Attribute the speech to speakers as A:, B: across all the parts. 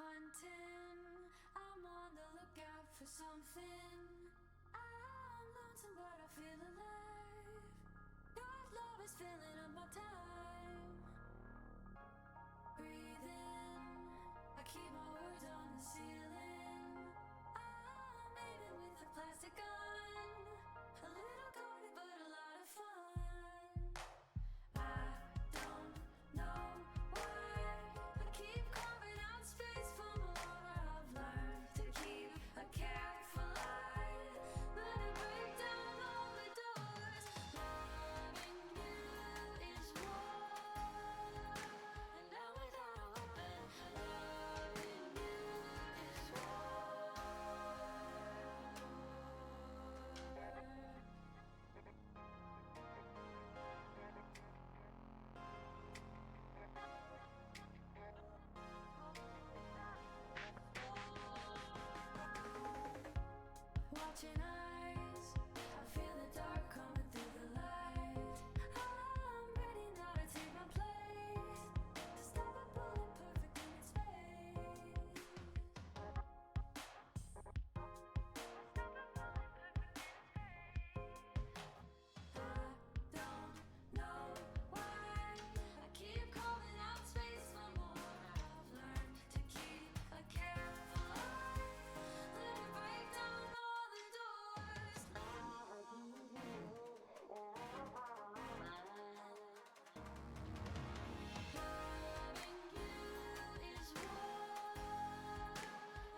A: Hunting, I'm on the lookout for something. I'm lonesome, but I feel alive. God's love is filling up my time. Breathing, I keep my words on the ceiling. I'm aiming with a plastic gun. A little guarded, but a lot of fun. I don't know why I keep carving out space for more. I've learned to keep a careful eye, but I break down all the doors. Loving you is war, and now without a weapon. Loving you is war. Watching eyes, I feel the dark coming through the light. I'm ready now to take my place, to stop a bullet perfect in its face. I don't know why I keep carving out space for more. I've learned to keep a careful eye, let it break down all the doors. Loving you is war,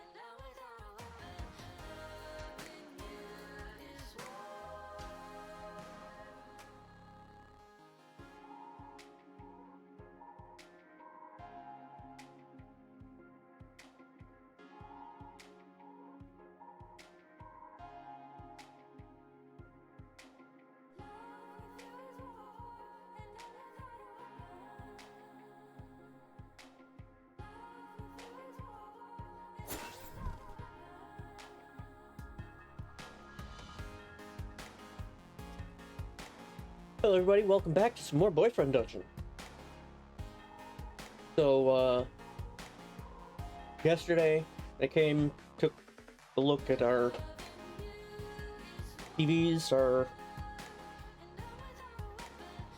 A: and now without a weapon. Loving you is war.
B: Hello everybody, welcome back to some more Boyfriend Dungeon. So, yesterday they came, took a look at our TVs, our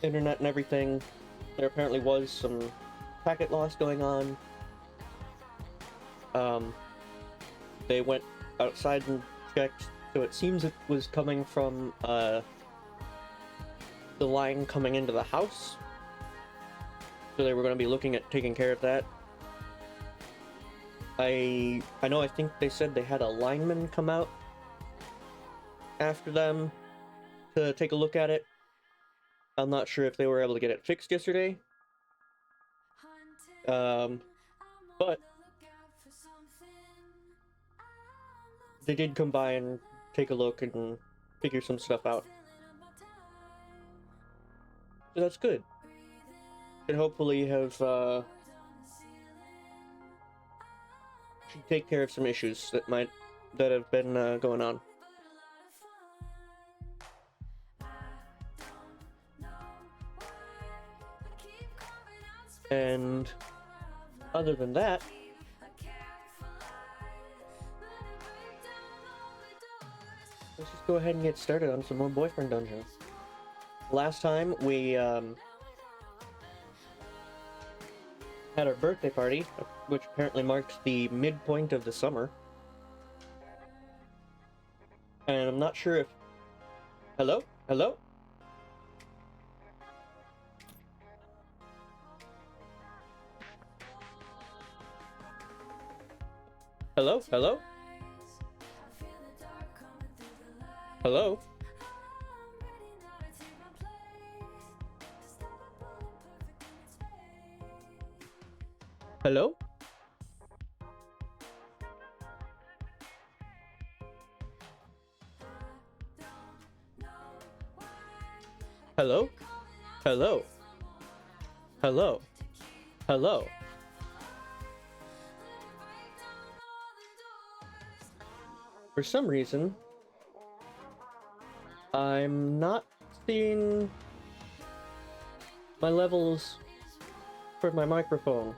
B: internet and everything. There apparently was some packet loss going on. They went outside and checked, so it seems it was coming from, the line coming into the house, so they were going to be looking at taking care of that. I think they said they had a lineman come out after them to take a look at it. I'm not sure if they were able to get it fixed yesterday, but they did come by and take a look and figure some stuff out. So that's good. And hopefully have should take care of some issues that have been going on. And other than that, let's just go ahead and get started on some more Boyfriend Dungeons. Last time we had our birthday party, which apparently marks the midpoint of the summer. And I'm not sure if... Hello? Hello? Hello? Hello? Hello? Hello? Hello? Hello? Hello? Hello? For some reason, I'm not seeing my levels for my microphone.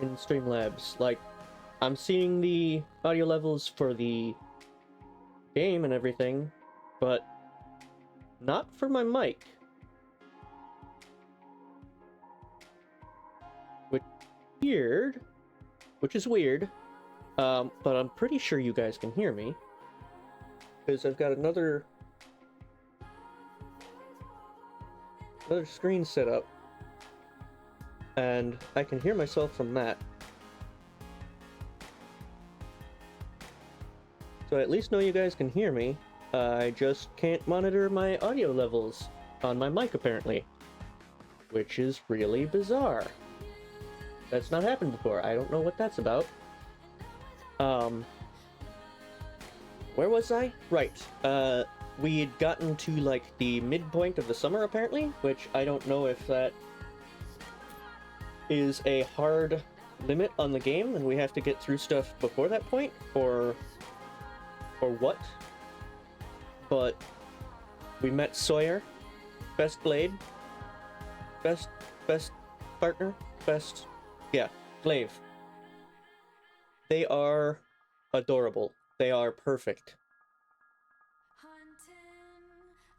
B: in Streamlabs. Like, I'm seeing the audio levels for the game and everything, but not for my mic. Which is weird, but I'm pretty sure you guys can hear me, because I've got another screen set up, and I can hear myself from that. So I at least know you guys can hear me. I just can't monitor my audio levels on my mic, apparently, which is really bizarre. That's not happened before. I don't know what that's about. Where was I? Right. We'd gotten to, like, the midpoint of the summer, apparently, which I don't know if that is a hard limit on the game, and we have to get through stuff before that point, or what. But we met Sawyer, best blade, best partner, yeah, Glaive. They are adorable. They are perfect.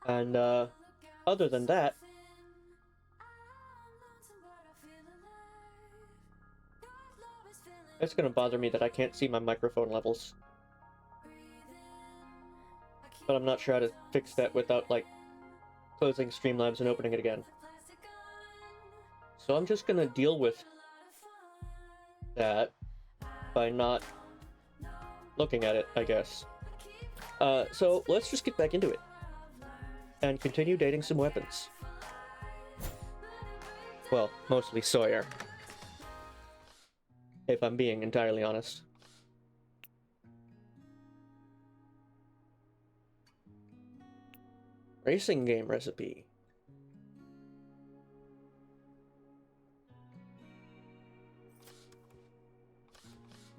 B: And other than that, it's gonna bother me that I can't see my microphone levels. But I'm not sure how to fix that without, like, closing Streamlabs and opening it again. So I'm just gonna deal with that by not looking at it, I guess. So let's just get back into it and continue dating some weapons. Well, mostly Sawyer, if I'm being entirely honest. Racing game recipe.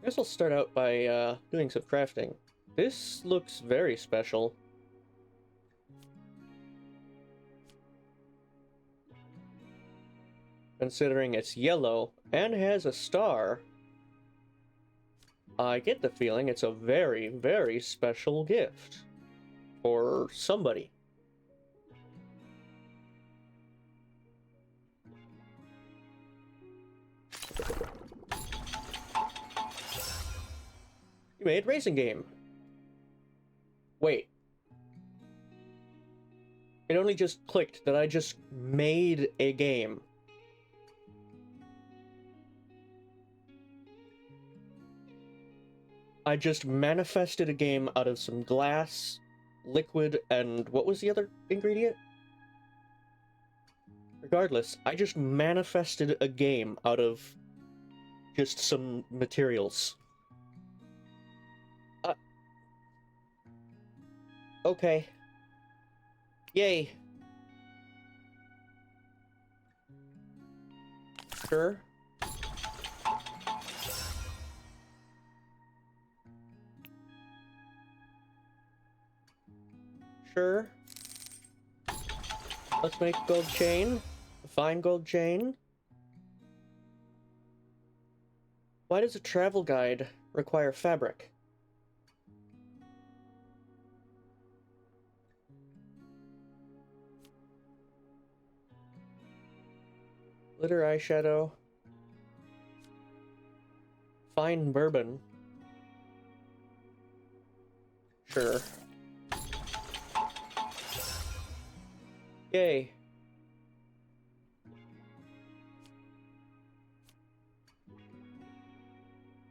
B: I guess I'll start out by doing some crafting. This looks very special. Considering it's yellow and has a star, I get the feeling it's a very, very special gift for somebody. You made racing game. Wait. It only just clicked that I just made a game. I just manifested a game out of some glass, liquid, and what was the other ingredient? Regardless, I just manifested a game out of just some materials. Okay. Yay. Sure. Sure. Let's make a gold chain. A fine gold chain. Why does a travel guide require fabric? Glitter eyeshadow. Fine bourbon. Sure. Yay.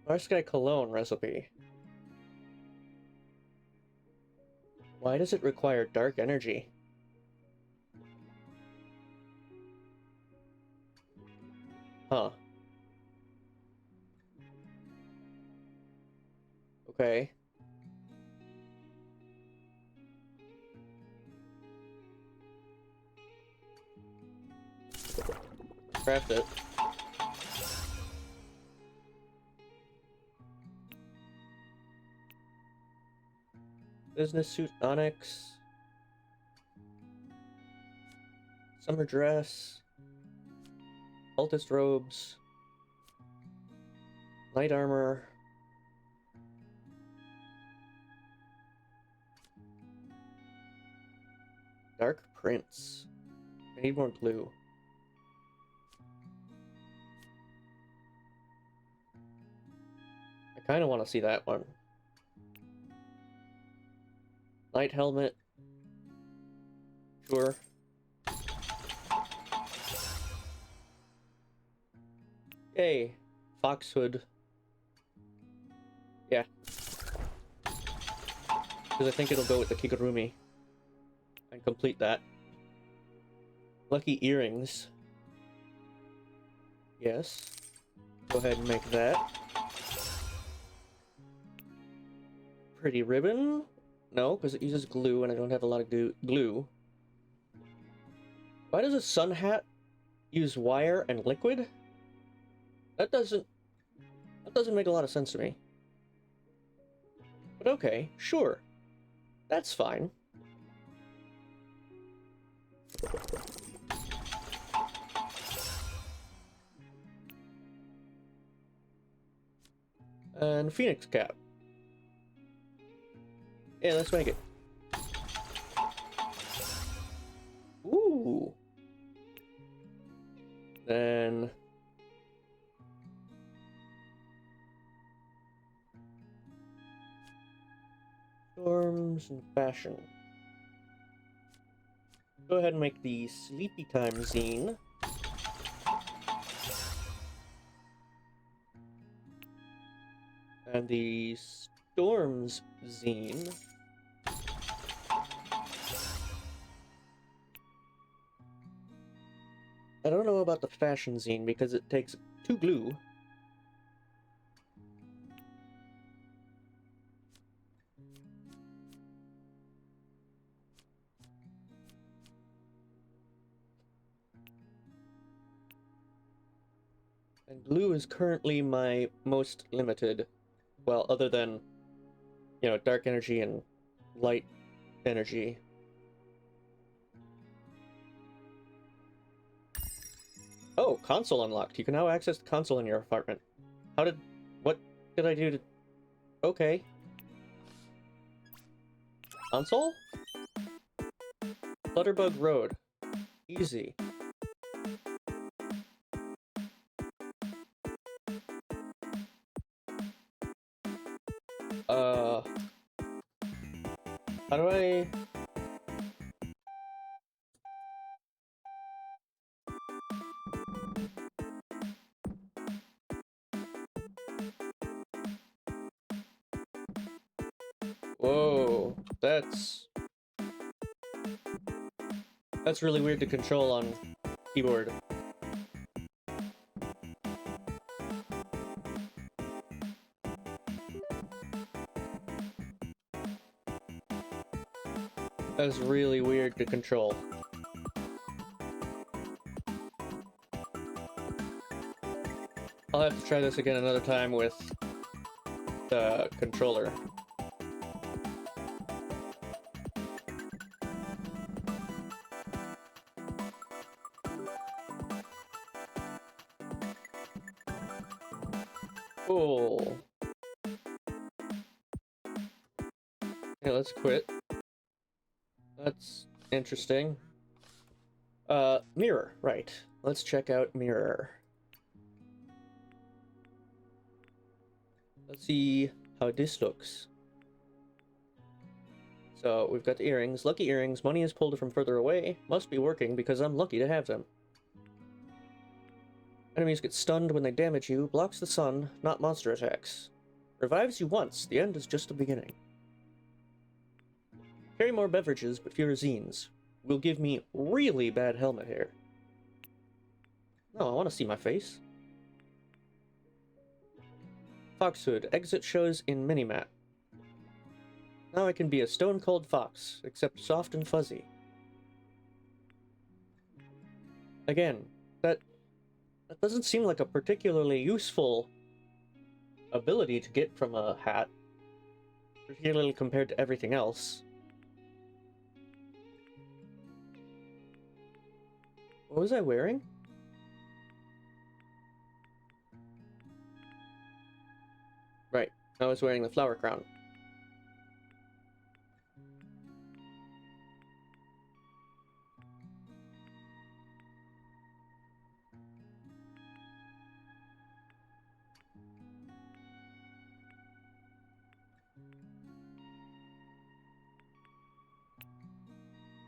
B: Dark Sky Cologne recipe. Why does it require dark energy? Huh. Okay. Craft it. Business suit onyx. Summer dress. Cultist robes. Light armor. Dark prints. I need more glue. I kind of want to see that one. Light helmet. Sure. Yay. Fox hood. Yeah. Because I think it'll go with the Kigurumi. And complete that. Lucky earrings. Yes. Go ahead and make that. Pretty ribbon. No, because it uses glue and I don't have a lot of glue. Why does a sun hat use wire and liquid? That doesn't make a lot of sense to me. But okay, sure. That's fine. And Phoenix cap. Yeah, let's make it. Ooh. Then storms and fashion. Go ahead and make the Sleepy Time zine. And the Storms zine. I don't know about the fashion zine because it takes 2 glue. And blue is currently my most limited. Well, other than, you know, dark energy and light energy. Oh, console unlocked. You can now access the console in your apartment. What did I do to... Okay. Console? Flutterbug Road. Easy. How do I... Whoa, that's really weird to control on keyboard. That's really weird to control. I'll have to try this again another time with the controller. Cool. Yeah, let's quit. That's interesting. Mirror, right. Let's check out Mirror. Let's see how this looks. So, we've got the earrings. Lucky earrings. Money is pulled from further away. Must be working because I'm lucky to have them. Enemies get stunned when they damage you. Blocks the sun, not monster attacks. Revives you once. The end is just the beginning. Carry more beverages, but fewer zines. Will give me really bad helmet hair. No, I want to see my face. Fox hood. Exit shows in minimap. Now I can be a stone-cold fox, except soft and fuzzy. Again, that doesn't seem like a particularly useful ability to get from a hat, particularly compared to everything else. What was I wearing? I was wearing the flower crown.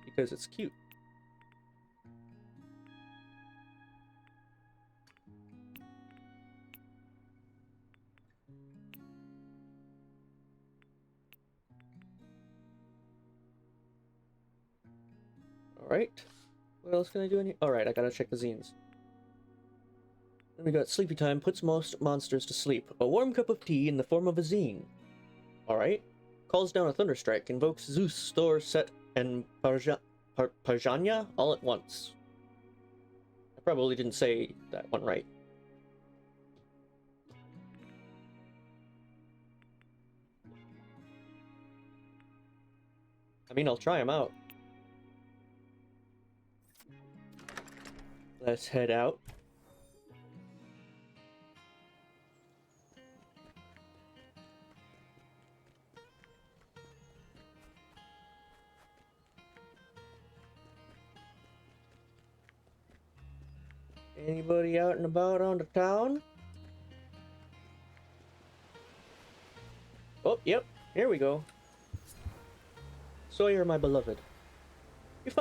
B: Because it's cute. Alright. What else can I do in here? Alright, I gotta check the zines. Then we got sleepy time, puts most monsters to sleep. A warm cup of tea in the form of a zine. Alright. Calls down a thunderstrike, invokes Zeus, Thor, Set, and Parjanya all at once. I probably didn't say that one right. I mean, I'll try them out. Let's head out. Anybody out and about on the town? Oh, yep. Here we go. Sawyer, my beloved. You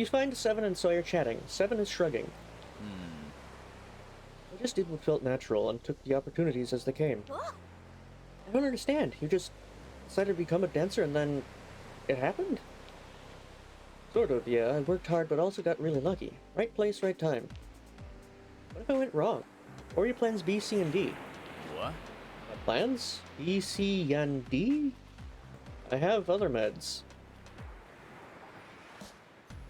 B: find Seven and Sawyer chatting. Seven is shrugging. I just did what felt natural and took the opportunities as they came. I don't understand. You just decided to become a dancer and then it happened? Sort of, yeah. I worked hard but also got really lucky. Right place, right time. What if I went wrong? What were your plans B, C, and D?
C: What?
B: My plans? B, C, and D? I have other meds.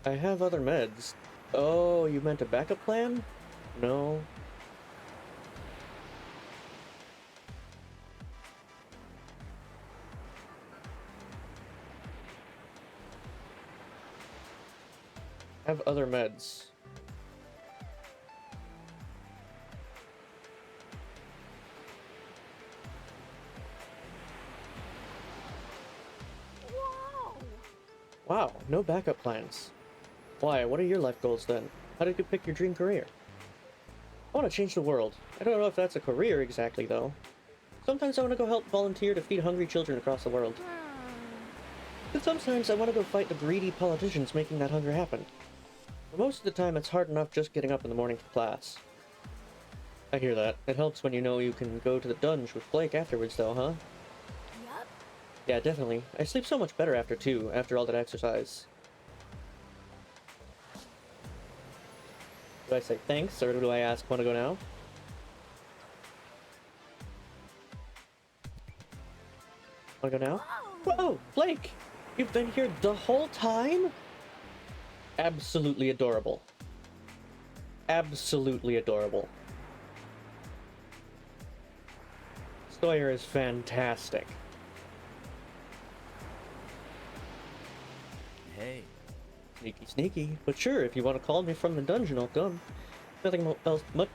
B: I have other meds. Oh, you meant a backup plan? No. I have other meds. Wow, no backup plans. Why? What are your life goals then? How did you pick your dream career? I want to change the world. I don't know if that's a career exactly, though. Sometimes I want to go help volunteer to feed hungry children across the world. But sometimes I want to go fight the greedy politicians making that hunger happen. But most of the time it's hard enough just getting up in the morning for class. I hear that. It helps when you know you can go to the dungeon with Blake afterwards, though, huh?
A: Yup.
B: Yeah, definitely. I sleep so much better after, too, after all that exercise. Do I say thanks, or do I ask, wanna go now? Wanna go now? Whoa, Blake! You've been here the whole time? Absolutely adorable. Absolutely adorable. Sawyer is fantastic.
C: Hey.
B: Sneaky, sneaky. But sure, if you want to call me from the dungeon, I'll come. Nothing else much.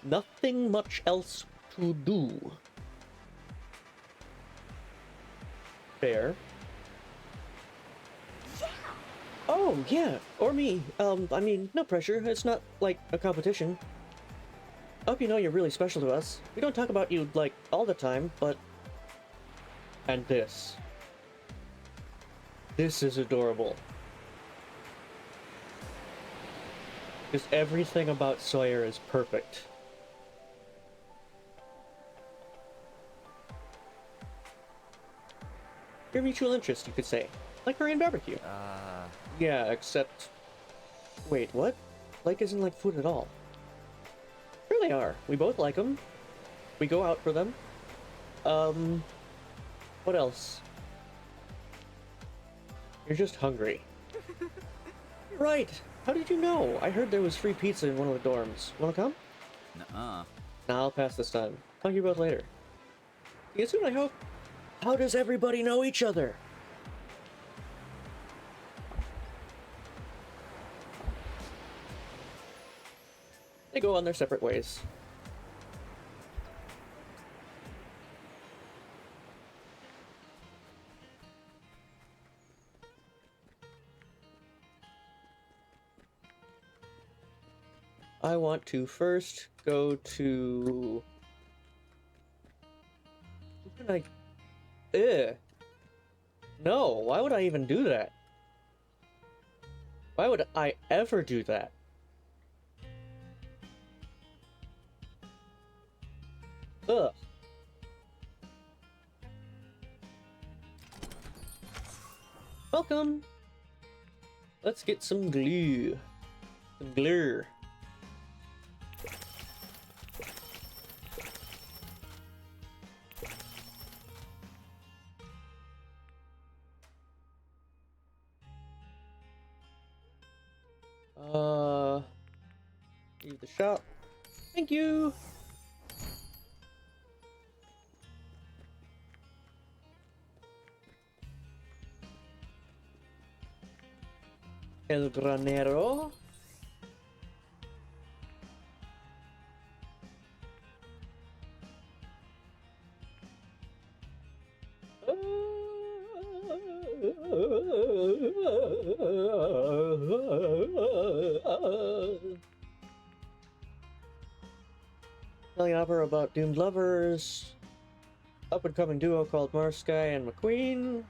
B: Nothing much else to do. Fair.
A: Yeah.
B: Oh, yeah. Or me. I mean, no pressure. It's not like a competition. I hope you know you're really special to us. We don't talk about you, like, all the time, but... And this. This is adorable. Just everything about Sawyer is perfect. Your mutual interest, you could say. Like Korean barbecue. Yeah, except... Wait, what? Like isn't like food at all. Sure they are. We both like them. We go out for them. What else? You're just hungry. You're right. How did you know? I heard there was free pizza in one of the dorms. Wanna come?
C: Nuh-uh.
B: Nah, I'll pass this time. Talk to you both later. See you soon, I hope. How does everybody know each other? They go on their separate ways. I want to first go to... Who can I... Ugh. No, why would I even do that? Why would I ever do that? Ugh. Welcome! Let's get some glue. Some glue. Leave the shop. Thank you! El granero. Telling opera about doomed lovers. Up-and-coming duo called Marsky and McQueen.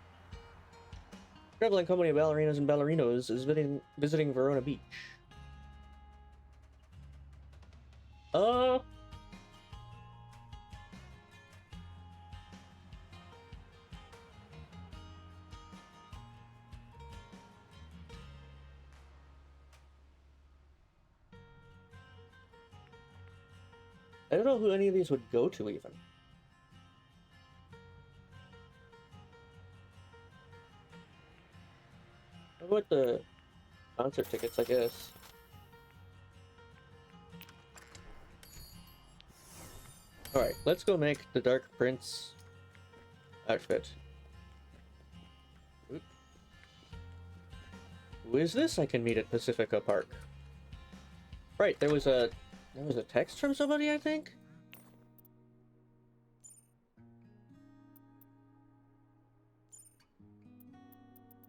B: Traveling company of ballerinas and ballerinos is visiting Verona Beach. I don't know who any of these would go to, even. How about the concert tickets, I guess? Alright, let's go make the Dark Prince outfit. Oop. Who is this I can meet at Pacifica Park? Right, there was a text from somebody, I think?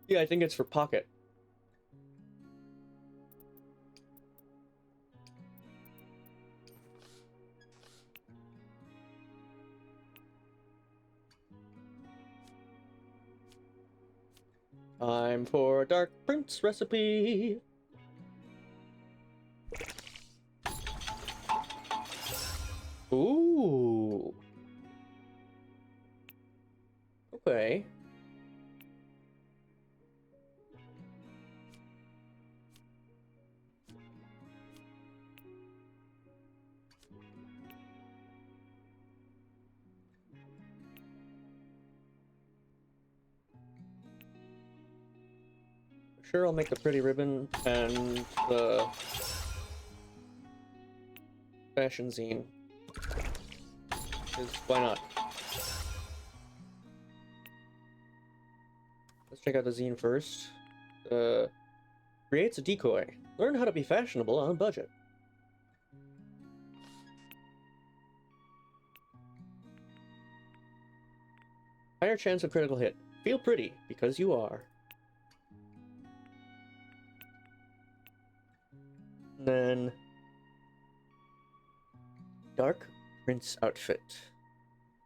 B: Yeah, I think it's for Pocket. Time for Dark Prince recipe. Ooh. Okay. Sure, I'll make the pretty ribbon and the fashion zine. 'Cause why not? Let's check out the zine first. Creates a decoy. Learn how to be fashionable on a budget. Higher chance of critical hit. Feel pretty, because you are. And then... Dark Prince outfit.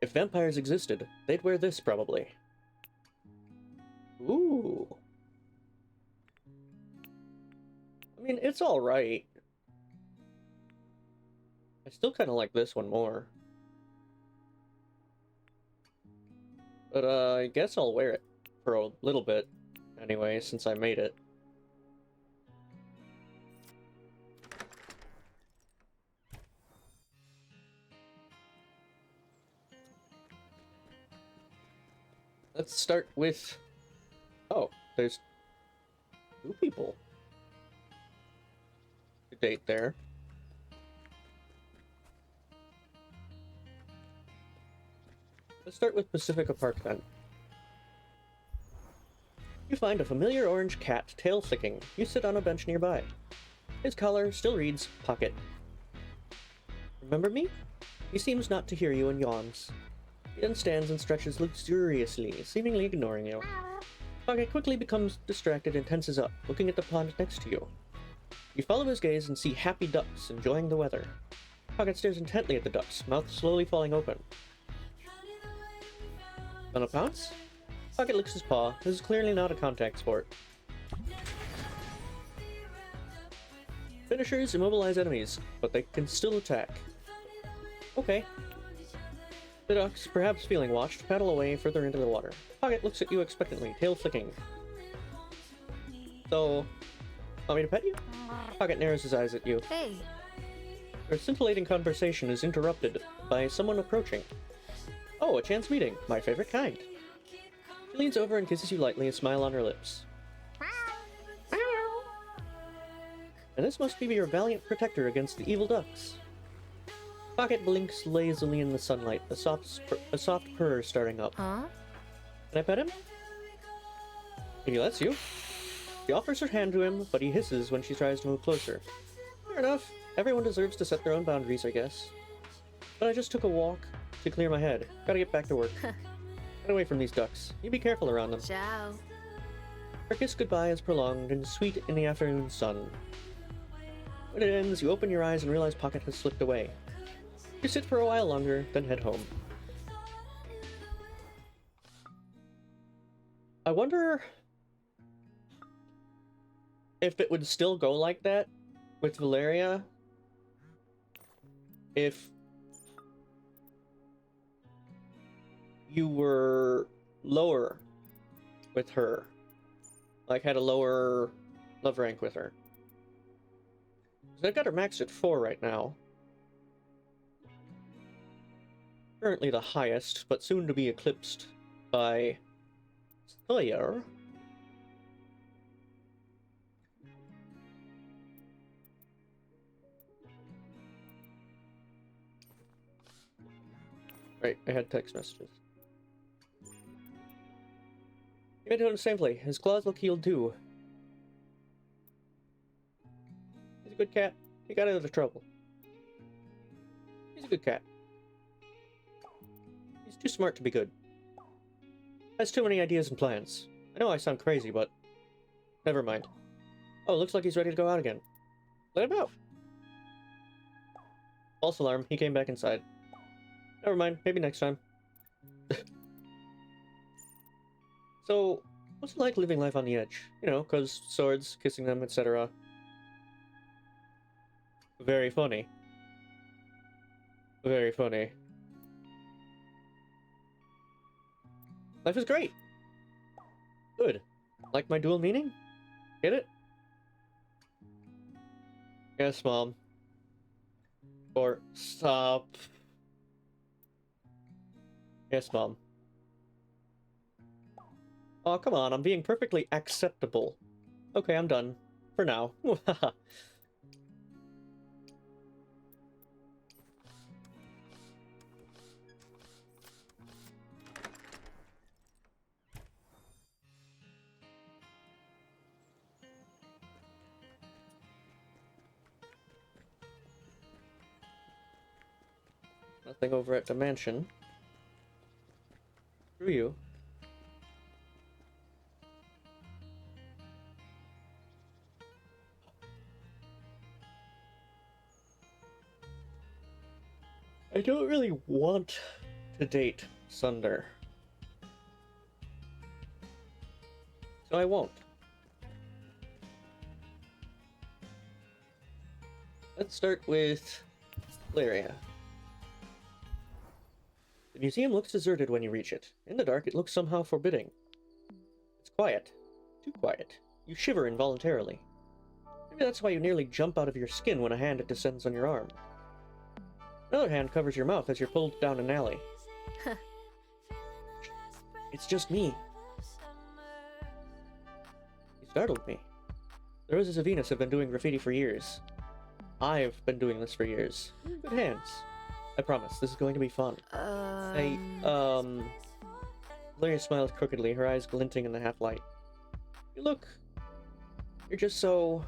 B: If vampires existed, they'd wear this, probably. Ooh. I mean, it's alright. I still kind of like this one more. But, I guess I'll wear it for a little bit, anyway, since I made it. Let's start with... Oh, there's 2 people to date there. Let's start with Pacifica Park then. You find a familiar orange cat tail flicking. You sit on a bench nearby. His collar still reads Pocket. Remember me? He seems not to hear you and yawns. He then stands and stretches luxuriously, seemingly ignoring you. Pocket quickly becomes distracted and tenses up, looking at the pond next to you. You follow his gaze and see happy ducks enjoying the weather. Pocket stares intently at the ducks, mouth slowly falling open. On a pounce? Pocket licks his paw. This is clearly not a contact sport. Finishers immobilize enemies, but they can still attack. Okay. The ducks, perhaps feeling watched, paddle away further into the water. Pocket looks at you expectantly, tail flicking. So, want me to pet you? Pocket narrows his eyes at you.
C: Hey.
B: Their scintillating conversation is interrupted by someone approaching. Oh, a chance meeting. My favorite kind. She leans over and kisses you lightly, a smile on her lips. And this must be your valiant protector against the evil ducks. Pocket blinks lazily in the sunlight, a soft purr starting up.
C: Huh?
B: Can I pet him? He lets you. She offers her hand to him, but he hisses when she tries to move closer. Fair enough. Everyone deserves to set their own boundaries, I guess. But I just took a walk to clear my head. Gotta get back to work. Get away from these ducks. You be careful around them.
C: Ciao.
B: Her kiss goodbye is prolonged and sweet in the afternoon sun. When it ends, you open your eyes and realize Pocket has slipped away. You sit for a while longer, then head home. I wonder if it would still go like that with Valeria if you were lower with her, like had a lower love rank with her. I've got her maxed at 4 right now. Currently the highest, but soon to be eclipsed by Sawyer. Right, I had text messages. He made it home safely. His claws look healed too. He's a good cat. He got out of trouble. He's a good cat. He's too smart to be good. Has too many ideas and plans. I know I sound crazy, but never mind. Oh, looks like he's ready to go out again. Let him out. False alarm. He came back inside. Never mind. Maybe next time. So, what's it like living life on the edge? You know, 'cause swords, kissing them, etc. Very funny. Very funny. Life is great. Good. Like my dual meaning? Get it? Yes, Mom. Or stop. Yes, Mom. Oh, come on, I'm being perfectly acceptable. Okay, I'm done. For now. Nothing over at the mansion. Screw you. I don't really want to date Sunder. So I won't. Let's start with Valeria. The museum looks deserted when you reach it. In the dark, it looks somehow forbidding. It's quiet. Too quiet. You shiver involuntarily. Maybe that's why you nearly jump out of your skin when a hand descends on your arm. Another hand covers your mouth as you're pulled down an alley. It's just me. You startled me. The Roses of Venus have been doing graffiti for years. I've been doing this for years. Good hands. I promise, this is going to be fun. Valeria smiled crookedly, her eyes glinting in the half-light. You're just so...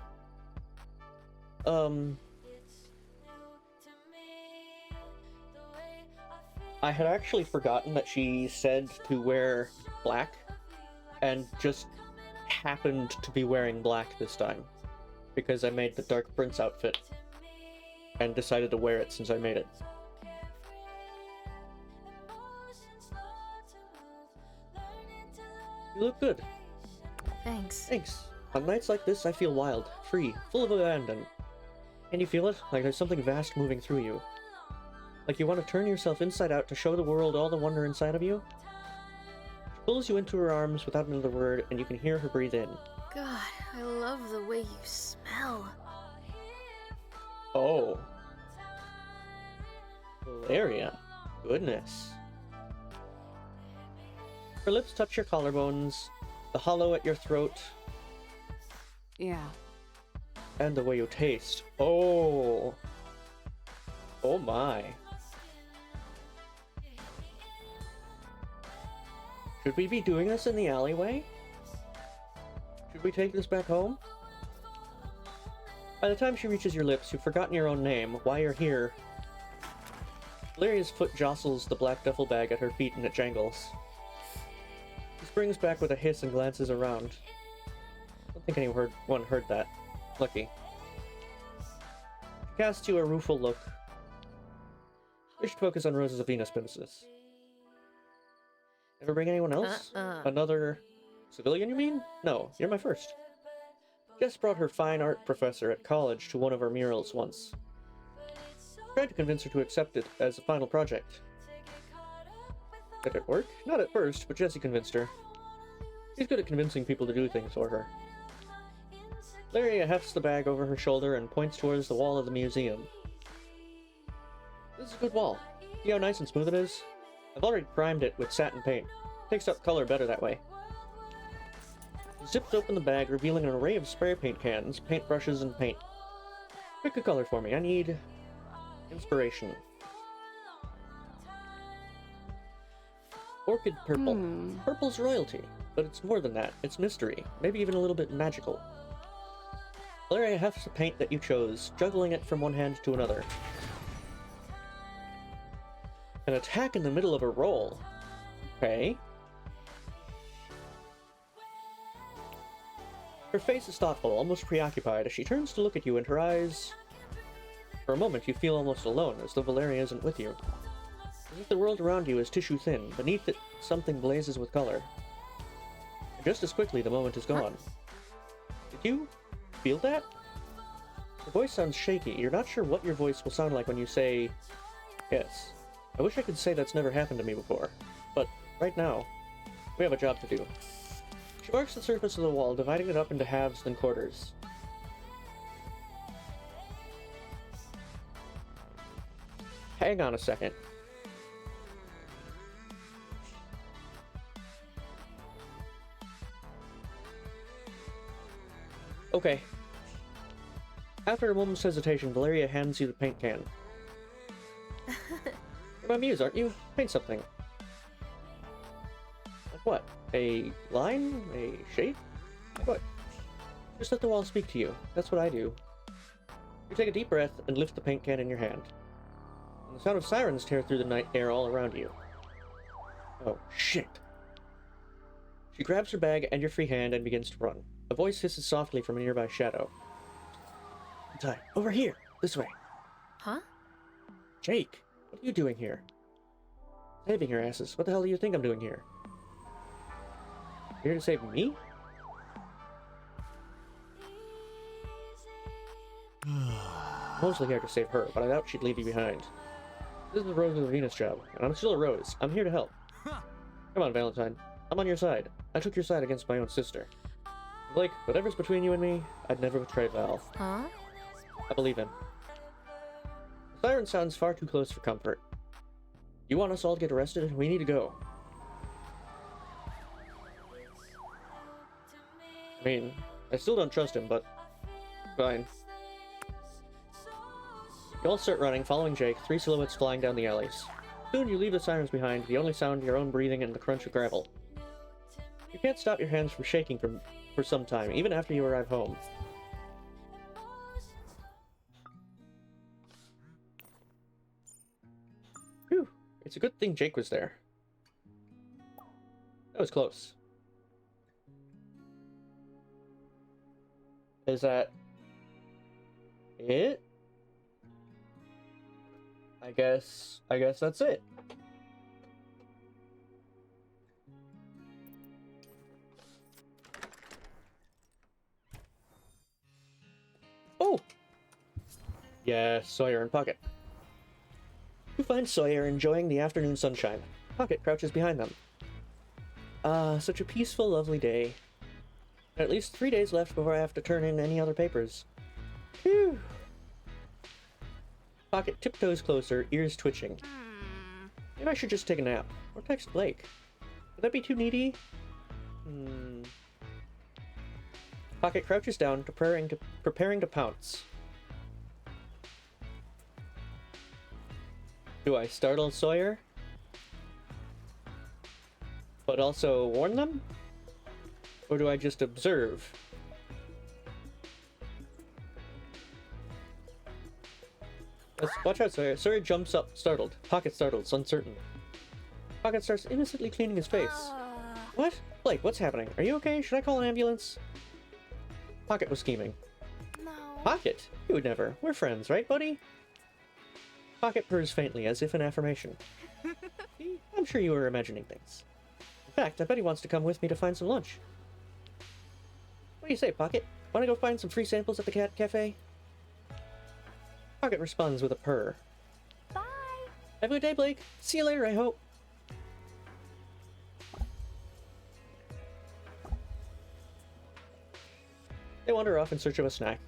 B: I had actually forgotten that she said to wear black, and just happened to be wearing black this time. because I made the Dark Prince outfit and decided to wear it since I made it. You look good.
C: Thanks.
B: Thanks. On nights like this, I feel wild, free, full of abandon. Can you feel it? Like there's something vast moving through you. Like you want to turn yourself inside out to show the world all the wonder inside of you? She pulls you into her arms without another word, and you can hear her breathe in.
C: God, I love the way you smell.
B: Oh. Valeria. Goodness. Her lips touch your collarbones, the hollow at your throat,
D: Yeah.
B: and the way you taste. Oh. Oh my. Should we be doing this in the alleyway? Should we take this back home? By the time she reaches your lips, you've forgotten your own name, why you're here. Valeria's foot jostles the black duffel bag at her feet and it jangles. She springs back with a hiss and glances around. I don't think anyone heard that. Lucky. She casts you a rueful look. We should focus on Roses of Venus princess. Ever bring anyone else? Another civilian, you mean? No, you're my first. Jess brought her fine art professor at college to one of our murals once. Tried to convince her to accept it as a final project. Did it work? Not at first, but Jessie convinced her. She's good at convincing people to do things for her. Valeria hefts the bag over her shoulder and points towards the wall of the museum. This is a good wall. See how nice and smooth it is? I've already primed it with satin paint. Takes up color better that way. She zips open the bag, revealing an array of spray paint cans, paintbrushes, and paint. Pick a color for me. I need inspiration. Orchid purple. Purple's royalty, but it's more than that. It's mystery, maybe even a little bit magical. Valeria hefts the paint that you chose, juggling it from one hand to another. An attack in the middle of a roll. Okay. Her face is thoughtful, almost preoccupied, as she turns to look at you, and her eyes... For a moment, you feel almost alone, as though Valeria isn't with you. As if the world around you is tissue thin, beneath it something blazes with color. And just as quickly, the moment is gone. Did you feel that? Your voice sounds shaky. You're not sure what your voice will sound like when you say, yes. I wish I could say that's never happened to me before, but right now, we have a job to do. She marks the surface of the wall, dividing it up into halves and quarters. Hang on a second. Okay. After a moment's hesitation, Valeria hands you the paint can. You're my muse, aren't you? Paint something. Like what? A line? A shape? Like what? Just let the wall speak to you. That's what I do. You take a deep breath and lift the paint can in your hand. And the sound of sirens tear through the night air all around you. Oh, shit. She grabs her bag and your free hand and begins to run. A voice hisses softly from a nearby shadow. Ty, over here! This way!
C: Huh?
B: Jake! What are you doing here? Saving your asses. What the hell do you think I'm doing here? Here to save me? Mostly here to save her, but I doubt she'd leave you behind. This is the Rose of the Venus job, and I'm still a Rose. I'm here to help. Come on, Valentine. I'm on your side. I took your side against my own sister. Blake, whatever's between you and me, I'd never betray Val.
C: Huh?
B: I believe him. The siren sounds far too close for comfort. You want us all to get arrested? We need to go. I mean, I still don't trust him, but fine. You all start running, following Jake, 3 silhouettes flying down the alleys. Soon you leave the sirens behind, the only sound your own breathing and the crunch of gravel. You can't stop your hands from shaking for some time, even after you arrive home. Phew, it's a good thing Jake was there. That was close. Is that it? I guess that's it. Oh! Yes, Sawyer and Pocket. You find Sawyer enjoying the afternoon sunshine. Pocket crouches behind them. Ah, such a peaceful, lovely day. At least 3 days left before I have to turn in any other papers. Phew. Pocket tiptoes closer, ears twitching. Maybe I should just take a nap. Or text Blake. Would that be too needy? Pocket crouches down, preparing to pounce. Do I startle Sawyer? But also warn them? Or do I just observe? Watch out, Sawyer. Sawyer jumps up, startled. Pocket startled, uncertain. Pocket starts innocently cleaning his face. What? Blake, what's happening? Are you okay? Should I call an ambulance? Pocket was scheming.
C: No.
B: Pocket? You would never. We're friends, right, buddy? Pocket purrs faintly, as if in affirmation. I'm sure you were imagining things. In fact, I bet he wants to come with me to find some lunch. What do you say, Pocket? Want to go find some free samples at the cat cafe? Pocket responds with a purr.
C: Bye.
B: Have a good day, Blake. See you later, I hope. They wander off in search of a snack.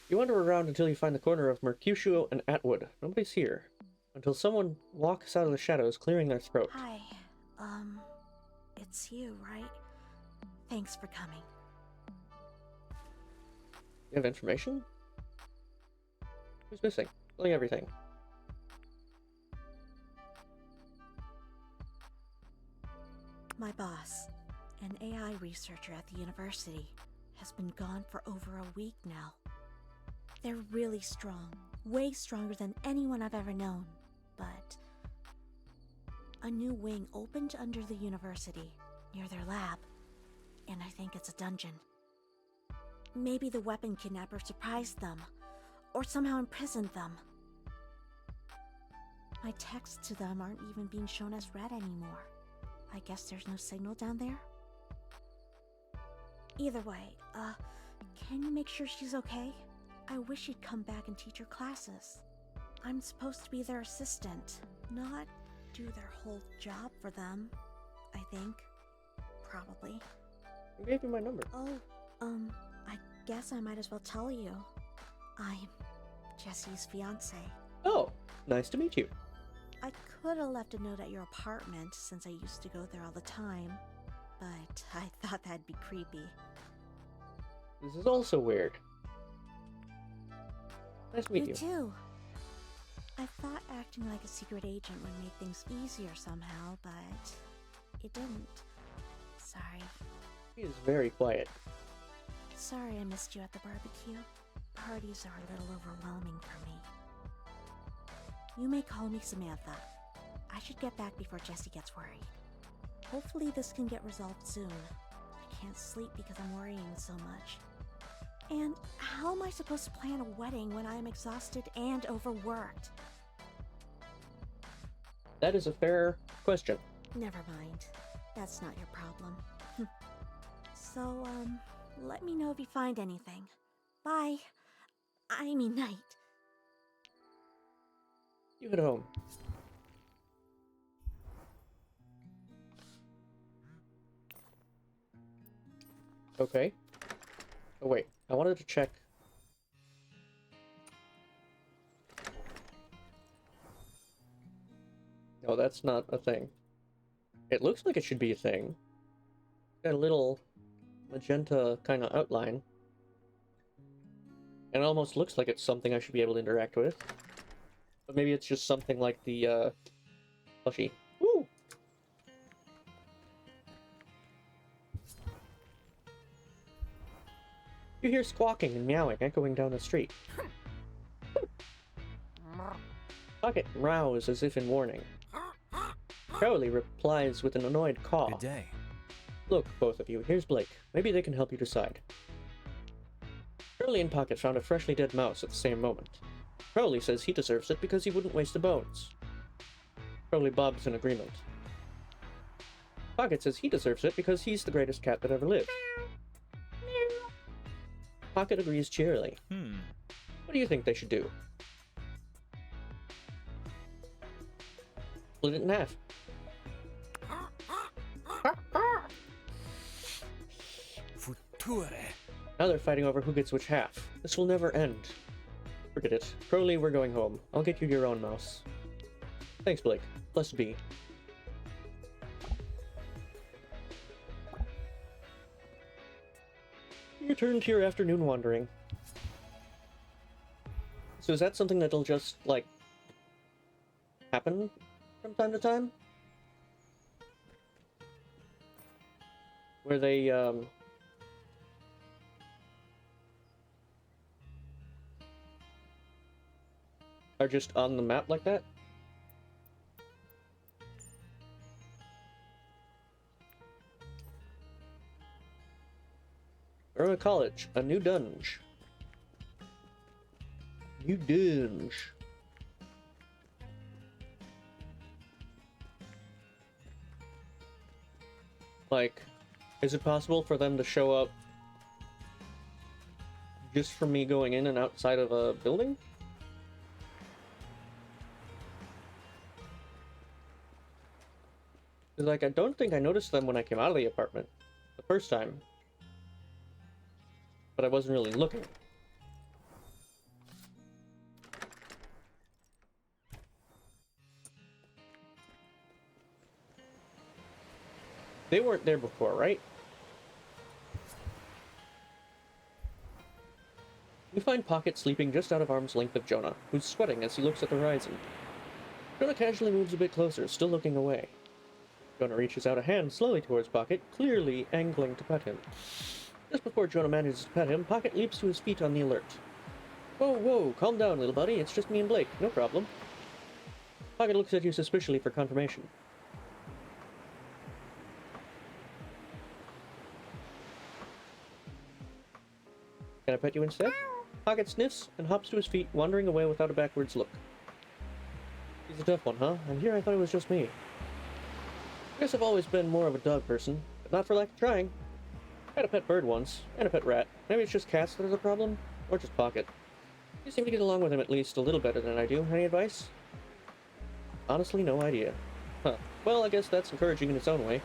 B: You wander around until you find the corner of Mercutio and Atwood. Nobody's here. Until someone walks out of the shadows, clearing their throat.
E: Hi, it's you, right? Thanks for coming.
B: You have information? Who's missing? Killing everything.
E: My boss, an AI researcher at the university, has been gone for over a week now. They're really strong, way stronger than anyone I've ever known, but a new wing opened under the university, near their lab, and I think it's a dungeon. Maybe the weapon kidnapper surprised them, or somehow imprisoned them. My texts to them aren't even being shown as read anymore. I guess there's no signal down there? Either way, can you make sure she's okay? I wish she'd come back and teach her classes. I'm supposed to be their assistant, not do their whole job for them, I think. Probably.
B: Who gave you my number?
E: Oh, I guess I might as well tell you. I'm Jesse's fiance.
B: Oh, nice to meet you.
E: I could have left a note at your apartment since I used to go there all the time, but I thought that'd be creepy.
B: This is also weird. Nice to meet you.
E: You too. I thought acting like a secret agent would make things easier somehow, but it didn't. Sorry.
B: He is very quiet.
E: Sorry I missed you at the barbecue. Parties are a little overwhelming for me. You may call me Samantha. I should get back before Jesse gets worried. Hopefully this can get resolved soon. I can't sleep because I'm worrying so much. And how am I supposed to plan a wedding when I am exhausted and overworked?
B: That is a fair question.
E: Never mind. That's not your problem. So, let me know if you find anything. Bye. I mean night.
B: You head home. Okay. Oh wait, I wanted to check. No, that's not a thing. It looks like it should be a thing. Got a little magenta kind of outline. And it almost looks like it's something I should be able to interact with. But maybe it's just something like the, plushie. Woo! You hear squawking and meowing echoing down the street. Pocket rows as if in warning. Crowley replies with an annoyed caw.
F: Good day.
B: Look, both of you, here's Blake. Maybe they can help you decide. Crowley and Pocket found a freshly dead mouse at the same moment. Crowley says he deserves it because he wouldn't waste the bones. Crowley bobs in agreement. Pocket says he deserves it because he's the greatest cat that ever lived. Pocket agrees cheerily. What do you think they should do? Split it in half.
F: Future.
B: Now they're fighting over who gets which half. This will never end. Forget it. Crowley, we're going home. I'll get you your own mouse. Thanks, Blake. Blessed be. You return to your afternoon wandering. So is that something that'll just, like, happen from time to time? Where they, are just on the map like that? Early College, a new dunge. New dunge. Like, is it possible for them to show up just from me going in and outside of a building? Like, I don't think I noticed them when I came out of the apartment the first time. But I wasn't really looking. They weren't there before, right? We find Pocket sleeping just out of arm's length of Jonah, who's sweating as he looks at the horizon. Jonah casually moves a bit closer, still looking away. Jonah reaches out a hand slowly towards Pocket, clearly angling to pet him. Just before Jonah manages to pet him, Pocket leaps to his feet on the alert. Whoa, whoa, calm down, little buddy. It's just me and Blake. No problem. Pocket looks at you suspiciously for confirmation. Can I pet you instead? Pocket sniffs and hops to his feet, wandering away without a backwards look. He's a tough one, huh? And here I thought it was just me. I guess I've always been more of a dog person, but not for lack of trying. I had a pet bird once, and a pet rat. Maybe it's just cats that are the problem? Or just Pocket. You seem to get along with him at least a little better than I do. Any advice? Honestly, no idea. Huh. Well, I guess that's encouraging in its own way.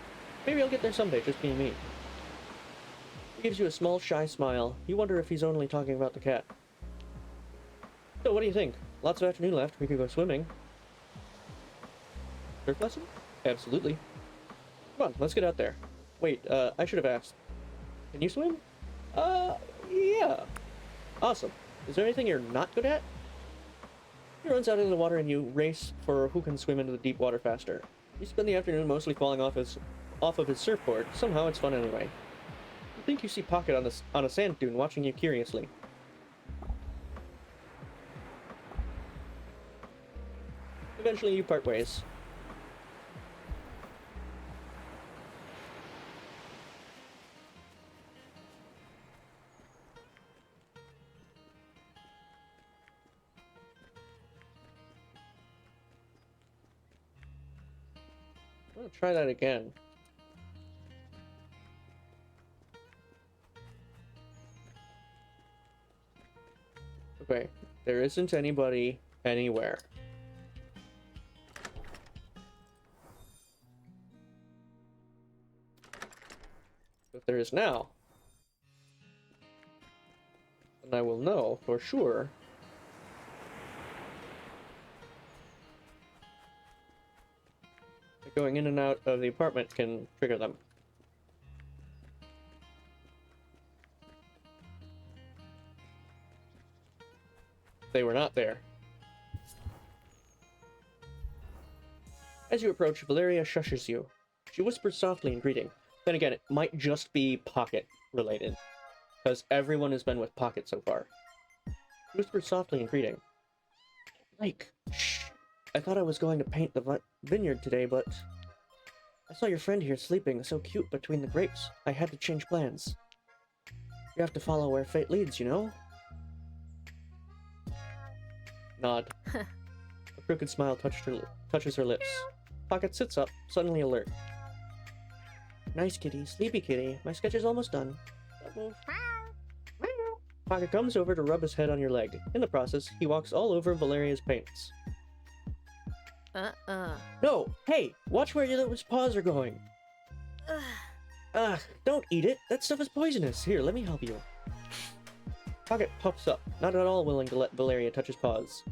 B: Maybe I'll get there someday, just being me. He gives you a small, shy smile. You wonder if he's only talking about the cat. So, what do you think? Lots of afternoon left. We could go swimming. Surf lesson? Absolutely. Come on, let's get out there. Wait, I should have asked. Can you swim? Yeah. Awesome. Is there anything you're not good at? He runs out into the water and you race for who can swim into the deep water faster. You spend the afternoon mostly falling off of his surfboard. Somehow it's fun anyway. You think you see Pocket on a sand dune watching you curiously. Eventually you part ways. I'm gonna try that again. Okay, there isn't anybody anywhere. If there is now, then I will know for sure. That going in and out of the apartment can trigger them. They were not there. As you approach, Valeria shushes you. She whispers softly in greeting. Then again, it might just be Pocket related. Because everyone has been with Pocket so far. He whispered softly in greeting. Blake, shh. I thought I was going to paint the vineyard today, but I saw your friend here sleeping so cute between the grapes. I had to change plans. You have to follow where fate leads, you know? Nod. A crooked smile touches her lips. Pocket sits up, suddenly alert. Nice kitty, sleepy kitty. My sketch is almost done. Don't move. Pocket comes over to rub his head on your leg. In the process, he walks all over Valeria's paints. No! Hey! Watch where your paws are going! Don't eat it! That stuff is poisonous! Here, let me help you. Pocket puffs up, not at all willing to let Valeria touch his paws.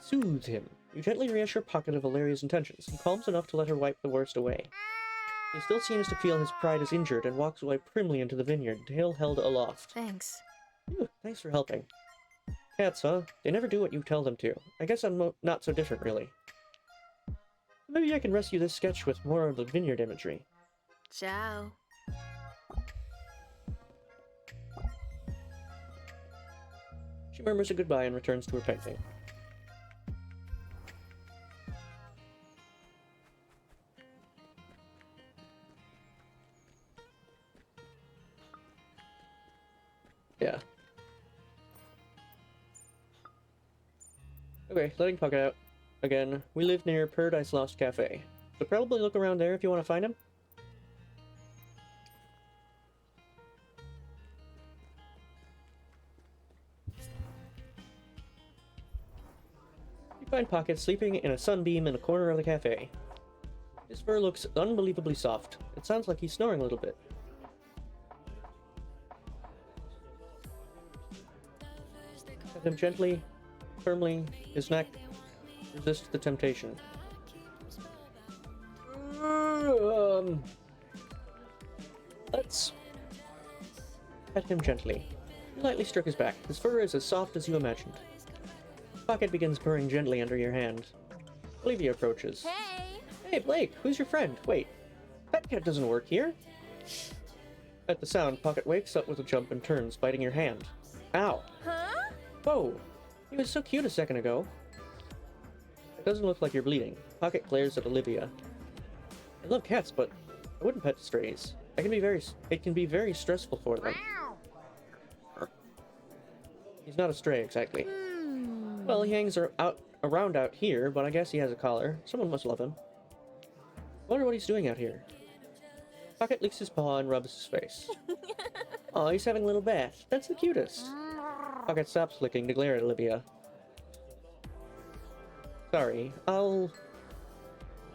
B: Soothe him. You gently reassure Pocket of Valeria's intentions, and calms enough to let her wipe the worst away. He still seems to feel his pride is injured and walks away primly into the vineyard, tail held aloft.
C: Thanks.
B: Phew, thanks for helping. Cats, huh? They never do what you tell them to. I guess I'm not so different, really. Maybe I can rescue this sketch with more of the vineyard imagery.
C: Ciao.
B: She murmurs a goodbye and returns to her painting. Yeah. Okay, letting Pocket out. Again, we live near Paradise Lost Cafe. So probably look around there if you want to find him. You find Pocket sleeping in a sunbeam in a corner of the cafe. His fur looks unbelievably soft. It sounds like he's snoring a little bit. Pat him gently, firmly, his neck. Resist the temptation. Let's pet him gently. You lightly stroke his back. His fur is as soft as you imagined. Pocket begins purring gently under your hand. Olivia approaches.
C: Hey!
B: Hey, Blake, who's your friend? Wait, Pet Cat doesn't work here. At the sound, Pocket wakes up with a jump and turns, biting your hand. Ow!
C: Huh?
B: Whoa! He was so cute a second ago. It doesn't look like you're bleeding. Pocket glares at Olivia. I love cats, but I wouldn't pet strays. It can be very stressful for them. He's not a stray, exactly. Well, he hangs around out here, but I guess he has a collar. Someone must love him. I wonder what he's doing out here. Pocket licks his paw and rubs his face. Aw, he's having a little bath. That's the cutest. Pocket stops licking to glare at Olivia. Sorry, I'll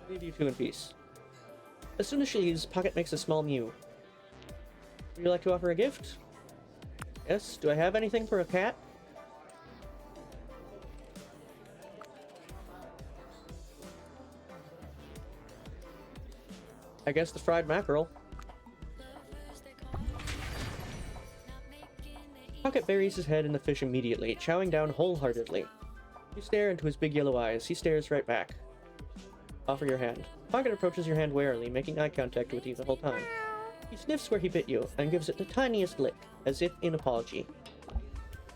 B: leave you two in peace. As soon as she leaves, Pocket makes a small mew. Would you like to offer a gift? Yes, do I have anything for a cat? I guess the fried mackerel. Pocket buries his head in the fish immediately, chowing down wholeheartedly. You stare into his big yellow eyes. He stares right back. Offer your hand. Pocket approaches your hand warily, making eye contact with you the whole time. He sniffs where he bit you, and gives it the tiniest lick, as if in apology.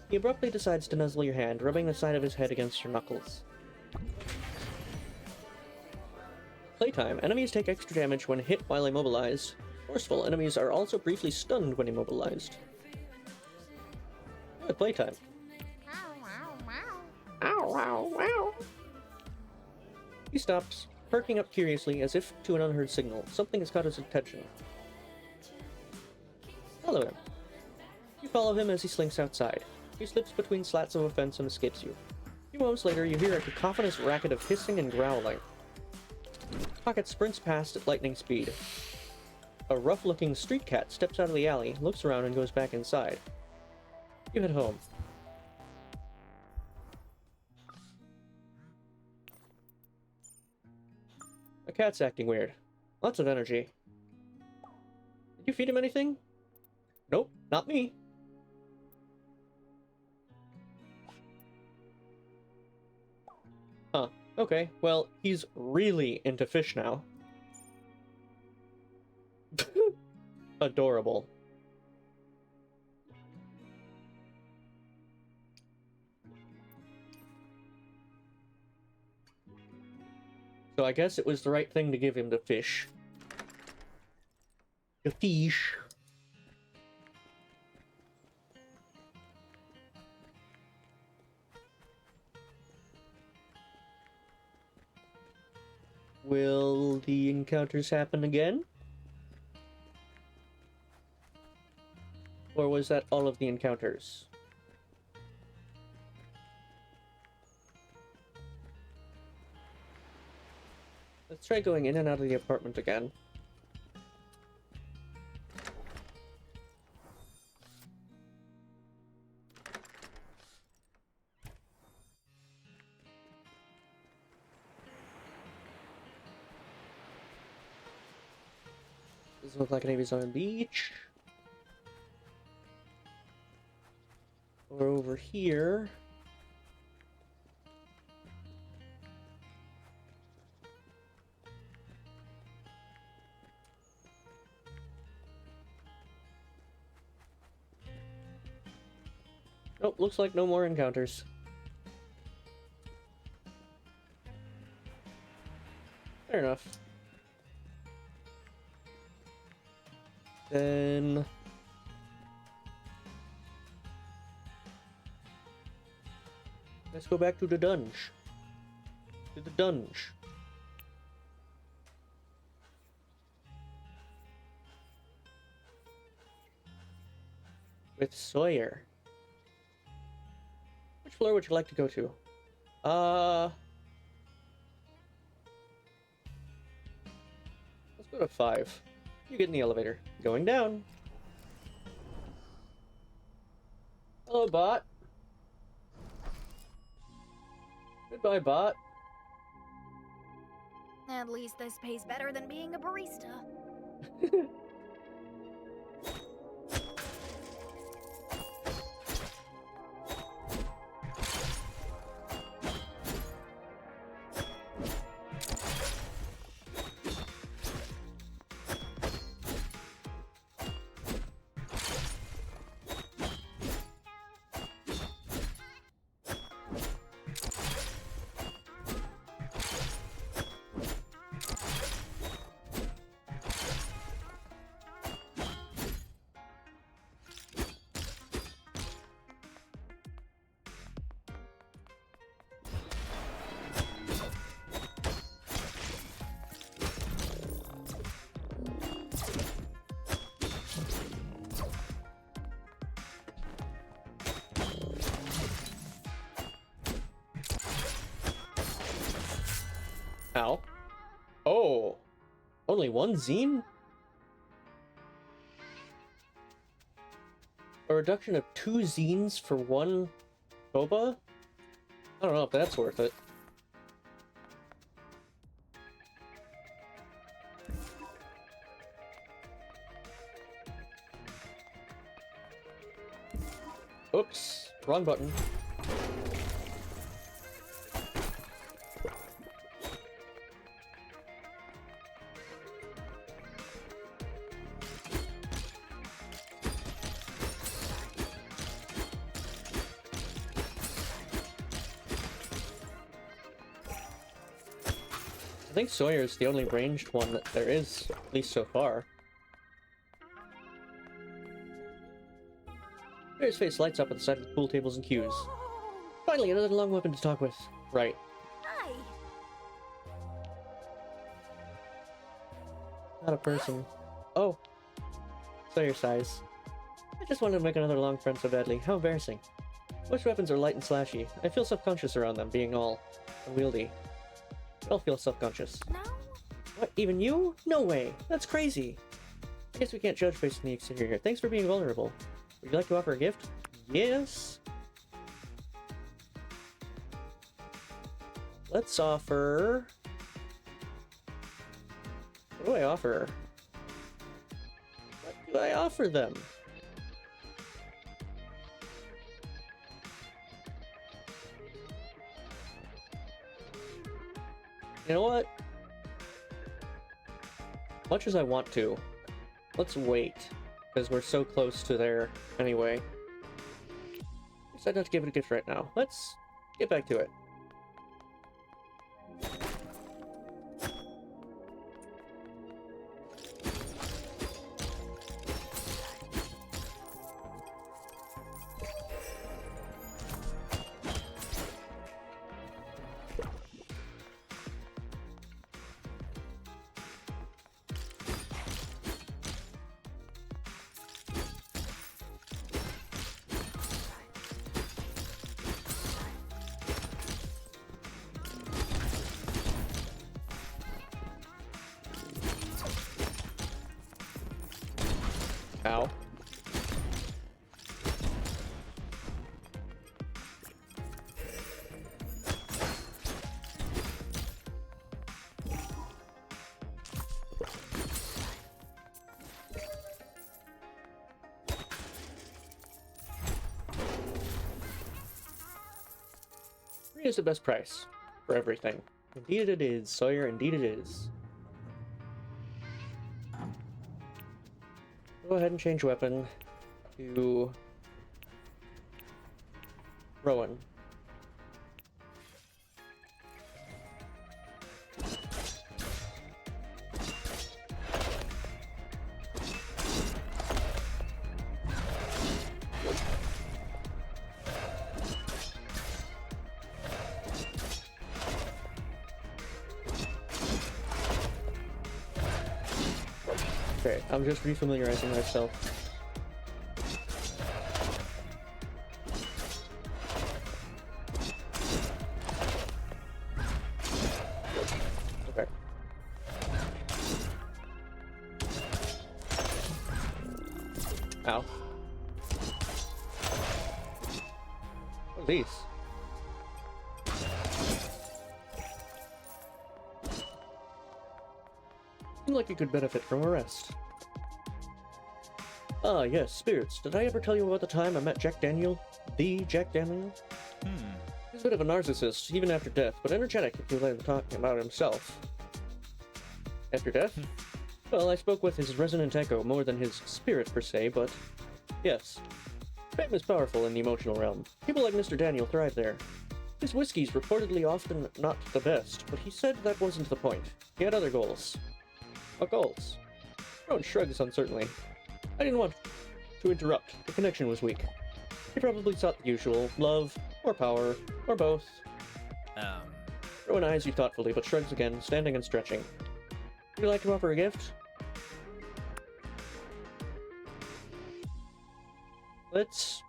B: He abruptly decides to nuzzle your hand, rubbing the side of his head against your knuckles. Playtime. Enemies take extra damage when hit while immobilized. Forceful enemies are also briefly stunned when immobilized. Good playtime. Ow, wow, wow. He stops, perking up curiously as if to an unheard signal. Something has caught his attention. Follow him. You follow him as he slinks outside. He slips between slats of a fence and escapes you. A few moments later, you hear a cacophonous racket of hissing and growling. Pocket sprints past at lightning speed. A rough-looking street cat steps out of the alley, looks around, and goes back inside. You head home. The cat's acting weird. Lots of energy. Did you feed him anything? Nope, not me. Huh, okay. Well, he's really into fish now. adorable. So I guess it was the right thing to give him the fish. The fish. Will the encounters happen again? Or was that all of the encounters? Let's try going in and out of the apartment again. Doesn't look like anybody's on the beach. Or over here. Nope, looks like no more encounters. Fair enough. Then... let's go back to the dungeon. To the dungeon. With Sawyer. Which floor would you like to go to? Let's go to 5. You get in the elevator. Going down. Hello, bot. Goodbye, bot.
C: At least this pays better than being a barista.
B: Ow. Oh. Only one zine? A reduction of 2 zines for 1 boba? I don't know if that's worth it. Oops. Wrong button. I think Sawyer is the only ranged one that there is, at least so far. Sawyer's face lights up at the sight of the pool tables and queues. Finally, another long weapon to talk with. Right.
C: Hi.
B: Not a person. Oh. Sawyer sighs. I just wanted to make another long friend so badly. How embarrassing. Most weapons are light and slashy. I feel self-conscious around them, being all unwieldy. I don't feel self-conscious.
C: No?
B: What, even you? No way. That's crazy. I guess we can't judge based on the exterior. Thanks for being vulnerable. Would you like to offer a gift? Yes. Let's offer... what do I offer? What do I offer them? You know what? Much as I want to, let's wait, because we're so close to there anyway. Decided not to give it a gift right now. Let's get back to it. Ow. Three is the best price for everything. Indeed it is, Sawyer, indeed it is. Go ahead and change weapon to Rowan. Okay, I'm just refamiliarizing myself. Okay. Ow. What are these? Seem like you could benefit from a rest. Ah, yes, spirits. Did I ever tell you about the time I met Jack Daniel? The Jack Daniel? He's a bit of a narcissist, even after death, but energetic if you let him talk about himself. After death? Well, I spoke with his resonant echo more than his spirit per se, but yes. Fame is powerful in the emotional realm. People like Mr. Daniel thrive there. His whiskey's reportedly often not the best, but he said that wasn't the point. He had other goals. What goals? Rowan shrugs uncertainly. I didn't want to interrupt. The connection was weak. He probably sought the usual. Love, or power, or both. Rowan eyes you thoughtfully, but shrugs again, standing and stretching. Would you like to offer a gift? Let's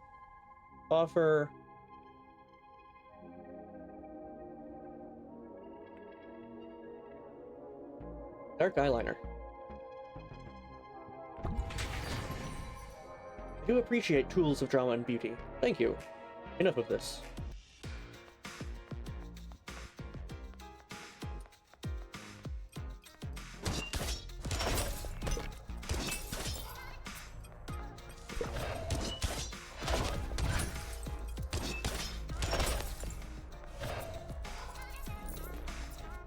B: offer dark eyeliner. I do appreciate tools of drama and beauty. Thank you. Enough of this.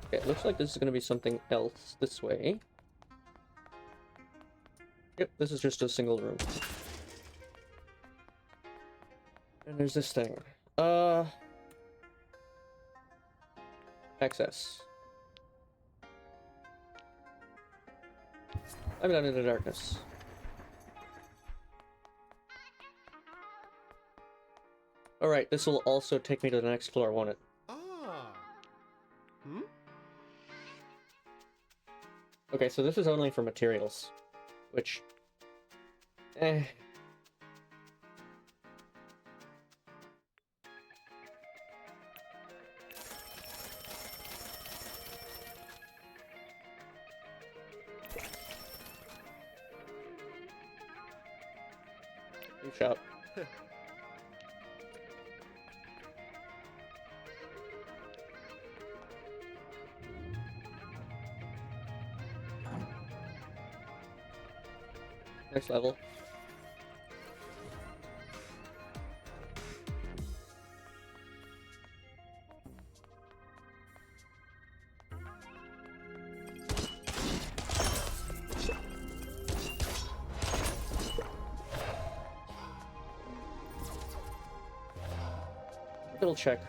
B: Okay, it looks like this is going to be something else this way. Yep, this is just a single room. And there's this thing. Access. I'm down in the darkness. Alright, this will also take me to the next floor, won't it? Okay, so this is only for materials. Which... shop. Next level. Skill check.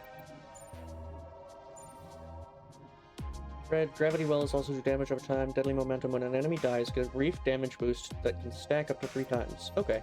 B: Red, gravity wells also do damage over time. Deadly momentum. When an enemy dies, get a brief damage boost that can stack up to 3 times. Okay.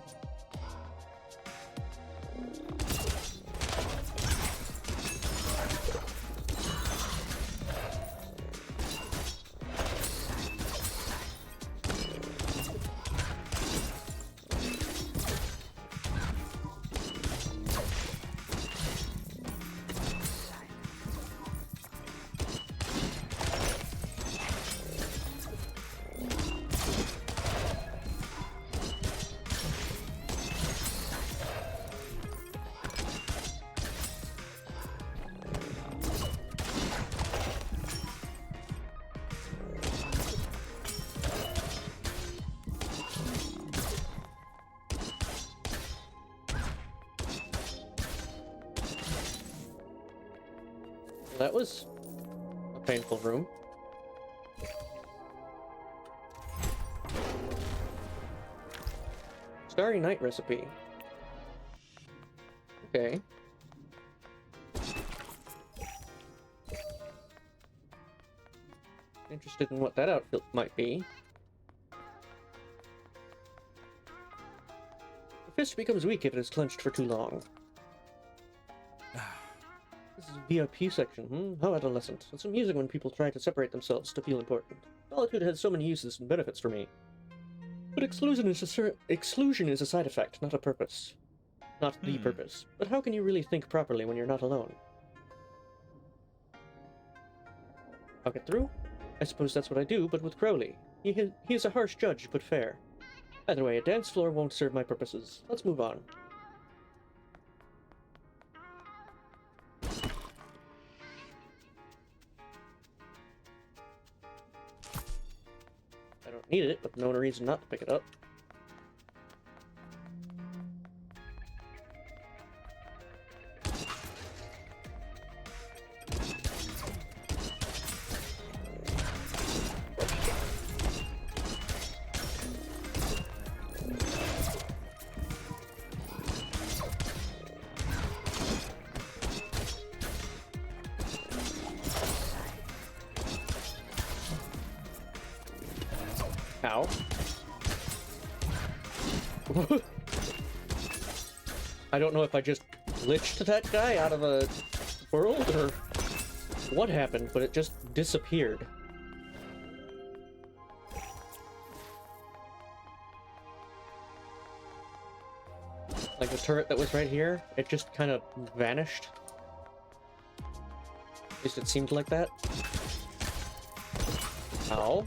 B: That was a painful room. Starry Night recipe. Okay. Interested in what that outfit might be. The fist becomes weak if it is clenched for too long. This is VIP section. How adolescent. It's amusing when people try to separate themselves to feel important. Solitude has so many uses and benefits for me. But exclusion is a side effect, not a purpose. Not the purpose. But how can you really think properly when you're not alone? I'll get through? I suppose that's what I do, but with Crowley. He is a harsh judge, but fair. Either way, a dance floor won't serve my purposes. Let's move on. I don't need it, but no reason not to pick it up. Ow. I don't know if I just glitched that guy out of a world or what happened, but it just disappeared. Like the turret that was right here, it just kind of vanished. At least it seemed like that. Ow.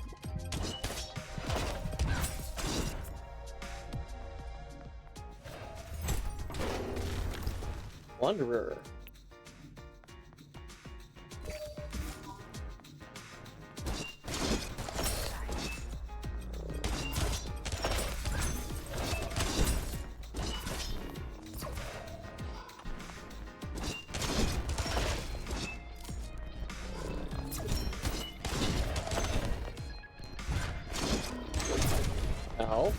B: Wanderer. Ow.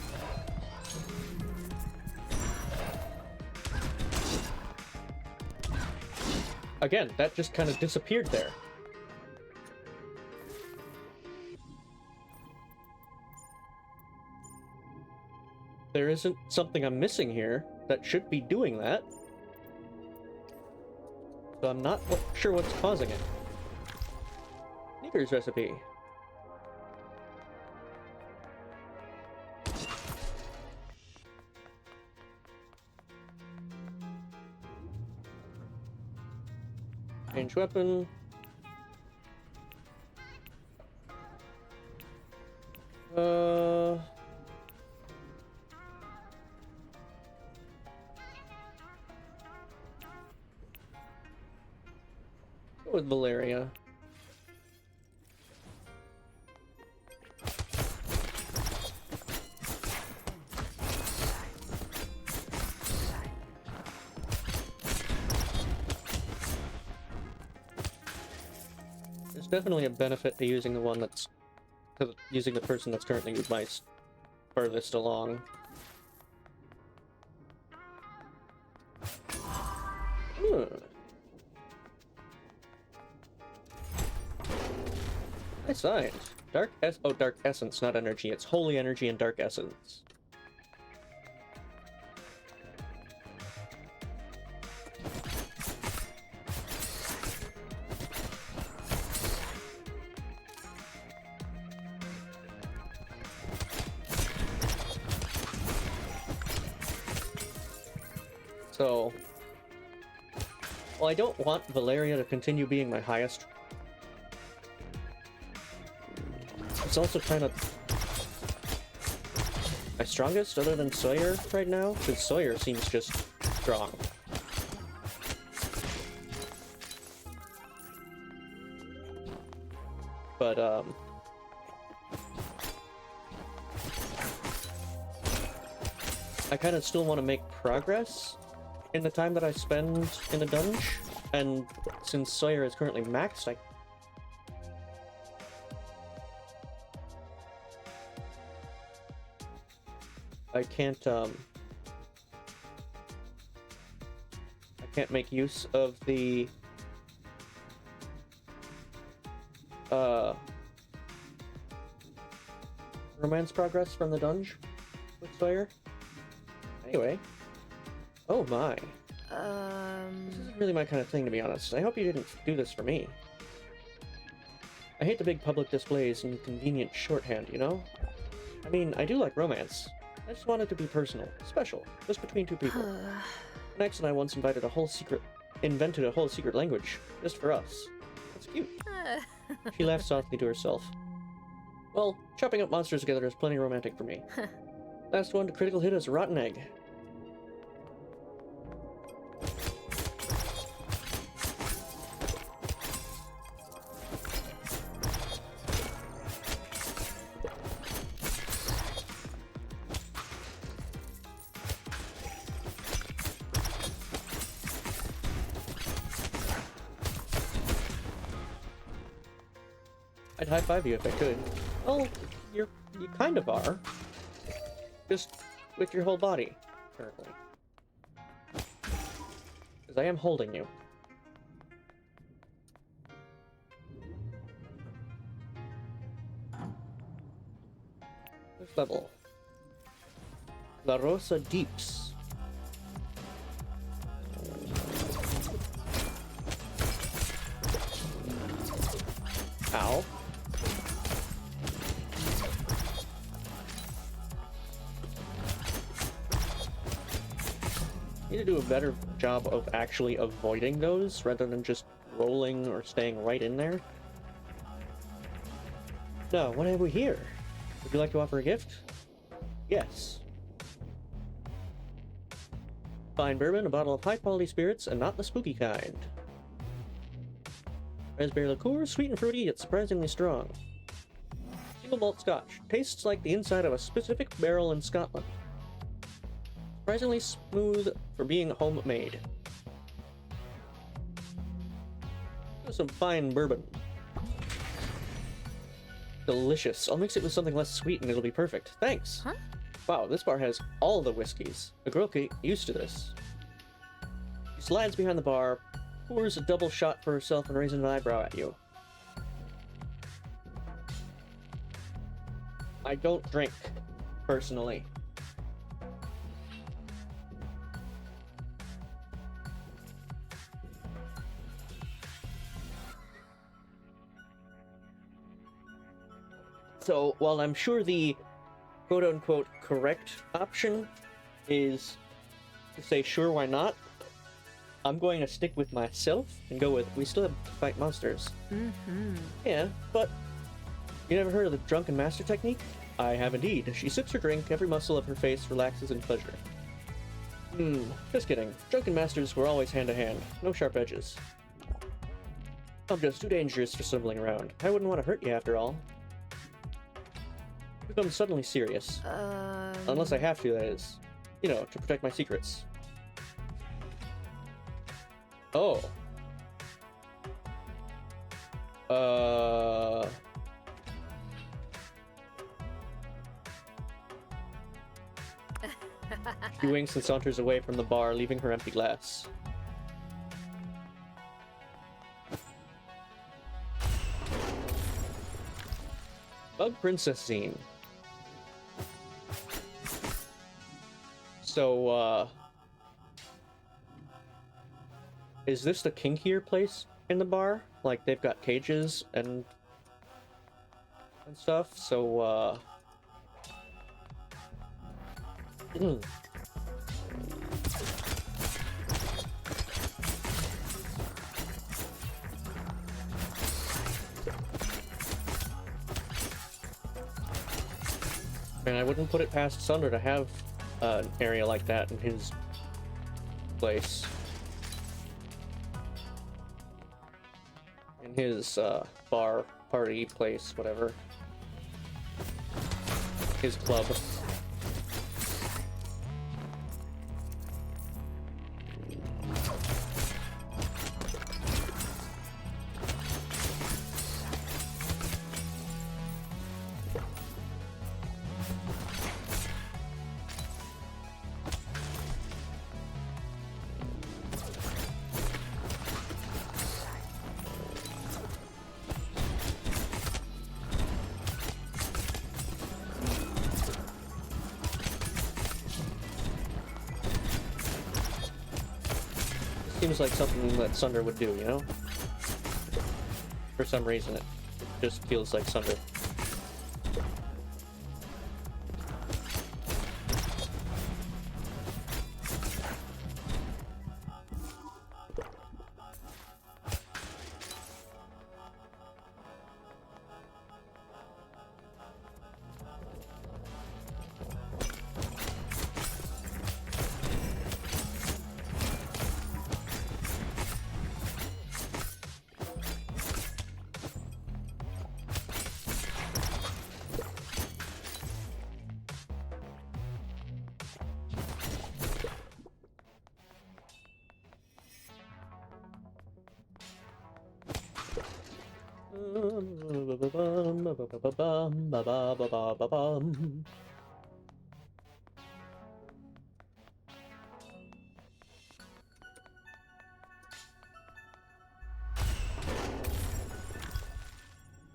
B: Again, that just kind of disappeared there. There isn't something I'm missing here that should be doing that. So I'm not sure what's causing it. Sneaker's recipe. Change weapon. Go with Valeria. There's definitely a benefit to using the one that's using the person that's currently my furthest along. Nice find. Dark essence, not energy. It's holy energy and dark essence. So, well, I don't want Valeria to continue being my highest. It's also kind of my strongest other than Sawyer right now, because Sawyer seems just strong. But, I kind of still want to make progress in the time that I spend in the dungeon, and since Sawyer is currently maxed, I can't make use of the romance progress from the dungeon with Sawyer. Anyway, oh my. This isn't really my kind of thing, to be honest. I hope you didn't do this for me. I hate the big public displays and convenient shorthand, you know? I mean, I do like romance. I just want it to be personal, special, just between two people. Next, and I once invented a whole secret language, just for us. That's cute. She laughed softly to herself. Well, chopping up monsters together is plenty romantic for me. Last one to critical hit is Rotten Egg. I'd high-five you if I could. Well, you kind of are. Just with your whole body, currently. Because I am holding you. This level. La Rosa Deeps. Ow. Need to do a better job of actually avoiding those rather than just rolling or staying right in there. Now, what have we here? Would you like to offer a gift? Yes. Fine bourbon, a bottle of high-quality spirits, and not the spooky kind. Raspberry liqueur, sweet and fruity, yet surprisingly strong. Single malt scotch. Tastes like the inside of a specific barrel in Scotland. Surprisingly smooth for being homemade. Some fine bourbon. Delicious. I'll mix it with something less sweet and it'll be perfect. Thanks.
C: Huh?
B: Wow, this bar has all the whiskeys. A girl get used to this. She slides behind the bar, pours a double shot for herself and raises an eyebrow at you. I don't drink, personally. So, while I'm sure the quote-unquote correct option is to say sure, why not, I'm going to stick with myself and go with we still have to fight monsters. Yeah, but you never heard of the drunken master technique? I have indeed. She sips her drink, every muscle of her face relaxes in pleasure. Just kidding. Drunken masters were always hand-to-hand, no sharp edges. I'm just too dangerous for stumbling around. I wouldn't want to hurt you after all. Become suddenly serious. Unless I have to, that is. You know, to protect my secrets. Oh. She winks and saunters away from the bar, leaving her empty glass. Bug Princess scene. So, is this the kinkier place in the bar? Like, they've got cages and stuff, so, And I wouldn't put it past Sunder to have an area like that in his place. In his bar, party place, whatever. His club. Seems like something that Sunder would do, you know? For some reason, it just feels like Sunder.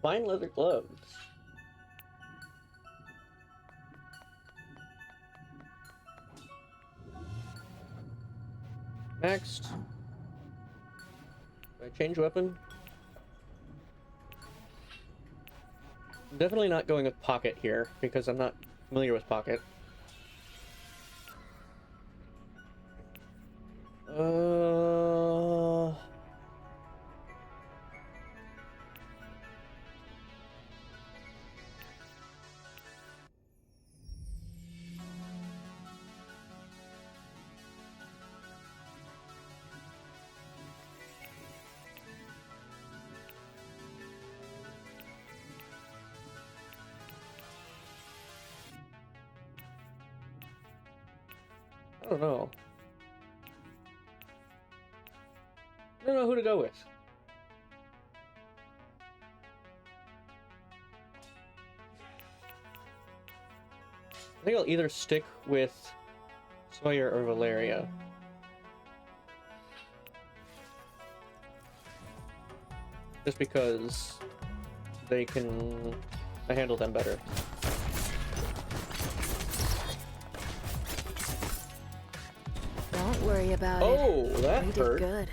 B: Fine leather gloves. Next. Do I change weapon? I'm definitely not going with pocket here, because I'm not familiar with pocket. I don't know. I don't know who to go with. I think I'll either stick with Sawyer or Valeria. Just because I handle them better.
D: Don't worry about it.
B: Oh, that
D: We
B: hurt.
D: did good.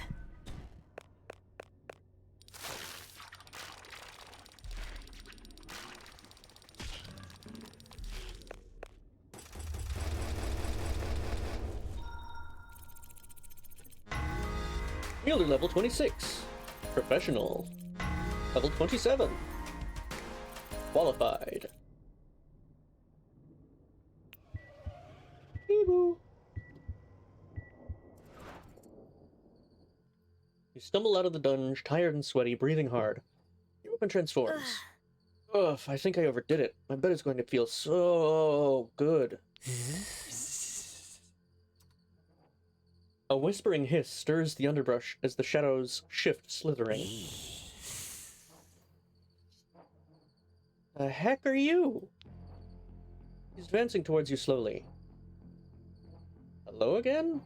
B: Wielder level 26. Professional. Level 27. Qualified. Bee-boo. You stumble out of the dungeon, tired and sweaty, breathing hard. Your weapon transforms. Ugh, I think I overdid it. My bed is going to feel so good. A whispering hiss stirs the underbrush as the shadows shift, slithering. The heck are you? He's advancing towards you slowly. Hello again?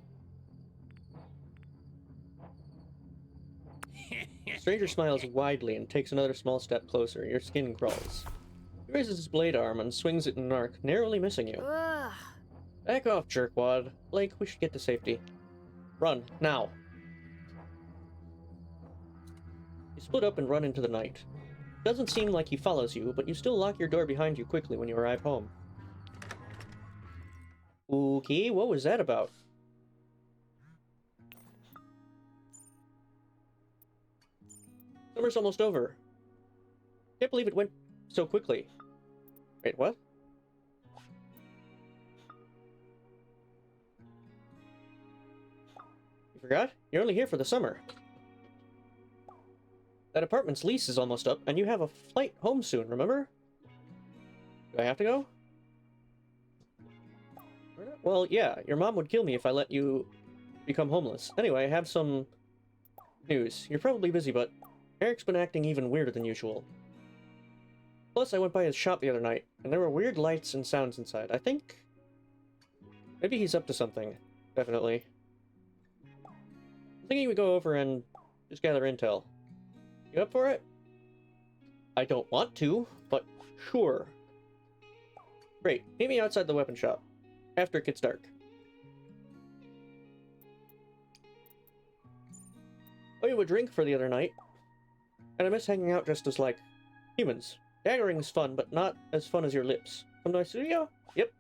B: The stranger smiles widely and takes another small step closer. Your skin crawls. He raises his blade arm and swings it in an arc, narrowly missing you.
C: Ugh.
B: Back off, jerkwad. Blake, we should get to safety. Run, now. You split up and run into the night. Doesn't seem like he follows you, but you still lock your door behind you quickly when you arrive home. Okay, what was that about? Summer's almost over. Can't believe it went so quickly. Wait, what? You forgot? You're only here for the summer. That apartment's lease is almost up, and you have a flight home soon, remember? Do I have to go? Well, yeah, your mom would kill me if I let you become homeless. Anyway, I have some news. You're probably busy, but Eric's been acting even weirder than usual. Plus, I went by his shop the other night, and there were weird lights and sounds inside. I think maybe he's up to something. Definitely. I'm thinking we go over and just gather intel. You up for it? I don't want to, but sure. Great. Meet me outside the weapon shop. After it gets dark. Oh, you a drink for the other night. And I miss hanging out just as, like, humans. Daggering is fun, but not as fun as your lips. Come to my studio? Yep.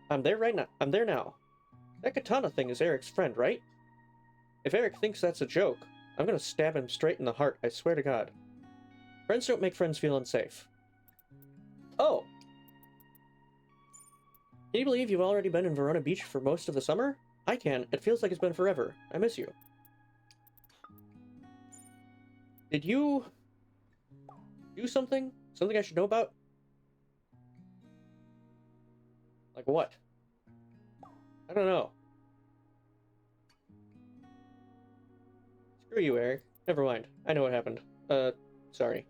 B: I'm there right now. I'm there now. That katana thing is Eric's friend, right? If Eric thinks that's a joke, I'm gonna stab him straight in the heart, I swear to God. Friends don't make friends feel unsafe. Oh! Can you believe you've already been in Verona Beach for most of the summer? I can. It feels like it's been forever. I miss you. Did you do something? Something I should know about? Like what? I don't know. Screw you, Eric. Never mind. I know what happened. Sorry.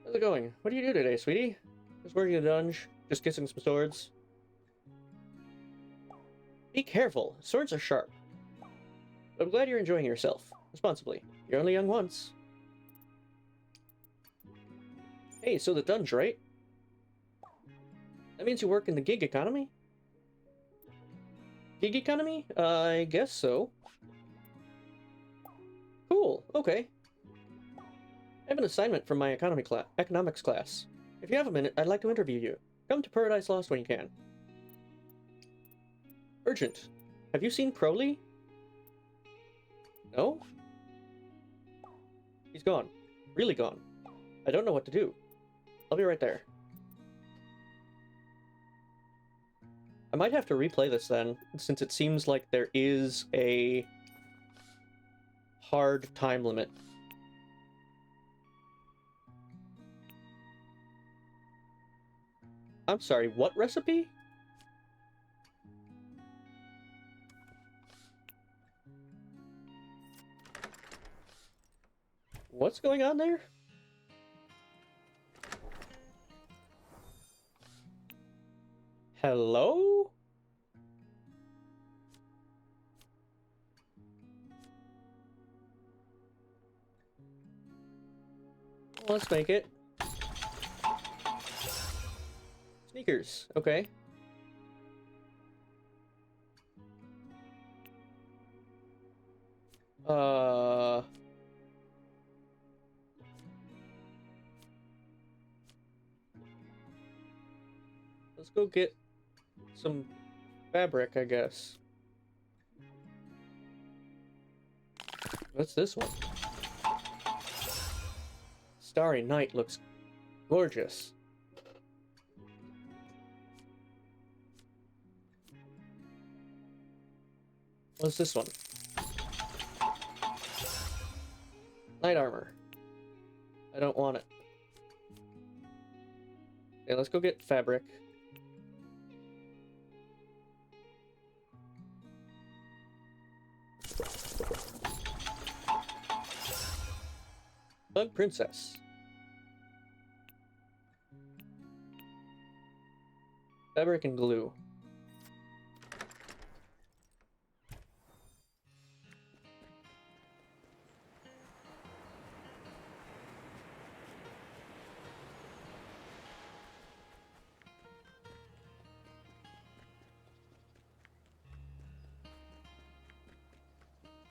B: How's it going? What do you do today, sweetie? Just working a dungeon, just kissing some swords. Be careful. Swords are sharp. I'm glad you're enjoying yourself. Responsibly. You're only young once. Hey, so the dungeon, right? That means you work in the gig economy? Gig economy? I guess so. Cool. Okay. I have an assignment from my economics class. If you have a minute, I'd like to interview you. Come to Paradise Lost when you can. Urgent. Have you seen Crowley? No? He's gone. Really gone. I don't know what to do. I'll be right there. I might have to replay this then, since it seems like there is a hard time limit. I'm sorry, what recipe? What's going on there? Hello? Let's make it. Sneakers, okay. Let's go get some fabric, I guess. What's this one? Starry Night looks gorgeous. What's this one? Light armor. I don't want it. Okay, let's go get fabric. Bug Princess. Fabric and glue.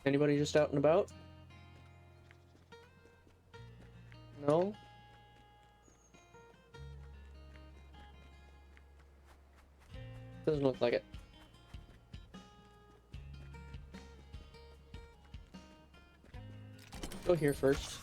B: Anybody just out and about? No? Doesn't look like it. Go here first.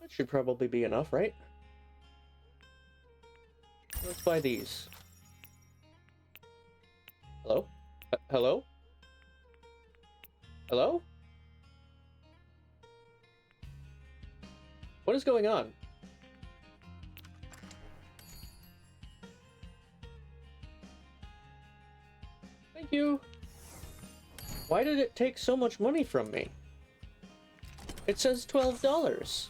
B: That should probably be enough, right? Let's buy these. Hello? Hello? Hello? What is going on? Thank you. Why did it take so much money from me? It says $12.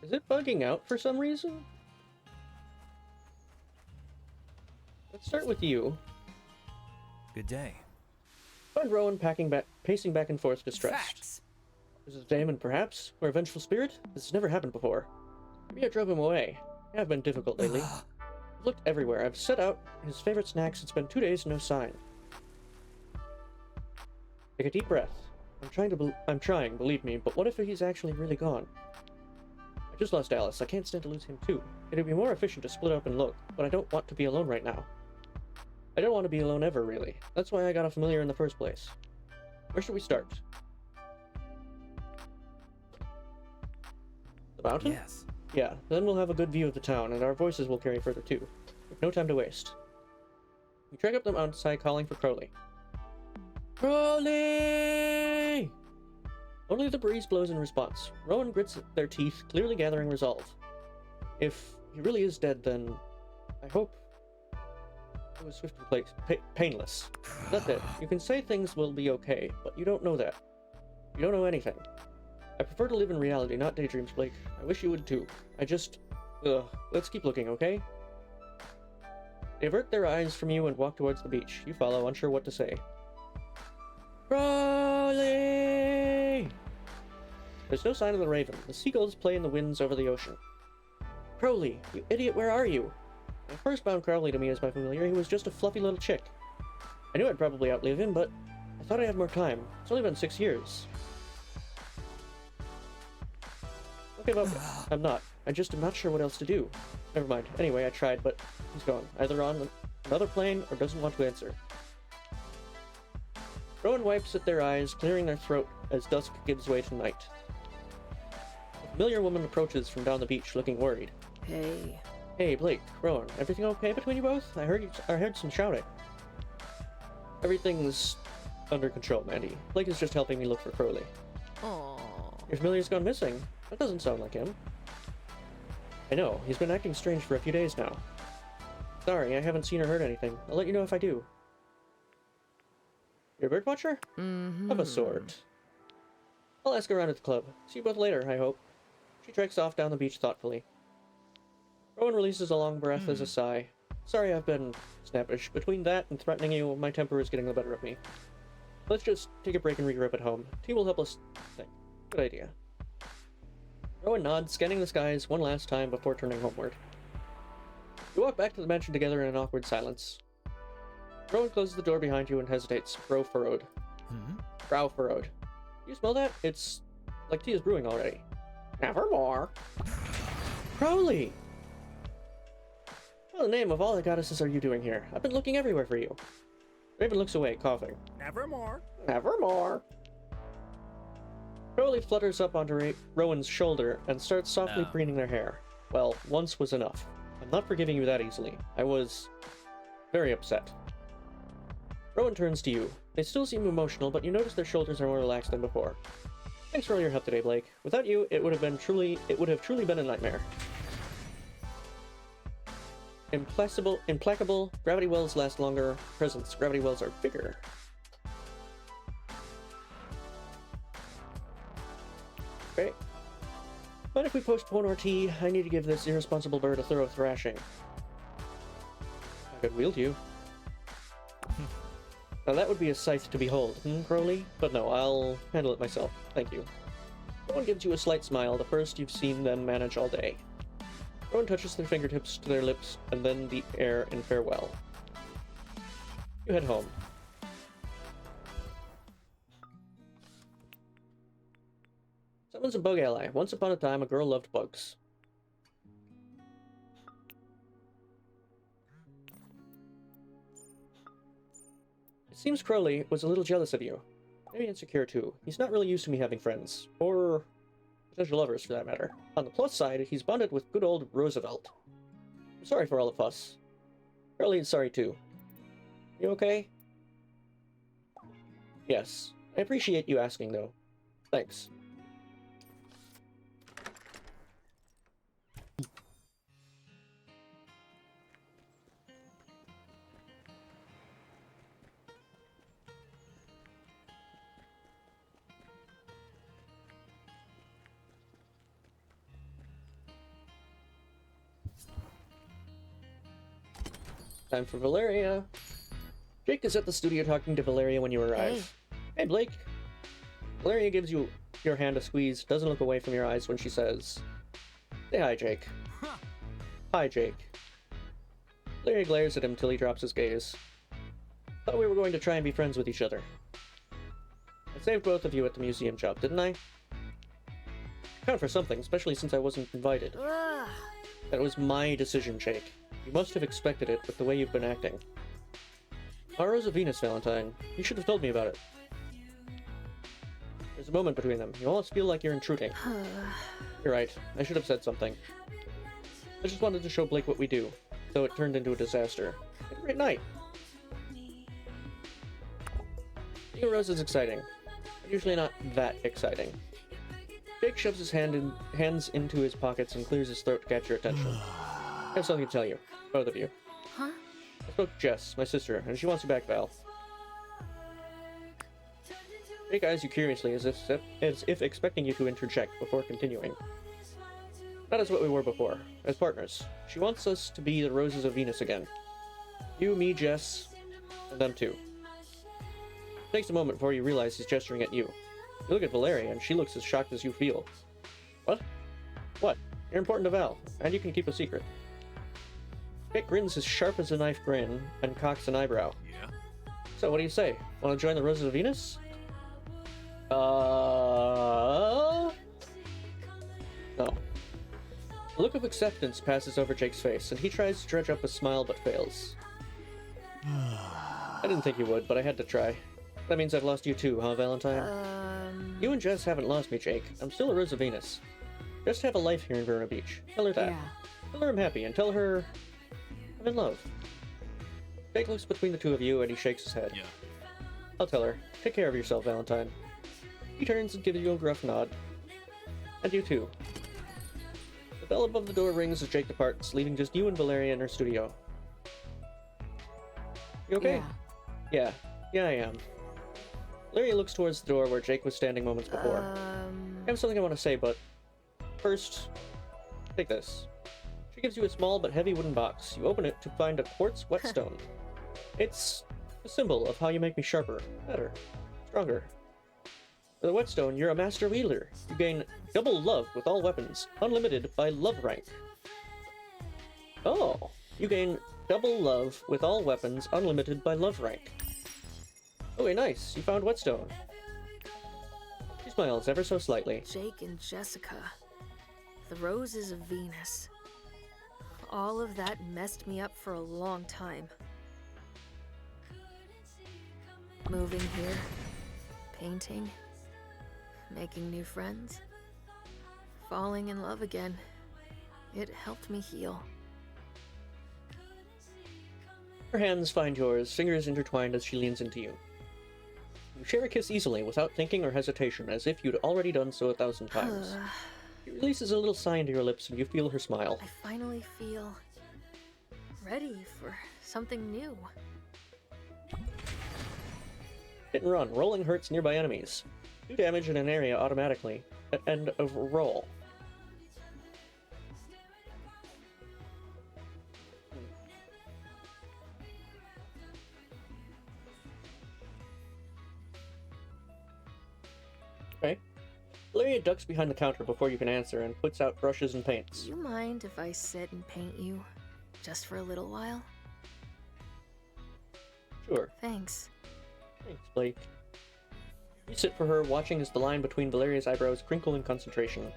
B: Is it bugging out for some reason? Let's start with you.
F: Good day.
B: Find Rowan pacing back and forth, distressed.
F: Facts.
B: Is it Damon, perhaps? Or a vengeful spirit? This has never happened before. Maybe I drove him away. I have been difficult lately. I've looked everywhere. I've set out his favorite snacks. It's been 2 days, no sign. Take a deep breath. I'm trying, believe me, but what if he's actually really gone? I just lost Alice. I can't stand to lose him too. It'd be more efficient to split up and look, but I don't want to be alone right now. I don't want to be alone ever, really. That's why I got a familiar in the first place. Where should we start? The mountain?
F: Yes.
B: Yeah, then we'll have a good view of the town, and our voices will carry further too. With no time to waste. We trek up the mountainside calling for Crowley. Crowley! Only the breeze blows in response. Rowan grits their teeth, clearly gathering resolve. If he really is dead, then I hope it was swift and painless. That dead. You can say things will be okay, but you don't know that. You don't know anything. I prefer to live in reality, not daydreams, Blake. I wish you would too. Let's keep looking, okay? They avert their eyes from you and walk towards the beach. You follow, unsure what to say. Crowley! There's no sign of the raven. The seagulls play in the winds over the ocean. Crowley, you idiot, where are you? When I first found Crowley to me as my familiar, he was just a fluffy little chick. I knew I'd probably outlive him, but I thought I had more time. It's only been 6 years. Okay, well, I'm not. I just am not sure what else to do. Never mind. Anyway, I tried, but he's gone. Either on another plane or doesn't want to answer. Rowan wipes at their eyes, clearing their throat as dusk gives way to night. A familiar woman approaches from down the beach, looking worried.
D: Hey.
B: Hey, Blake, Rowan, everything okay between you both? I heard some shouting. Everything's under control, Mandy. Blake is just helping me look for Crowley.
D: Aww.
B: Your familiar's gone missing. That doesn't sound like him. I know, he's been acting strange for a few days now. Sorry, I haven't seen or heard anything. I'll let you know if I do. You're a bird watcher?
D: Mm-hmm.
B: Of a sort. I'll ask around at the club. See you both later, I hope. She treks off down the beach thoughtfully. Rowan releases a long breath as a sigh. Sorry I've been snappish. Between that and threatening you, my temper is getting the better of me. Let's just take a break and regroup at home. Tea will help us think. Good idea. Rowan nods, scanning the skies one last time before turning homeward. You walk back to the mansion together in an awkward silence. Rowan closes the door behind you and hesitates, brow furrowed. Brow furrowed. You smell that? It's like tea is brewing already. Nevermore. Crowley! What in the name of all the goddesses are you doing here? I've been looking everywhere for you. Raven looks away, coughing.
F: Nevermore.
B: Nevermore. Crowley flutters up onto Rowan's shoulder and starts softly preening their hair. Well, once was enough. I'm not forgiving you that easily. I was very upset. Rowan turns to you. They still seem emotional, but you notice their shoulders are more relaxed than before. Thanks for all your help today, Blake. Without you, it would have truly been a nightmare. Implacable. Gravity wells last longer. Presents. Gravity wells are bigger. Okay. But if we postpone our tea, I need to give this irresponsible bird a thorough thrashing. I could wield you. Now that would be a scythe to behold, Crowley? But no, I'll handle it myself. Thank you. Rowan gives you a slight smile, the first you've seen them manage all day. Rowan touches their fingertips to their lips, and then the air in farewell. You head home. Someone's a bug ally. Once upon a time, a girl loved bugs. It seems Crowley was a little jealous of you. Maybe insecure too. He's not really used to me having friends. Or potential lovers, for that matter. On the plus side, he's bonded with good old Roosevelt. I'm sorry for all of us. Crowley is sorry too. You okay? Yes. I appreciate you asking, though. Thanks. Time for Valeria. Jake is at the studio talking to Valeria when you arrive. Hey, Blake. Valeria gives you your hand a squeeze, doesn't look away from your eyes when she says, "Say hi, Jake." Hi, Jake. Valeria glares at him till he drops his gaze. Thought we were going to try and be friends with each other. I saved both of you at the museum job, didn't I? Count for something, especially since I wasn't invited.
C: Ugh.
B: That was my decision, Jake. You must have expected it with the way you've been acting. Tomorrow's a Venus, Valentine. You should have told me about it. There's a moment between them. You almost feel like you're intruding. You're right. I should have said something. I just wanted to show Blake what we do, though it turned into a disaster. Have a great night. Being a rose is exciting. But usually not that exciting. Jake shoves his hands into his pockets and clears his throat to catch your attention. I have something to tell you. Both of you.
C: Huh?
B: I spoke to Jess, my sister, and she wants you back, Val. Jake eyes you curiously as if expecting you to interject before continuing. Not as what we were before, as partners. She wants us to be the Roses of Venus again. You, me, Jess, and them too. It takes a moment before you realize he's gesturing at you. You look at Valeria, and she looks as shocked as you feel. What? What? You're important to Val, and you can keep a secret. Jake grins as sharp as a knife grin, and cocks an eyebrow.
F: Yeah?
B: So, what do you say? Want to join the Roses of Venus? No. A look of acceptance passes over Jake's face, and he tries to dredge up a smile but fails. I didn't think you would, but I had to try. That means I've lost you too, huh, Valentine? You and Jess haven't lost me, Jake. I'm still a Rose of Venus. Just have a life here in Verona Beach. Tell her that.
E: Yeah.
B: Tell her I'm happy, and tell her I'm in love. Jake looks between the two of you, and he shakes his head.
F: Yeah.
B: I'll tell her. Take care of yourself, Valentine. He turns and gives you a gruff nod. And you too. The bell above the door rings as Jake departs, leaving just you and Valeria in her studio. You okay?
E: Yeah.
B: Yeah, I am. Valeria looks towards the door where Jake was standing moments before. I have something I want to say, but first, take this. She gives you a small but heavy wooden box. You open it to find a quartz whetstone. It's a symbol of how you make me sharper, better, stronger. With a whetstone, you're a master wielder. You gain double love with all weapons, unlimited by love rank. Oh, you gain double love with all weapons, unlimited by love rank. Okay, nice. You found whetstone. She smiles ever so slightly.
D: Jake and Jessica. The Roses of Venus. All of that messed me up for a long time. Moving here, painting, making new friends, falling in love again. It helped me heal.
B: Her hands find yours, fingers intertwined as she leans into you. You share a kiss easily, without thinking or hesitation, as if you'd already done so 1,000 times. She releases a little sigh into your lips, and you feel her smile.
D: I finally feel ready for something new.
B: Hit and run, rolling hurts nearby enemies. Do damage in an area automatically. End of roll. Okay. Valeria ducks behind the counter before you can answer and puts out brushes and paints.
D: Do you mind if I sit and paint you? Just for a little while?
B: Sure.
D: Thanks.
B: Thanks, Blake. You sit for her, watching as the line between Valeria's eyebrows crinkle in concentration.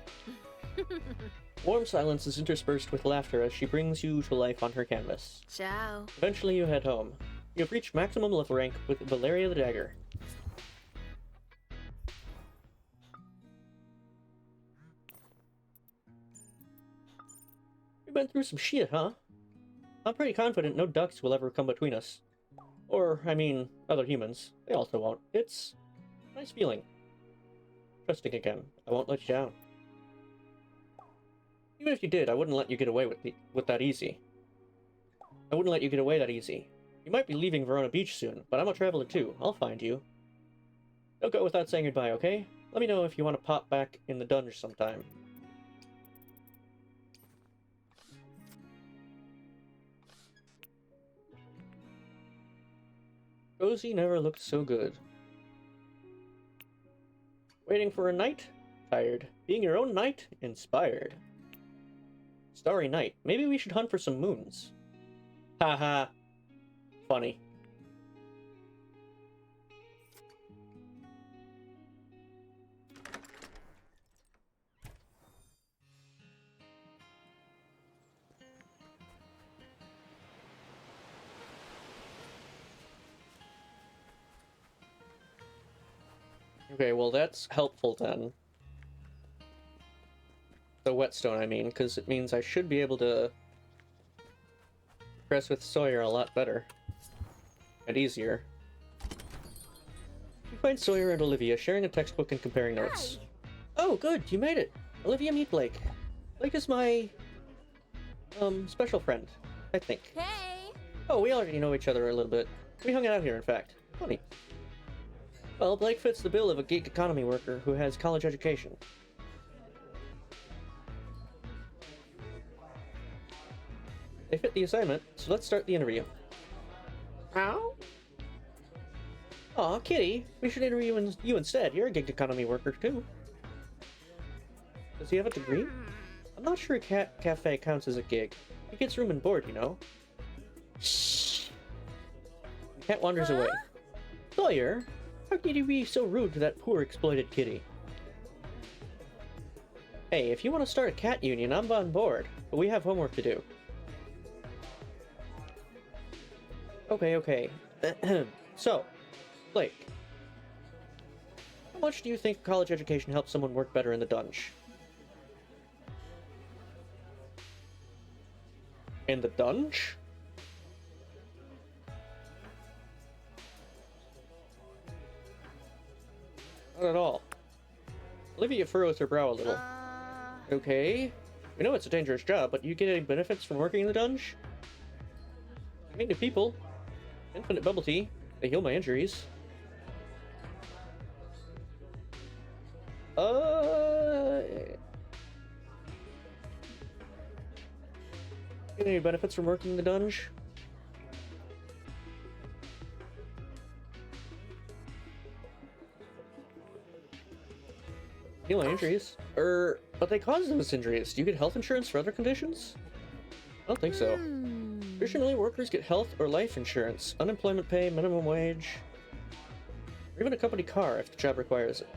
B: Warm silence is interspersed with laughter as she brings you to life on her canvas.
D: Ciao.
B: Eventually you head home. You have reached maximum level rank with Valeria the Dagger. We've been through some shit, huh? I'm pretty confident no ducks will ever come between us. Or, I mean, other humans. They also won't. It's a nice feeling. Trusting again. I won't let you down. Even if you did, I wouldn't let you get away with that easy. I wouldn't let you get away that easy. You might be leaving Verona Beach soon, but I'm a traveler too. I'll find you. Don't go without saying goodbye, okay? Let me know if you want to pop back in the dungeon sometime. Cozy never looked so good. Waiting for a knight? Tired. Being your own knight? Inspired. Starry night. Maybe we should hunt for some moons. Haha. Funny. Okay, well that's helpful then. The whetstone, I mean, because it means I should be able to progress with Sawyer a lot better. And easier. You find Sawyer and Olivia sharing a textbook and comparing notes. Oh, good, you made it! Olivia, meet Blake. Blake is my... special friend, I think.
C: Hey!
B: Oh, we already know each other a little bit. We hung out here, in fact. Funny. Well, Blake fits the bill of a gig economy worker who has college education. They fit the assignment, so let's start the interview. How? Aw, Kitty, we should interview you instead. You're a gig economy worker, too. Does he have a degree? I'm not sure a cat cafe counts as a gig. He gets room and board, you know. Shh. The cat wanders away. Sawyer, how could you be so rude to that poor exploited kitty? Hey, if you want to start a cat union, I'm on board, but we have homework to do. Okay. So, Blake, how much do you think college education helps someone work better in the dungeon? In the dungeon? Not at all. Olivia furrows her brow a little. Okay. We know it's a dangerous job, but you get any benefits from working in the dungeon? I meet new people. Infinite bubble tea. They heal my injuries. Get any benefits from working in the dungeon? Heal my injuries. But they cause those injuries. Do you get health insurance for other conditions? I don't think so. Traditionally, workers get health or life insurance, unemployment pay, minimum wage, or even a company car if the job requires it.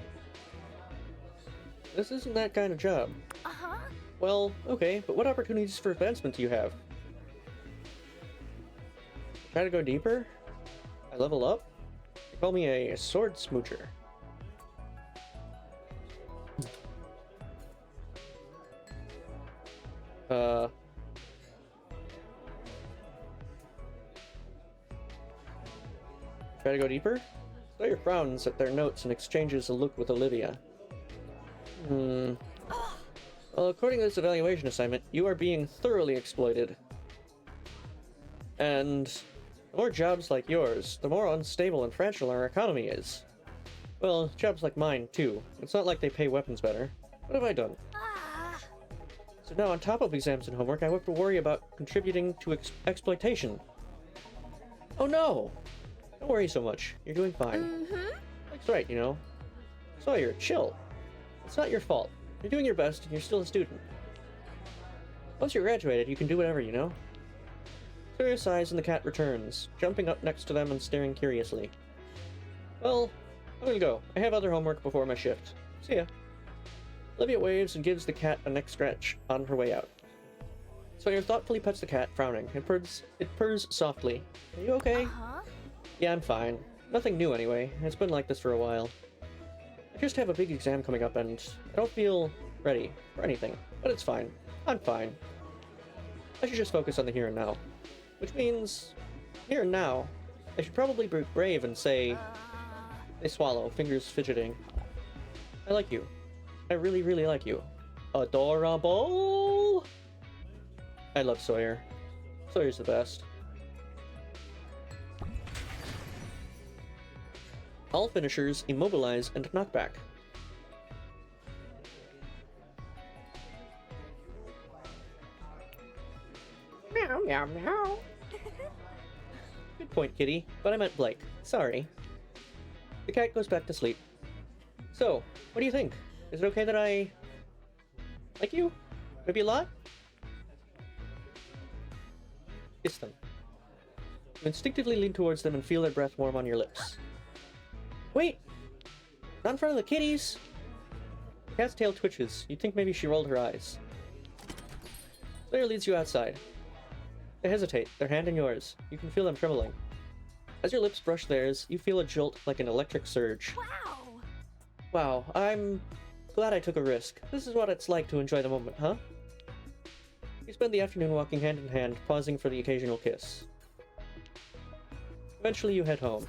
B: This isn't that kind of job.
C: Uh-huh.
B: Well, okay, but what opportunities for advancement do you have? Try to go deeper? I level up? They call me a sword smoocher. Try to go deeper? Sawyer frowns at their notes and exchanges a look with Olivia. Well, according to this evaluation assignment, you are being thoroughly exploited. And the more jobs like yours, the more unstable and fragile our economy is. Well, jobs like mine, too. It's not like they pay weapons better. What have I done?
C: Ah,
B: So now, on top of exams and homework, I have to worry about contributing to exploitation. Oh no! Don't worry so much. You're doing fine. That's right, you know. Sawyer, chill. It's not your fault. You're doing your best, and you're still a student. Once you're graduated, you can do whatever, you know? Sawyer sighs and the cat returns, jumping up next to them and staring curiously. Well, I'm gonna go. I have other homework before my shift. See ya. Olivia waves and gives the cat a neck scratch on her way out. Sawyer thoughtfully pets the cat, frowning. It purrs softly. Are you okay?
C: huh?
B: Yeah, I'm fine. Nothing new anyway. It's been like this for a while. I just have a big exam coming up and I don't feel ready for anything. But it's fine. I'm fine. I should just focus on the here and now. Which means, here and now, I should probably be brave and say... They swallow, fingers fidgeting. I like you. I really, really like you. Adorable! I love Sawyer. Sawyer's the best. All finishers immobilize and knock back. Meow, meow, meow. Good point, kitty, but I meant Blake. Sorry. The cat goes back to sleep. So, what do you think? Is it okay that I... like you? Maybe a lot? Kiss them. You instinctively lean towards them and feel their breath warm on your lips. Wait! Not in front of the kitties! The cat's tail twitches. You'd think maybe she rolled her eyes. Sawyer leads you outside. They hesitate, their hand in yours. You can feel them trembling. As your lips brush theirs, you feel a jolt like an electric surge.
C: Wow.
B: Wow, I'm glad I took a risk. This is what it's like to enjoy the moment, huh? You spend the afternoon walking hand in hand, pausing for the occasional kiss. Eventually you head home.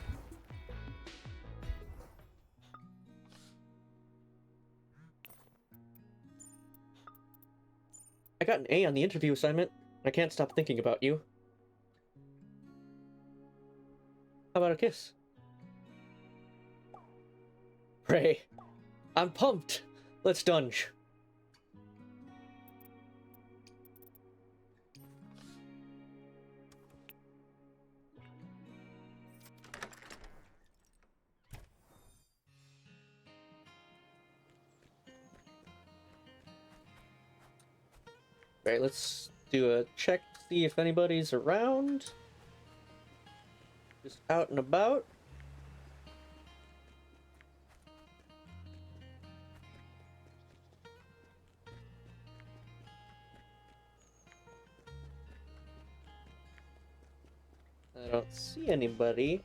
B: I got an A on the interview assignment. I can't stop thinking about you. How about a kiss? Ray, I'm pumped. Let's dunge. Right, let's do a check to see if anybody's around. Just out and about. I don't see anybody.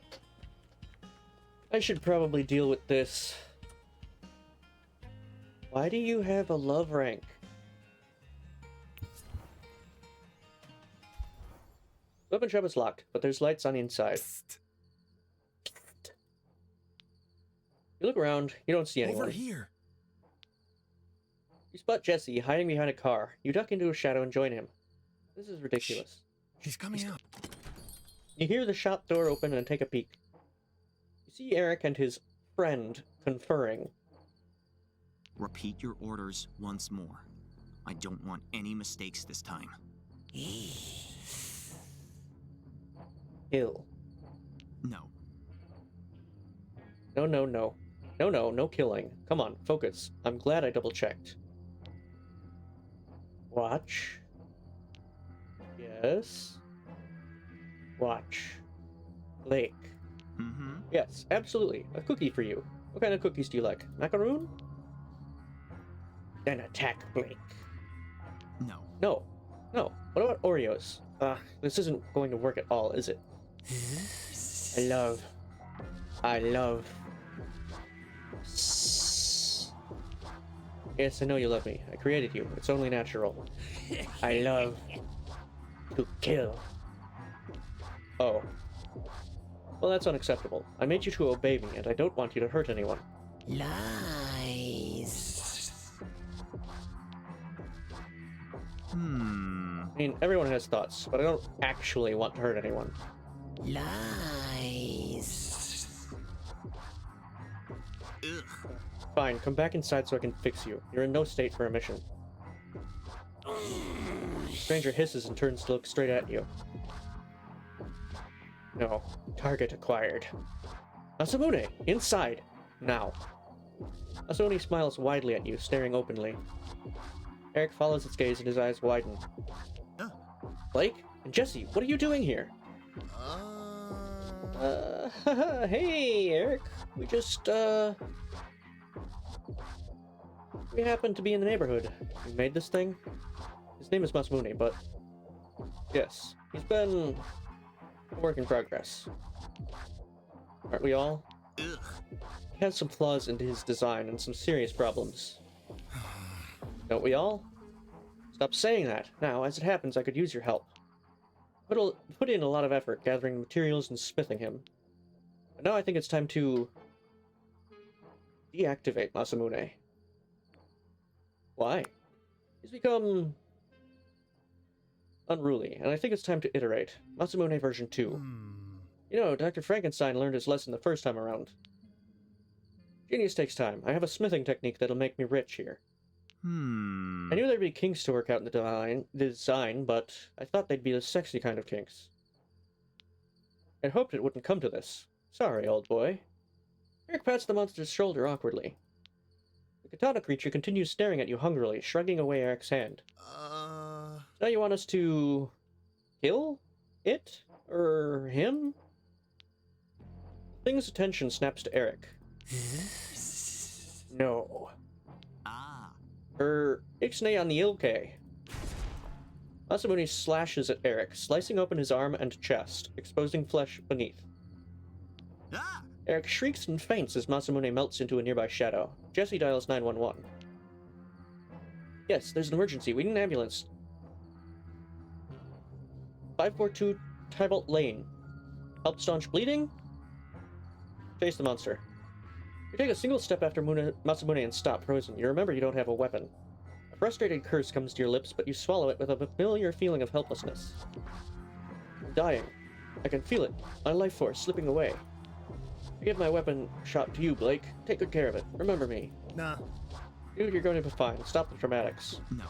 B: I should probably deal with this. Why do you have a love rank? Weapon shop is locked, but there's lights on the inside.
F: Psst.
B: You look around, you don't see anyone.
F: Over here.
B: You spot Jesse hiding behind a car. You duck into a shadow and join him. This is ridiculous.
F: He's coming out.
B: You hear the shop door open and take a peek. You see Eric and his friend conferring.
G: Repeat your orders once more. I don't want any mistakes this time.
B: Kill.
G: No.
B: No, no, no. No, no, no killing. Come on, focus. I'm glad I double-checked. Watch. Yes. Watch. Blake.
G: Mm-hmm.
B: Yes, absolutely. A cookie for you. What kind of cookies do you like? Macaroon? Then attack Blake.
G: No.
B: No. No. What about Oreos? This isn't going to work at all, is it? I love. Yes, I know you love me. I created you. It's only natural. I love to kill. Oh. Well, that's unacceptable. I made you to obey me, and I don't want you to hurt anyone.
H: Lies.
B: I mean, everyone has thoughts, but I don't actually want to hurt anyone.
H: Lies.
B: fine. Come back inside so I can fix you. You're in no state for a mission. The stranger hisses and turns to look straight at you. No. Target acquired. Masamune! Inside! Now. Masamune smiles widely at you, staring openly. Eric follows its gaze and his eyes widen. Blake? And Jesse, what are you doing here? Hey, Eric. We just, we happen to be in the neighborhood. You made this thing? His name is Masamune, but... Yes, he's been a work in progress. Aren't we all?
G: Ugh.
B: He has some flaws in his design and some serious problems. Don't we all? Stop saying that. Now, as it happens, I could use your help. Put in a lot of effort gathering materials and smithing him. But now I think it's time to deactivate Masamune. Why? He's become unruly, and I think it's time to iterate. Masamune version 2. You know, Dr. Frankenstein learned his lesson the first time around. Genius takes time. I have a smithing technique that'll make me rich here. I knew there'd be kinks to work out in the design, but I thought they'd be the sexy kind of kinks. I hoped it wouldn't come to this. Sorry, old boy. Eric pats the monster's shoulder awkwardly. The katana creature continues staring at you hungrily, shrugging away Eric's hand. Now you want us to... kill? It? Or him? The thing's attention snaps to Eric. No. Ixnay on the Ilke. Masamune slashes at Eric, slicing open his arm and chest, exposing flesh beneath. Eric shrieks and faints as Masamune melts into a nearby shadow. Jesse dials 911. Yes, there's an emergency. We need an ambulance. 542 Tybalt Lane. Help staunch bleeding? Chase the monster. You take a single step after Masamune and stop, frozen. You remember you don't have a weapon. A frustrated curse comes to your lips, but you swallow it with a familiar feeling of helplessness. I'm dying. I can feel it. My life force slipping away. I give my weapon shot to you, Blake. Take good care of it. Remember me.
F: Nah.
B: Dude, you're going to be fine. Stop the dramatics.
G: No.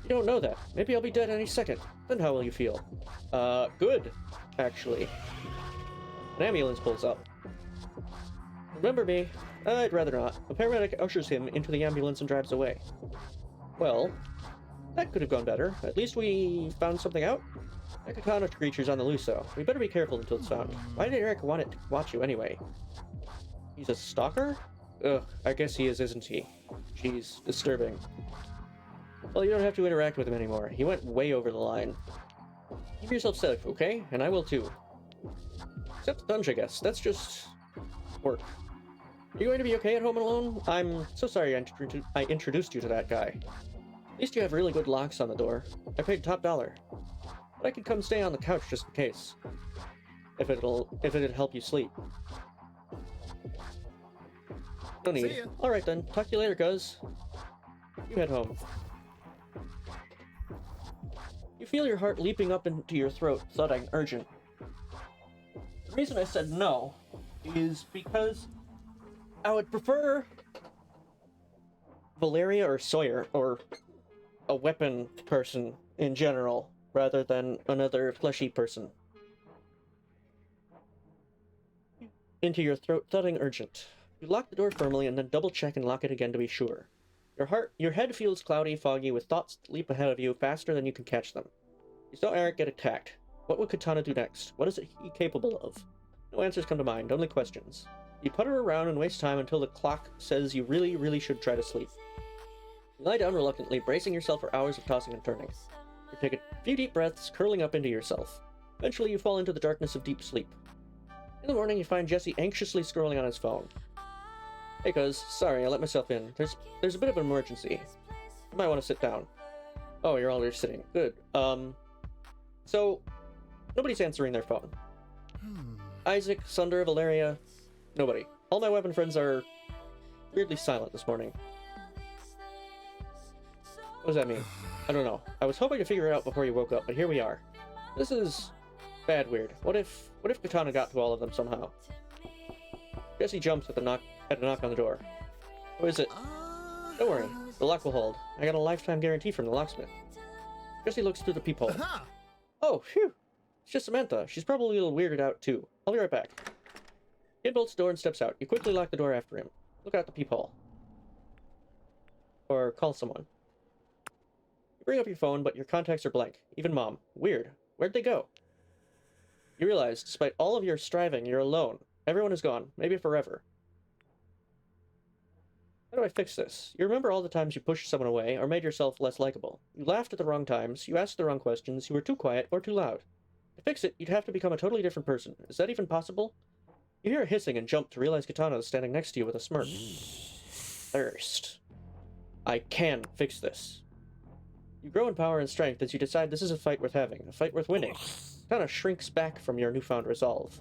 B: You don't know that. Maybe I'll be dead any second. Then how will you feel? Good, actually. An ambulance pulls up. Remember me? I'd rather not. A paramedic ushers him into the ambulance and drives away. Well, that could have gone better. At least we found something out? That katana creature's on the loose, though. We better be careful until it's found. Why did Eric want it to watch you anyway? He's a stalker? Ugh, I guess he is, isn't he? Jeez, disturbing. Well, you don't have to interact with him anymore. He went way over the line. Keep yourself safe, okay? And I will too. Except the dungeon, I guess. That's just... work. Are you going to be okay at home alone? I'm so sorry I introduced you to that guy. At least you have really good locks on the door. I paid top dollar. But I could come stay on the couch just in case. If it'd help you sleep. No need. Alright then. Talk to you later, cuz. You head home. You feel your heart leaping up into your throat, thudding, urgent. The reason I said no is because I would prefer Valeria or Sawyer, or a weapon person in general, rather than another fleshy person. Into your throat, thudding urgent. You lock the door firmly and then double check and lock it again to be sure. Your head feels cloudy, foggy, with thoughts that leap ahead of you faster than you can catch them. You saw Eric get attacked. What would Katana do next? What is he capable of? No answers come to mind, only questions. You putter around and waste time until the clock says you really, really should try to sleep. You lie down reluctantly, bracing yourself for hours of tossing and turning. You take a few deep breaths, curling up into yourself. Eventually you fall into the darkness of deep sleep. In the morning you find Jesse anxiously scrolling on his phone. Hey cuz, sorry, I let myself in. There's a bit of an emergency. You might want to sit down. Oh, you're already sitting. Good. So, nobody's answering their phone. Isaac, Sunder, Valeria, nobody. All my weapon friends are weirdly silent this morning. What does that mean? I don't know. I was hoping to figure it out before you woke up, but here we are. This is bad weird. What if Katana got to all of them somehow? Jesse jumps at a knock on the door. What is it? Don't worry, the lock will hold. I got a lifetime guarantee from the locksmith. Jesse looks through the peephole.
F: Aha!
B: Oh, phew! It's just Samantha. She's probably a little weirded out, too. I'll be right back. Kid bolts the door and steps out. You quickly lock the door after him. Look out the peephole. Or call someone. You bring up your phone, but your contacts are blank. Even Mom. Weird. Where'd they go? You realize, despite all of your striving, you're alone. Everyone is gone. Maybe forever. How do I fix this? You remember all the times you pushed someone away, or made yourself less likable. You laughed at the wrong times, you asked the wrong questions, you were too quiet or too loud. To fix it, you'd have to become a totally different person. Is that even possible? You hear a hissing and jump to realize Katana is standing next to you with a smirk. Thirst. I can fix this. You grow in power and strength as you decide this is a fight worth having, a fight worth winning. Katana shrinks back from your newfound resolve.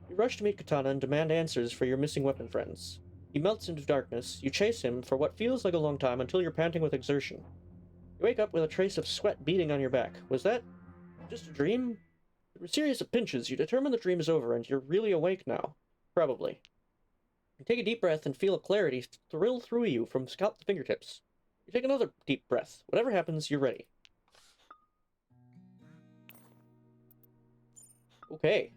B: You rush to meet Katana and demand answers for your missing weapon friends. He melts into darkness. You chase him for what feels like a long time until you're panting with exertion. You wake up with a trace of sweat beading on your back. Was that just a dream? Through a series of pinches, you determine the dream is over and you're really awake now. Probably. You take a deep breath and feel a clarity thrill through you from scalp to fingertips. You take another deep breath. Whatever happens, you're ready. Okay.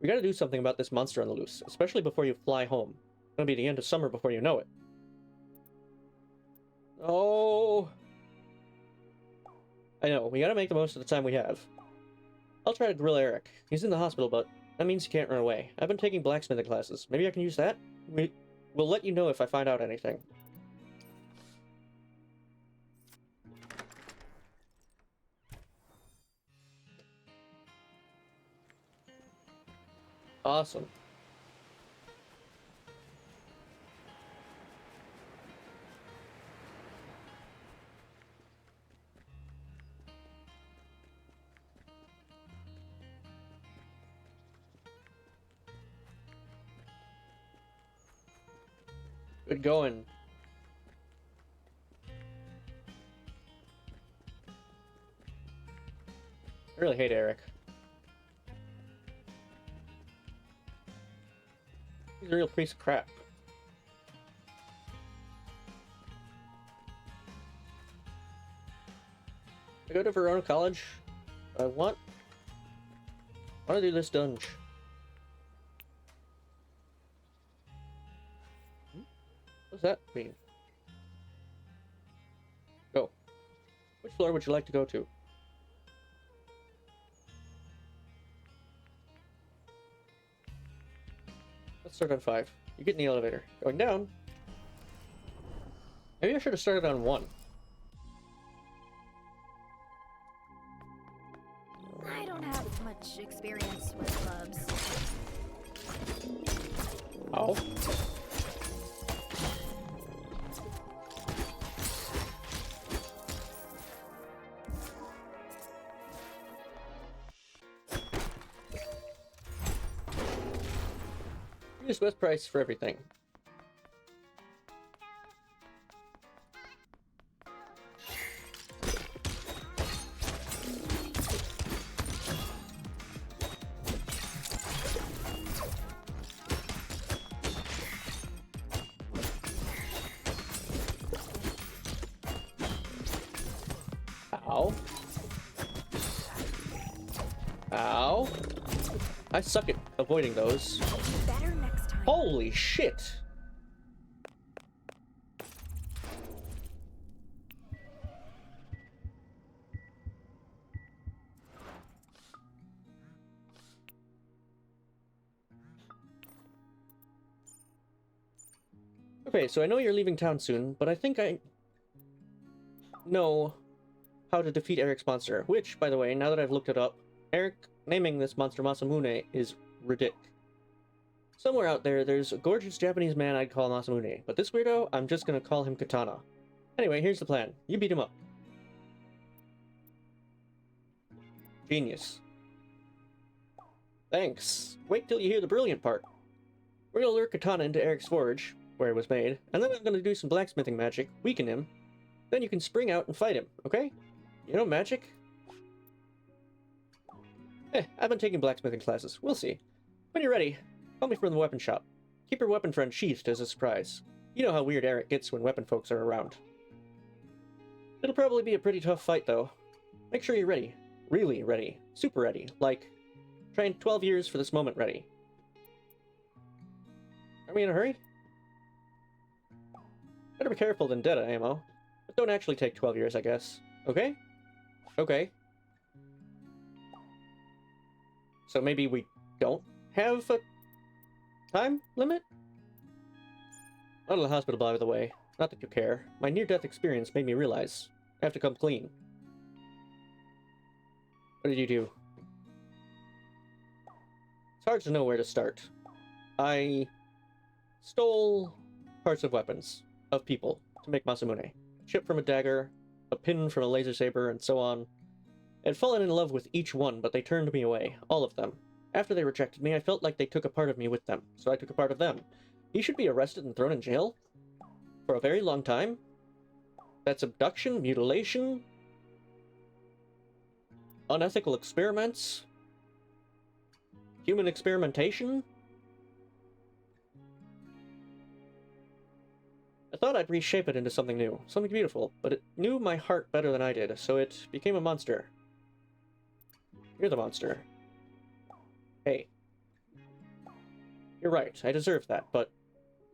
B: We gotta do something about this monster on the loose, especially before you fly home. It's gonna be the end of summer before you know it. Oh. I know, we gotta make the most of the time we have. I'll try to grill Eric. He's in the hospital, but that means he can't run away. I've been taking blacksmithing classes. Maybe I can use that? We'll let you know if I find out anything. Awesome. Good going. I really hate Eric. He's a real piece of crap. I go to Verona College. I want to do this dungeon. What does that mean? Go. Which floor would you like to go to? Let's start on 5. You get in the elevator. Going down. Maybe I should have started on 1.
C: I don't have much experience with clubs.
B: Oh. Use best price for everything. Ow. Ow. I suck at avoiding those.
C: Better next time.
B: Holy shit! Okay, so I know you're leaving town soon, but I think I know how to defeat Eric's monster, which, by the way, now that I've looked it up, Eric naming this monster Masamune is ridiculous. Somewhere out there, there's a gorgeous Japanese man I'd call Masamune, but this weirdo, I'm just gonna call him Katana. Anyway, here's the plan. You beat him up. Genius. Thanks. Wait till you hear the brilliant part. We're gonna lure Katana into Eric's forge, where it was made, and then I'm gonna do some blacksmithing magic, weaken him, then you can spring out and fight him, okay? You know magic? I've been taking blacksmithing classes. We'll see. When you're ready, call me from the weapon shop. Keep your weapon friend sheathed as a surprise. You know how weird Eric gets when weapon folks are around. It'll probably be a pretty tough fight, though. Make sure you're ready. Really ready. Super ready. Like, trained 12 years for this moment ready. Are we in a hurry? Better be careful than dead ammo. But don't actually take 12 years, I guess. Okay? Okay. So maybe we don't have a time limit? Out of the hospital, by the way. Not that you care. My near-death experience made me realize I have to come clean. What did you do? It's hard to know where to start. I stole parts of weapons, of people, to make Masamune. A chip from a dagger, a pin from a laser saber, and so on. I had fallen in love with each one, but they turned me away. All of them. After they rejected me, I felt like they took a part of me with them, so I took a part of them. He should be arrested and thrown in jail? For a very long time? That's abduction, mutilation, unethical experiments, human experimentation? I thought I'd reshape it into something new, something beautiful, but it knew my heart better than I did, so it became a monster. You're the monster. Hey. You're right, I deserve that, but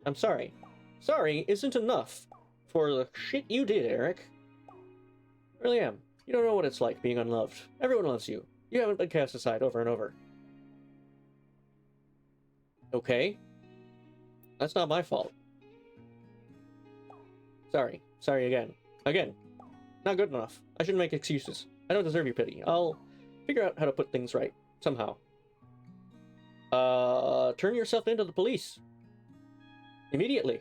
B: I'm sorry. Sorry isn't enough for the shit you did, Eric. I really am. You don't know what it's like being unloved. Everyone loves you. You haven't been cast aside over and over. Okay. That's not my fault. Sorry. Sorry again. Again. Not good enough. I shouldn't make excuses. I don't deserve your pity. I'll figure out how to put things right. Somehow. Turn yourself into the police. Immediately.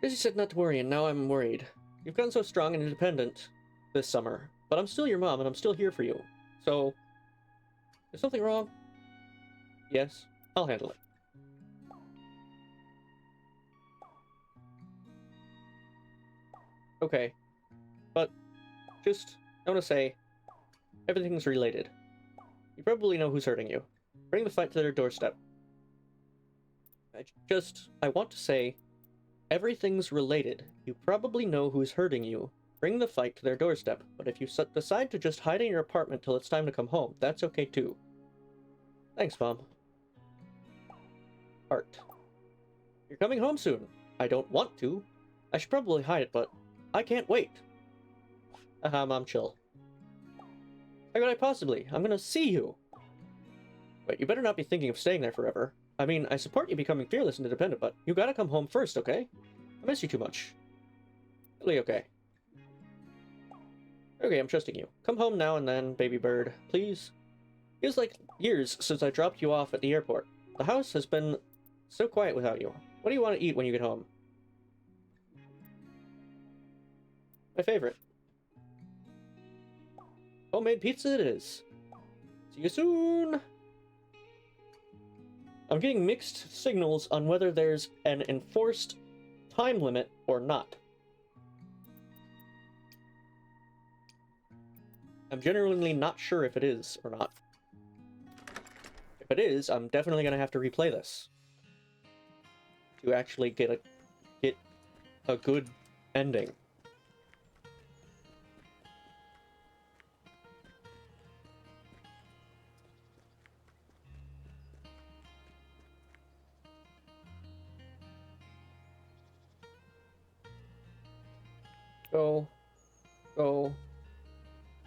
B: Dizzy said not to worry, and now I'm worried. You've gotten so strong and independent this summer, but I'm still your mom, and I'm still here for you. So, is something wrong? Yes, I'll handle it. Okay, but just, I want to say, everything's related. You probably know who's hurting you. Bring the fight to their doorstep. I want to say, everything's related. You probably know who's hurting you. Bring the fight to their doorstep, but if you decide to just hide in your apartment till it's time to come home, that's okay too. Thanks, Mom. Art. You're coming home soon. I don't want to. I should probably hide it, but I can't wait. Haha, Mom, chill. How could I possibly? I'm gonna see you. But you better not be thinking of staying there forever. I mean, I support you becoming fearless and independent, but you gotta come home first, okay? I miss you too much. Really okay. Okay, I'm trusting you. Come home now and then, baby bird, please. Feels like years since I dropped you off at the airport. The house has been so quiet without you. What do you want to eat when you get home? My favorite. Homemade pizza it is. See you soon! I'm getting mixed signals on whether there's an enforced time limit or not. I'm genuinely not sure if it is or not. If it is, I'm definitely gonna have to replay this to actually get a good ending. Go.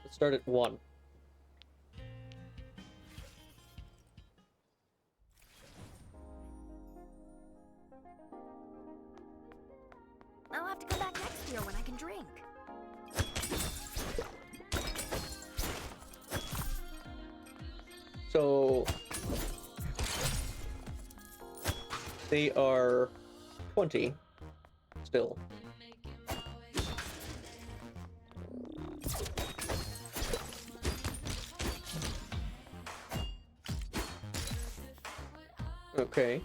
B: Let's start at 1.
C: I'll have to come back next year when I can drink.
B: So they are 20 still. Okay.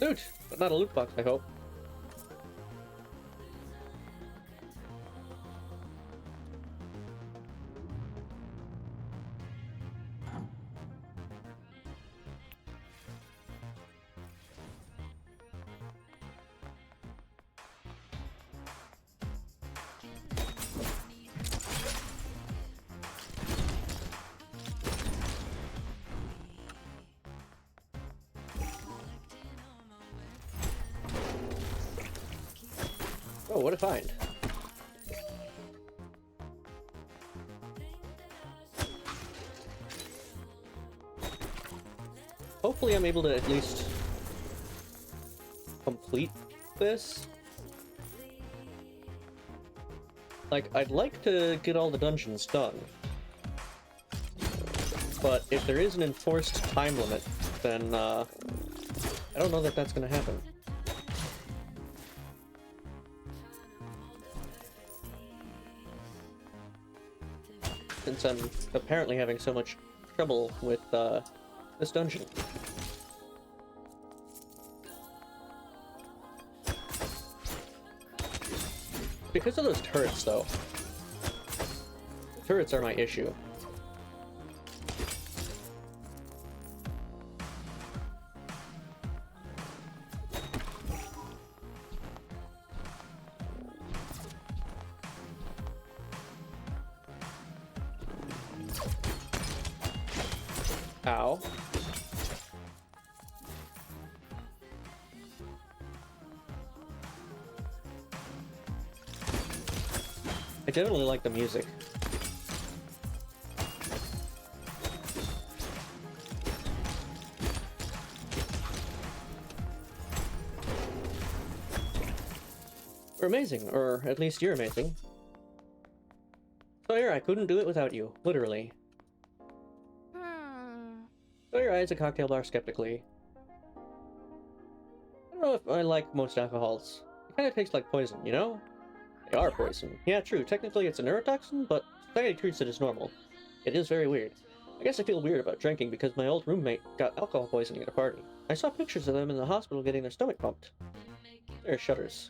B: Loot, but not a loot box, I hope. Oh, what a find. Hopefully I'm able to at least complete this. Like, I'd like to get all the dungeons done. But if there is an enforced time limit, then I don't know that that's gonna happen. Since I'm apparently having so much trouble with this dungeon. Because of those turrets, though. The turrets are my issue. Ow. I generally like the music. We're amazing, or at least you're amazing. Sawyer, I couldn't do it without you, literally. Sawyer eyes a cocktail bar skeptically. I don't know if I like most alcohols. It kind of tastes like poison, you know? They are poison. Yeah, true. Technically it's a neurotoxin, but society treats it as normal. It is very weird. I guess I feel weird about drinking because my old roommate got alcohol poisoning at a party. I saw pictures of them in the hospital getting their stomach pumped. Sawyer shudders.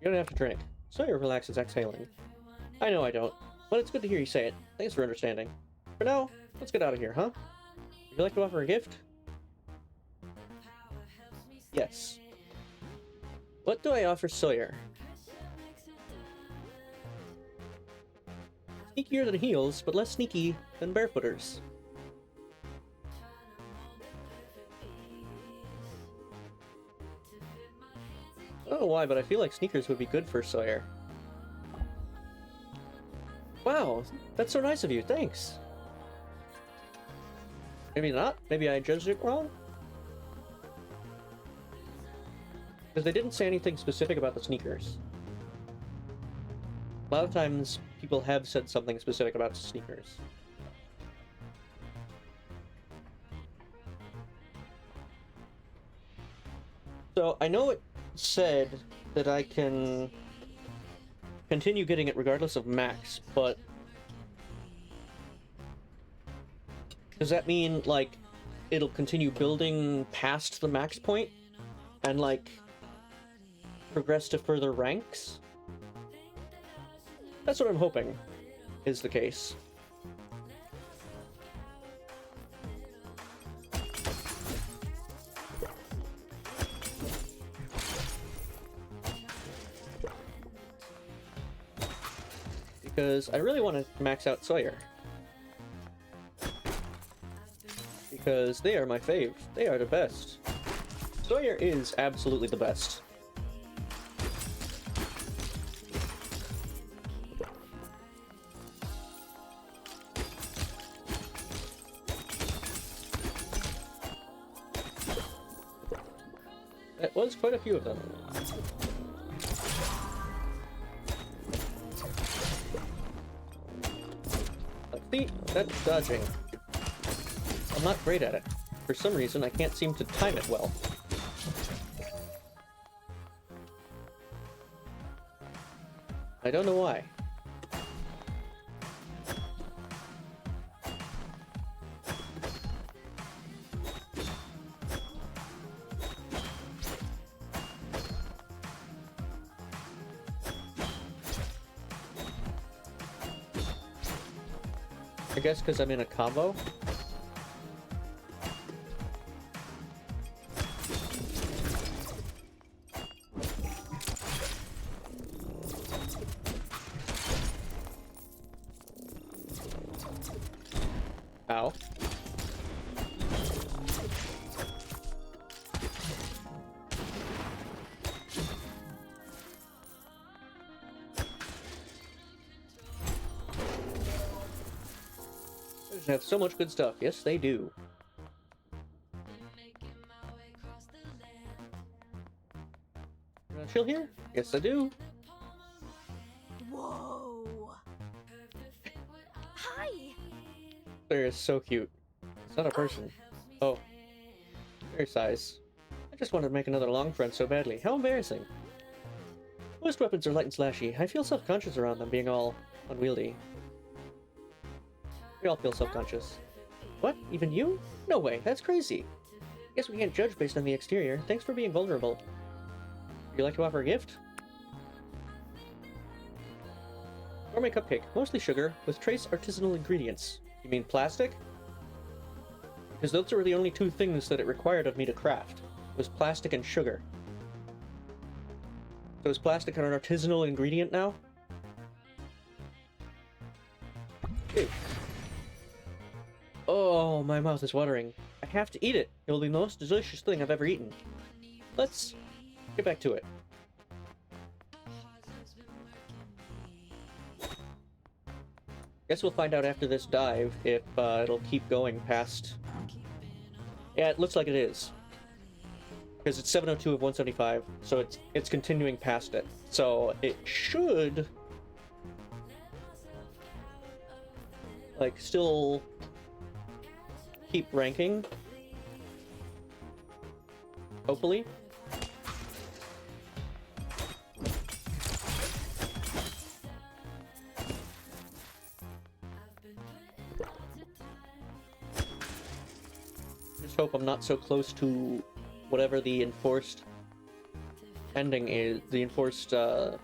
B: You don't have to drink. Sawyer relaxes, exhaling. I know I don't, but it's good to hear you say it. Thanks for understanding. For now, let's get out of here, huh? Would you like to offer a gift? Yes. What do I offer Sawyer? Sneakier than heels, but less sneaky than barefooters. I don't know why, but I feel like sneakers would be good for Sawyer. Wow, that's so nice of you, thanks. Maybe not, maybe I judged it wrong? Because they didn't say anything specific about the sneakers. A lot of times, people have said something specific about sneakers. So, I know it said that I can continue getting it regardless of max, but does that mean, like, it'll continue building past the max point and, like, progress to further ranks? That's what I'm hoping is the case. Because I really want to max out Sawyer. Because they are my fave. They are the best. Sawyer is absolutely the best. That was quite a few of them. See, that's dodging. I'm not great at it. For some reason, I can't seem to time it well. I don't know why. I guess because I'm in a combo. Ow. They just have so much good stuff. Yes, they do. You wanna chill here? Yes, I do.
E: Whoa! Hi!
B: Sawyer is so cute. It's not a person. Oh. Your size. I just wanted to make another long friend so badly. How embarrassing. Most weapons are light and slashy. I feel self-conscious around them being all unwieldy. We all feel self-conscious. What? Even you? No way, that's crazy. Guess we can't judge based on the exterior. Thanks for being vulnerable. Would you like to offer a gift? Gourmet cupcake, mostly sugar, with trace artisanal ingredients. You mean plastic? Because those were the only two things that it required of me to craft. Was plastic and sugar. So is plastic an artisanal ingredient now? Ew. Oh, my mouth is watering. I have to eat it. It will be the most delicious thing I've ever eaten. Let's get back to it. Guess we'll find out after this dive if it'll keep going past... Yeah, it looks like it is. Because it's 702 of 175, so it's continuing past it. So it should... like, still... keep ranking. Hopefully. Just hope I'm not so close to whatever the enforced ending is, the enforced time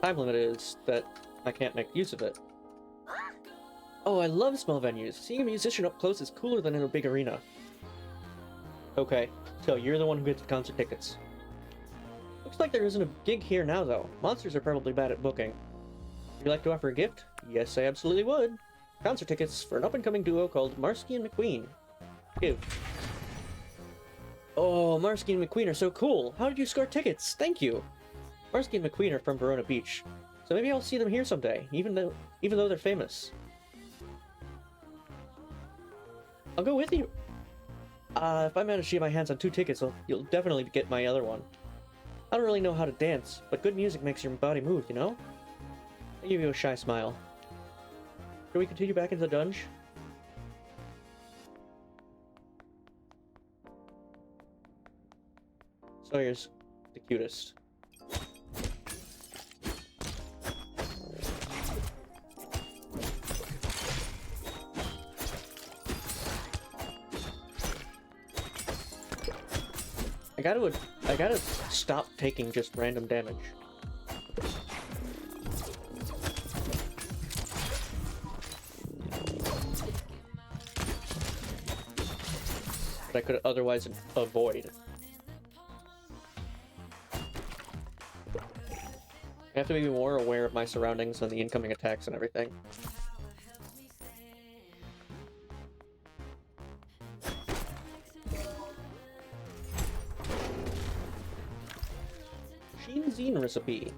B: limit is, that I can't make use of it. Oh, I love small venues. Seeing a musician up close is cooler than in a big arena. Okay, so you're the one who gets the concert tickets. Looks like there isn't a gig here now, though. Monsters are probably bad at booking. Would you like to offer a gift? Yes, I absolutely would. Concert tickets for an up-and-coming duo called Marsky and McQueen. Give. Oh, Marsky and McQueen are so cool. How did you score tickets? Thank you. Marsky and McQueen are from Verona Beach, so maybe I'll see them here someday, even though they're famous. I'll go with you. If I manage to get my hands on 2 tickets, you'll definitely get my other one. I don't really know how to dance, but good music makes your body move, you know? I give you a shy smile. Can we continue back into the dungeon? Sawyer's the cutest. I gotta stop taking just random damage. That I could otherwise avoid. I have to be more aware of my surroundings and the incoming attacks and everything. Zine recipe.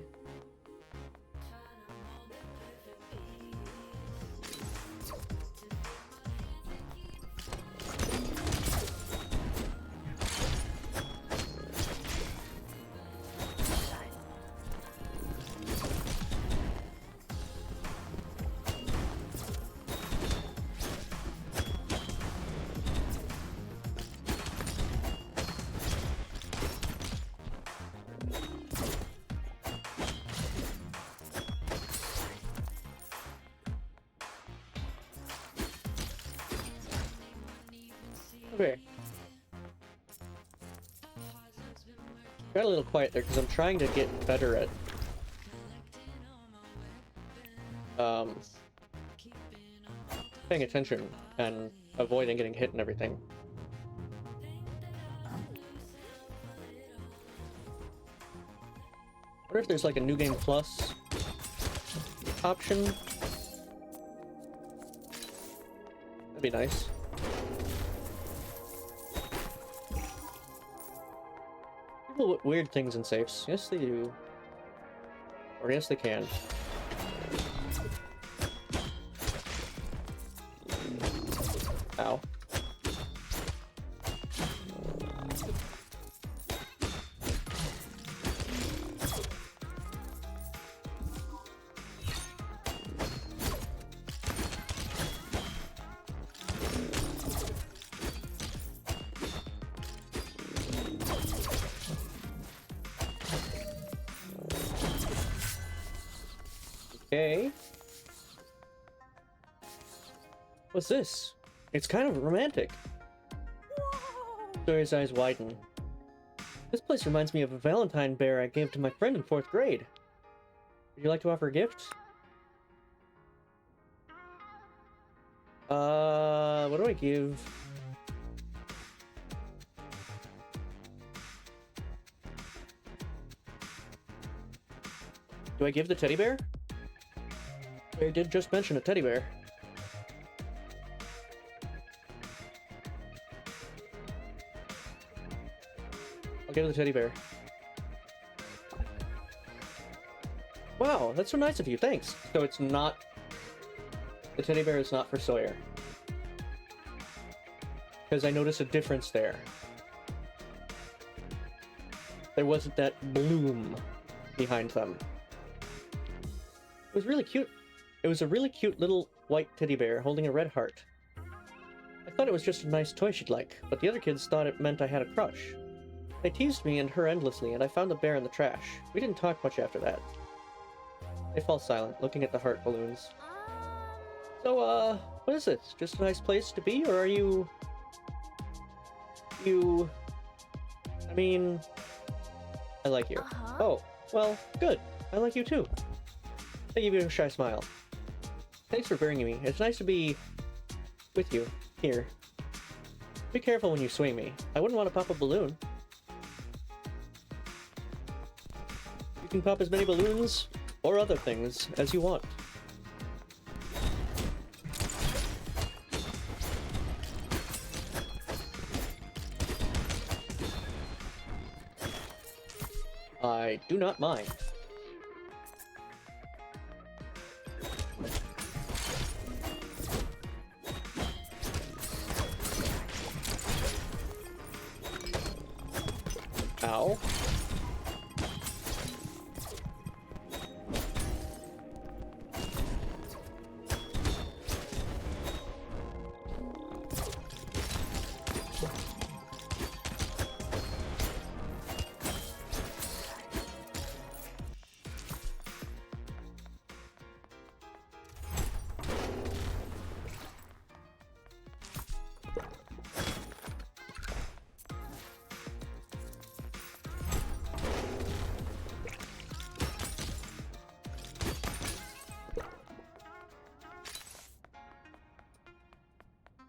B: Okay. Got a little quiet there because I'm trying to get better at paying attention and avoiding getting hit and everything. I wonder if there's like a New Game Plus option. That'd be nice. People put weird things in safes. Yes, they do. Or yes, they can. Ow. Okay. What's this? It's kind of romantic. Sawyer's eyes widen. This place reminds me of a Valentine bear I gave to my friend in 4th grade. Would you like to offer a gift? What do I give? Do I give the teddy bear? I did just mention a teddy bear. I'll give it the teddy bear. Wow, that's so nice of you, thanks. So it's not... The teddy bear is not for Sawyer. Because I noticed a difference there. There wasn't that bloom behind them. It was really cute. It was a really cute little white teddy bear holding a red heart. I thought it was just a nice toy she'd like, but the other kids thought it meant I had a crush. They teased me and her endlessly, and I found the bear in the trash. We didn't talk much after that. They fall silent, looking at the heart balloons. So, what is this? Just a nice place to be, or are you... I mean... I like you. Oh, well, good. I like you too. I give you a shy smile. Thanks for bringing me. It's nice to be... with you. Here. Be careful when you swing me. I wouldn't want to pop a balloon. You can pop as many balloons, or other things, as you want. I do not mind. Ow.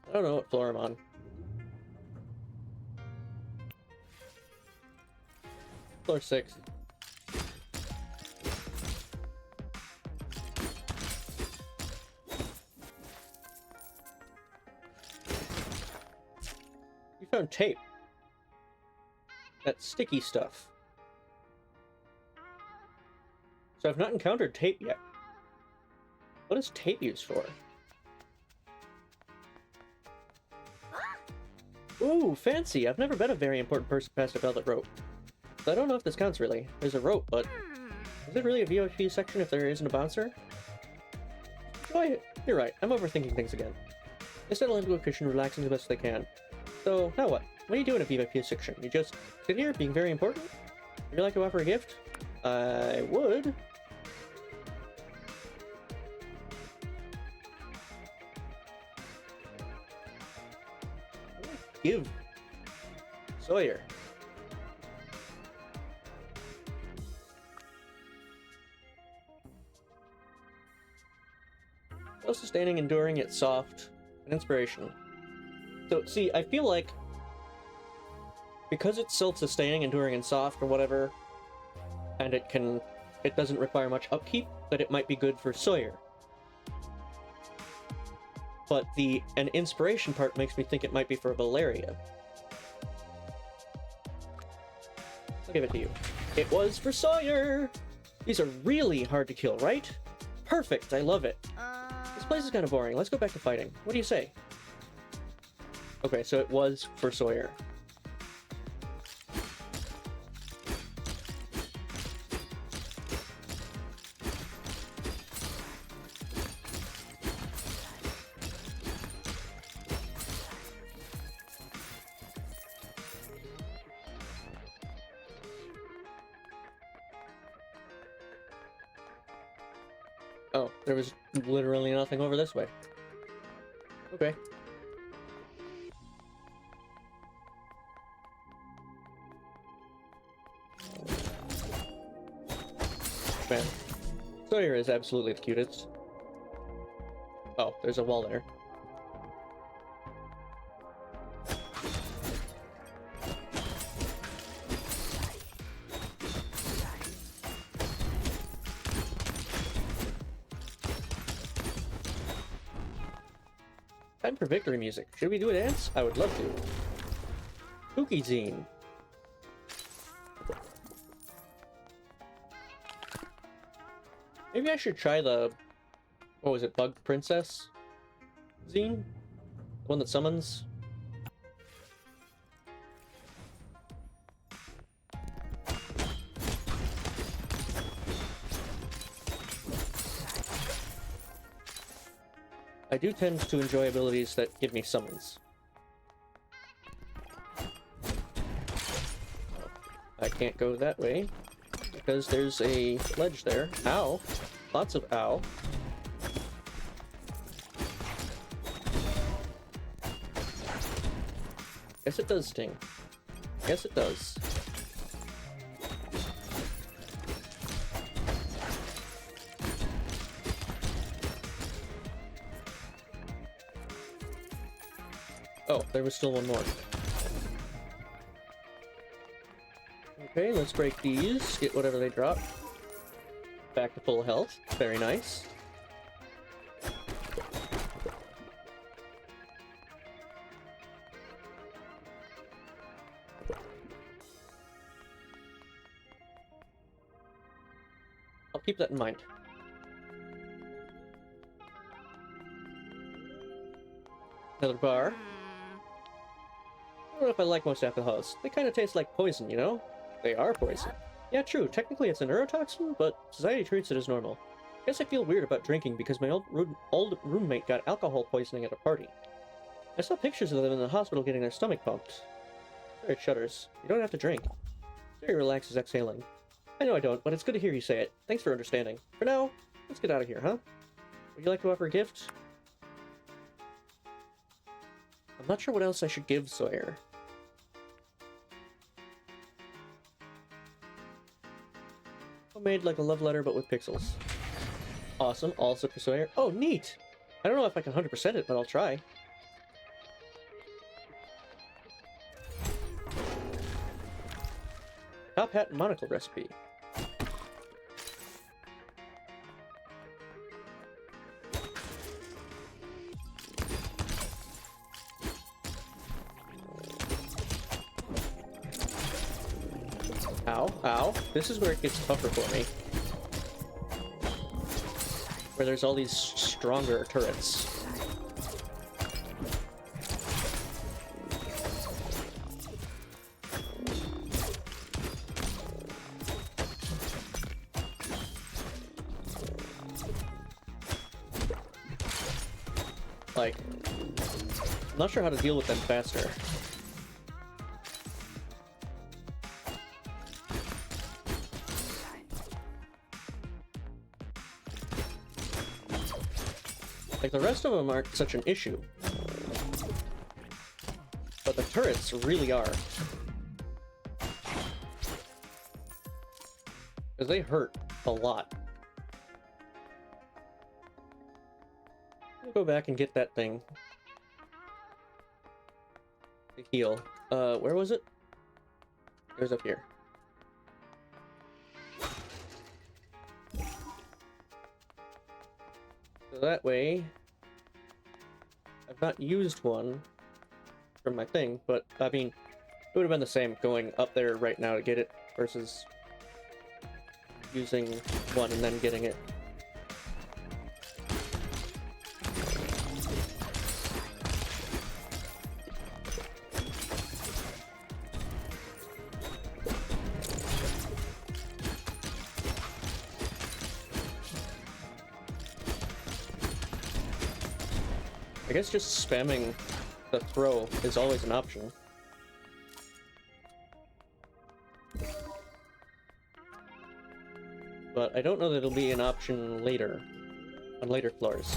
B: I don't know what floor I'm on. Floor 6. You found tape. That sticky stuff. So I've not encountered tape yet. What is tape used for? Ooh, fancy! I've never been a very important person past a velvet rope. So I don't know if this counts really. There's a rope, but... Is it really a VIP section if there isn't a bouncer? Oh, you're right. I'm overthinking things again. They settle into a cushion, relaxing the best they can. So, now what? What do you do in a VIP section? You just sit here, being very important? Would you like to offer a gift? I would. Give Sawyer. Self-sustaining, enduring, yet soft. Inspiration. So, see, I feel like because it's self-sustaining, enduring, and soft, or whatever, and it doesn't require much upkeep, that it might be good for Sawyer. But an inspiration part makes me think it might be for Valeria. I'll give it to you. It was for Sawyer! These are really hard to kill, right? Perfect, I love it. This place is kind of boring. Let's go back to fighting. What do you say? Okay, so it was for Sawyer. Oh, there was literally nothing over this way. Okay. Man, Sawyer is absolutely the cutest. Oh, there's a wall there. Time for victory music. Should we do a dance? I would love to. Spooky Zine. Maybe I should try the... what was it? Bug Princess Zine? The one that summons? I do tend to enjoy abilities that give me summons. I can't go that way, because there's a ledge there. Ow! Lots of ow. Guess it does sting. Guess it does. Oh, there was still one more. Okay, let's break these, get whatever they drop. Back to full health. Very nice. I'll keep that in mind. Another bar. I don't know if I like most alcohols. They kind of taste like poison, you know? They are poison. Yeah, true. Technically it's a neurotoxin, but society treats it as normal. Guess I feel weird about drinking because my old roommate got alcohol poisoning at a party. I saw pictures of them in the hospital getting their stomach pumped. Sorry, it shudders. You don't have to drink. Siri relaxes, exhaling. I know I don't, but it's good to hear you say it. Thanks for understanding. For now, let's get out of here, huh? Would you like to offer a gift? I'm not sure what else I should give Sawyer. Made like a love letter, but with pixels. Awesome. Also for Sawyer. Oh, neat! I don't know if I can 100% it, but I'll try. Top hat and monocle recipe. Ow, ow. This is where it gets tougher for me. Where there's all these stronger turrets. Like, I'm not sure how to deal with them faster. Like, the rest of them aren't such an issue. But the turrets really are. Because they hurt a lot. I'll go back and get that thing. heal. Where was it? It was up here. So that way, I've not used one from my thing, but I mean, it would have been the same going up there right now to get it versus using one and then getting it. I guess just spamming the throw is always an option. But I don't know that it'll be an option later, on later floors.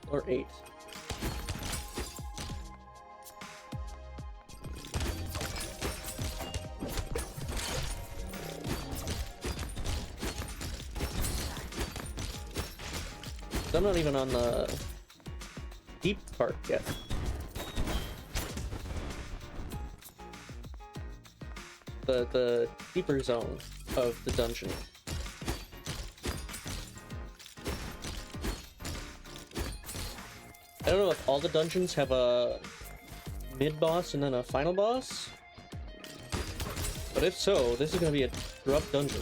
B: Floor 8. I'm not even on the deep part yet. The deeper zone of the dungeon. I don't know if all the dungeons have a mid-boss and then a final boss, but if so, this is going to be a rough dungeon.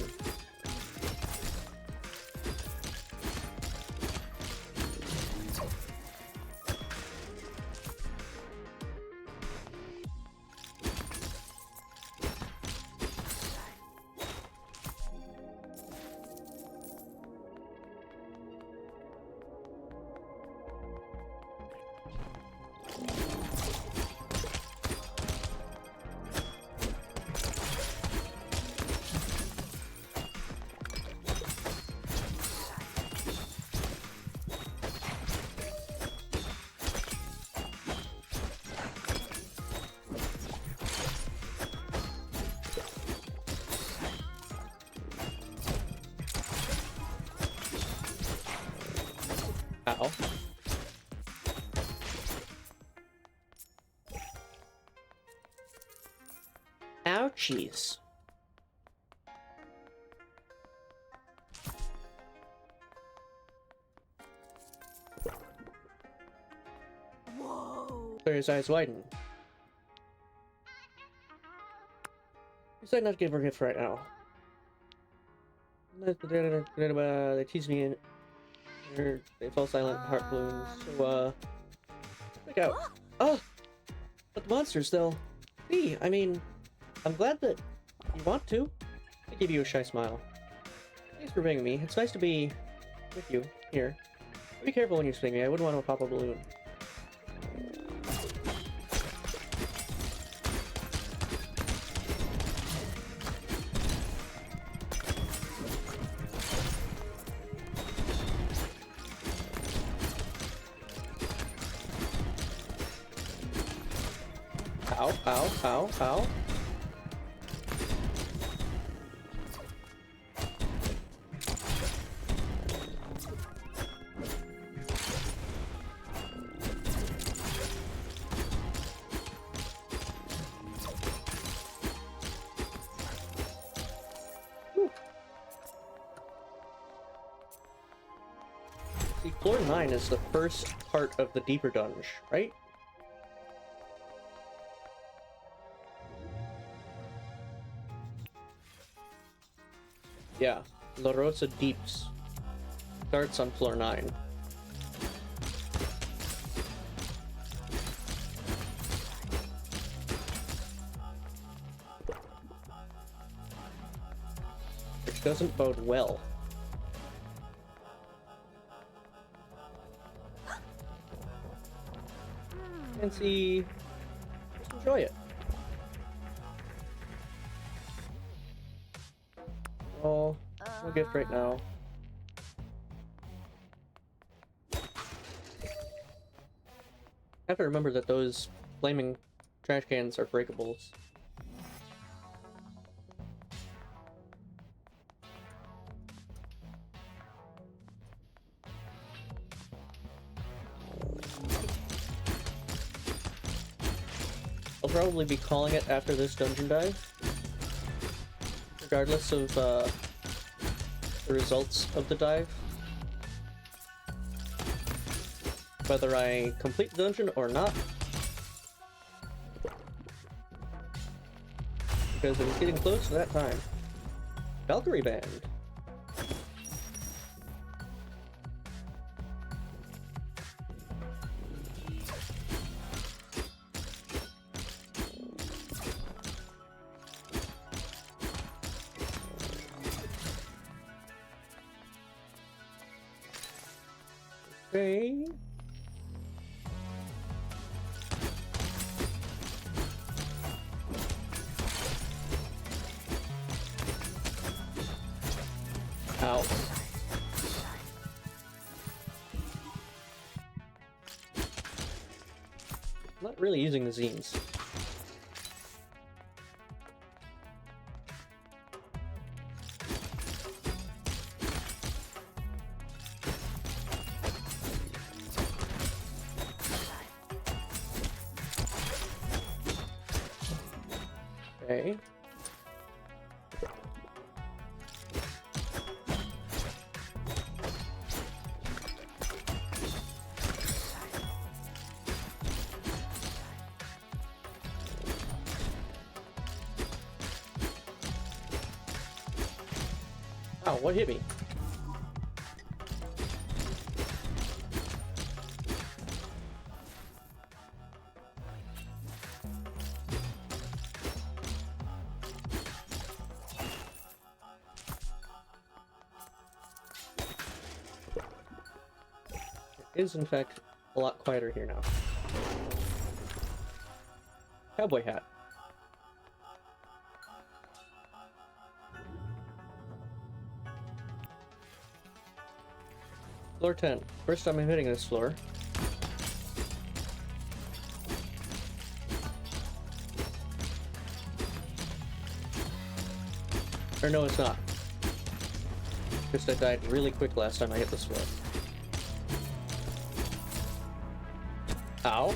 B: Ow. Ouchies.
E: Whoa.
B: Sawyer's eyes widen. Decide not to give her a gift right now. They tease me and they fall silent, heart balloons. So, look out. Oh! But the monsters, though. See, I mean, I'm glad that you want to. I give you a shy smile. Thanks for bringing me. It's nice to be with you here. Be careful when you swing me. I wouldn't want to pop a balloon. Ow, ow, ow, ow. Whew. See, floor 9 is the first part of the deeper dungeon, right? Yeah, La Rosa Deeps starts on floor 9. Which doesn't bode well. And see, just enjoy it. Oh, no gift right now. I have to remember that those flaming trash cans are breakables. I'll probably be calling it after this dungeon dive. Regardless of the results of the dive. Whether I complete the dungeon or not. Because it was getting close to that time. Valkyrie Band. Okay. Ow. Not really using the zines. Okay. Ow, what hit me? It is, in fact, a lot quieter here now. Cowboy hat. Floor 10. First time I'm hitting this floor. Or no, it's not. Just I died really quick last time I hit this floor. Ow.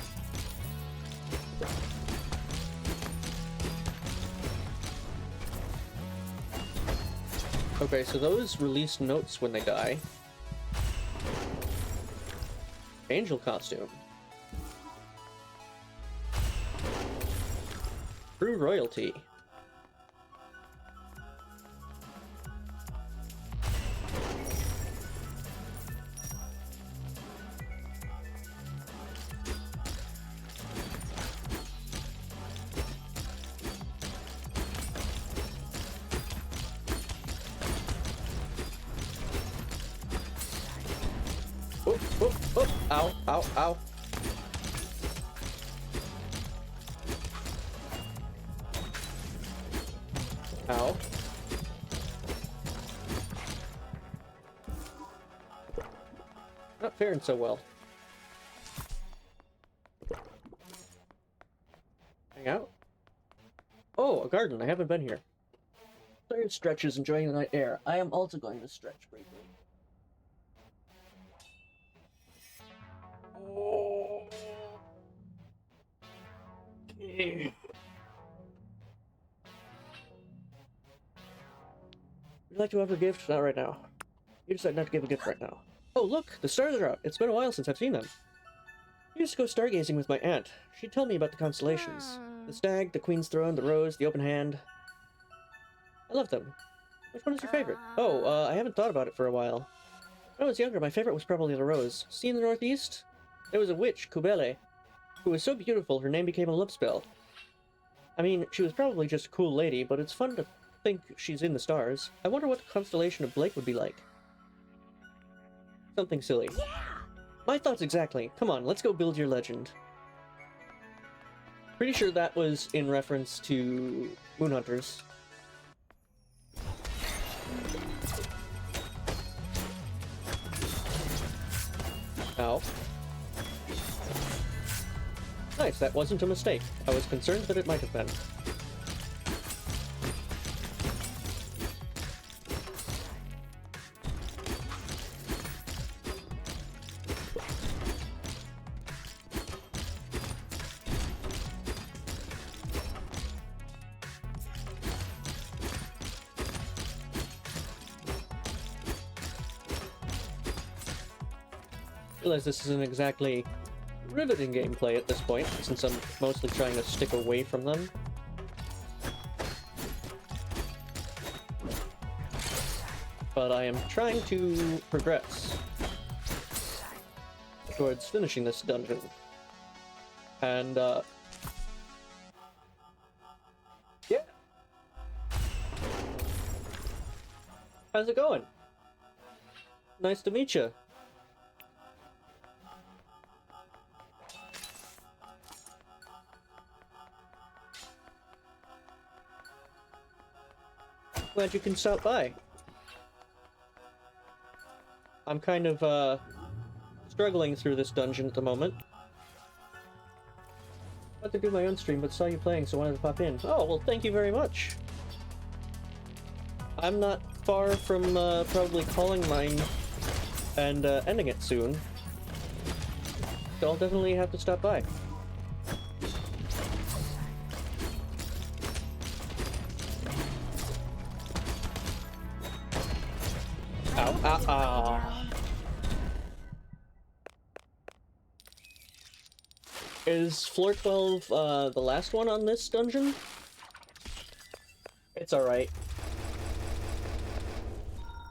B: Okay, so those release notes when they die. Angel costume. True royalty. Oh, oh, oh, ow, ow, ow. Ow. Not faring so well. Hang out. Oh, a garden. I haven't been here. Sawyer stretches, enjoying the night air. I am also going to stretch briefly. Okay. Would you like to offer a gift? Not right now. You decide not to give a gift right now. Oh, look! The stars are out! It's been a while since I've seen them. I used to go stargazing with my aunt. She'd tell me about the constellations. The stag, the queen's throne, the rose, the open hand. I love them. Which one is your favorite? Oh, I haven't thought about it for a while. When I was younger, my favorite was probably the rose. See in the northeast? There was a witch, Kubele, who was so beautiful her name became a love spell. I mean, she was probably just a cool lady, but it's fun to think she's in the stars. I wonder what the constellation of Blake would be like. Something silly. Yeah! My thoughts exactly. Come on, let's go build your legend. Pretty sure that was in reference to Moonhunters. Ow. Nice, that wasn't a mistake. I was concerned that it might have been. realize this isn't exactly riveting gameplay at this point, since I'm mostly trying to stick away from them. But I am trying to progress towards finishing this dungeon. And, yeah. How's it going? Nice to meet you. Glad you can stop by. I'm kind of, struggling through this dungeon at the moment. About to do my own stream, but saw you playing, so wanted to pop in. Oh, well, thank you very much. I'm not far from, probably calling mine and, ending it soon. So I'll definitely have to stop by. Ow, ow, ow. Is floor 12, the last one on this dungeon? It's alright.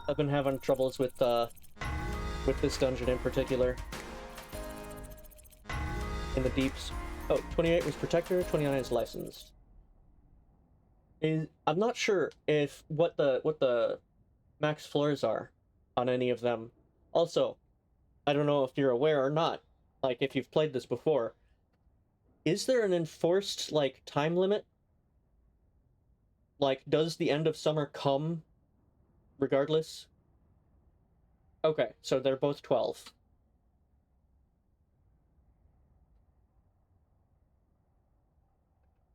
B: I've been having troubles with this dungeon in particular. In the deeps. Oh, 28 was Protector, 29 is Licensed. I'm not sure if what the max floors are on any of them. Also, I don't know if you're aware or not, like if you've played this before, is there an enforced, like, time limit? Like, does the end of summer come regardless? Okay, so they're both 12.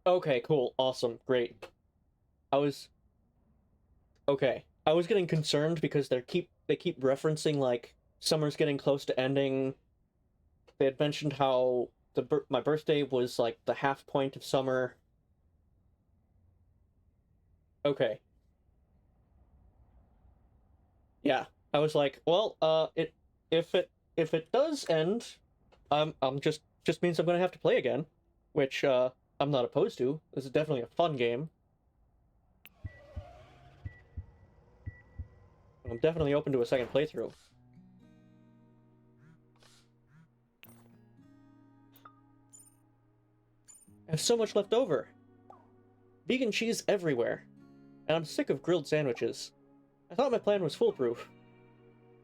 B: Okay, cool, awesome, great. Okay. I was getting concerned because they keep referencing, like, summer's getting close to ending. They had mentioned how my birthday was, like, the half point of summer. Okay. Yeah, I was like, well, if it does end, just means I'm gonna have to play again, which I'm not opposed to. This is definitely a fun game. I'm definitely open to a second playthrough. I have so much left over. Vegan cheese everywhere. And I'm sick of grilled sandwiches. I thought my plan was foolproof.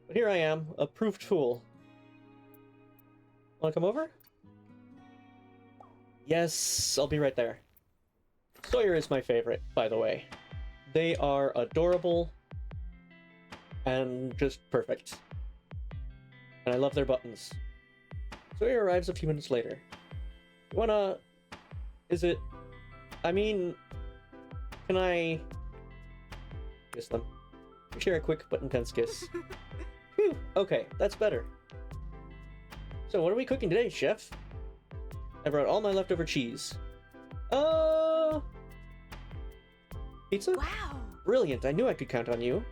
B: But here I am, a proved fool. Wanna come over? Yes, I'll be right there. Sawyer is my favorite, by the way. They are adorable and just perfect. And I love their buttons. Sawyer arrives a few minutes later. You wanna... Can I... kiss them? We share a quick but intense kiss. Phew, okay, that's better. So what are we cooking today, chef? I brought all my leftover cheese. Pizza?
C: Wow.
B: Brilliant, I knew I could count on you.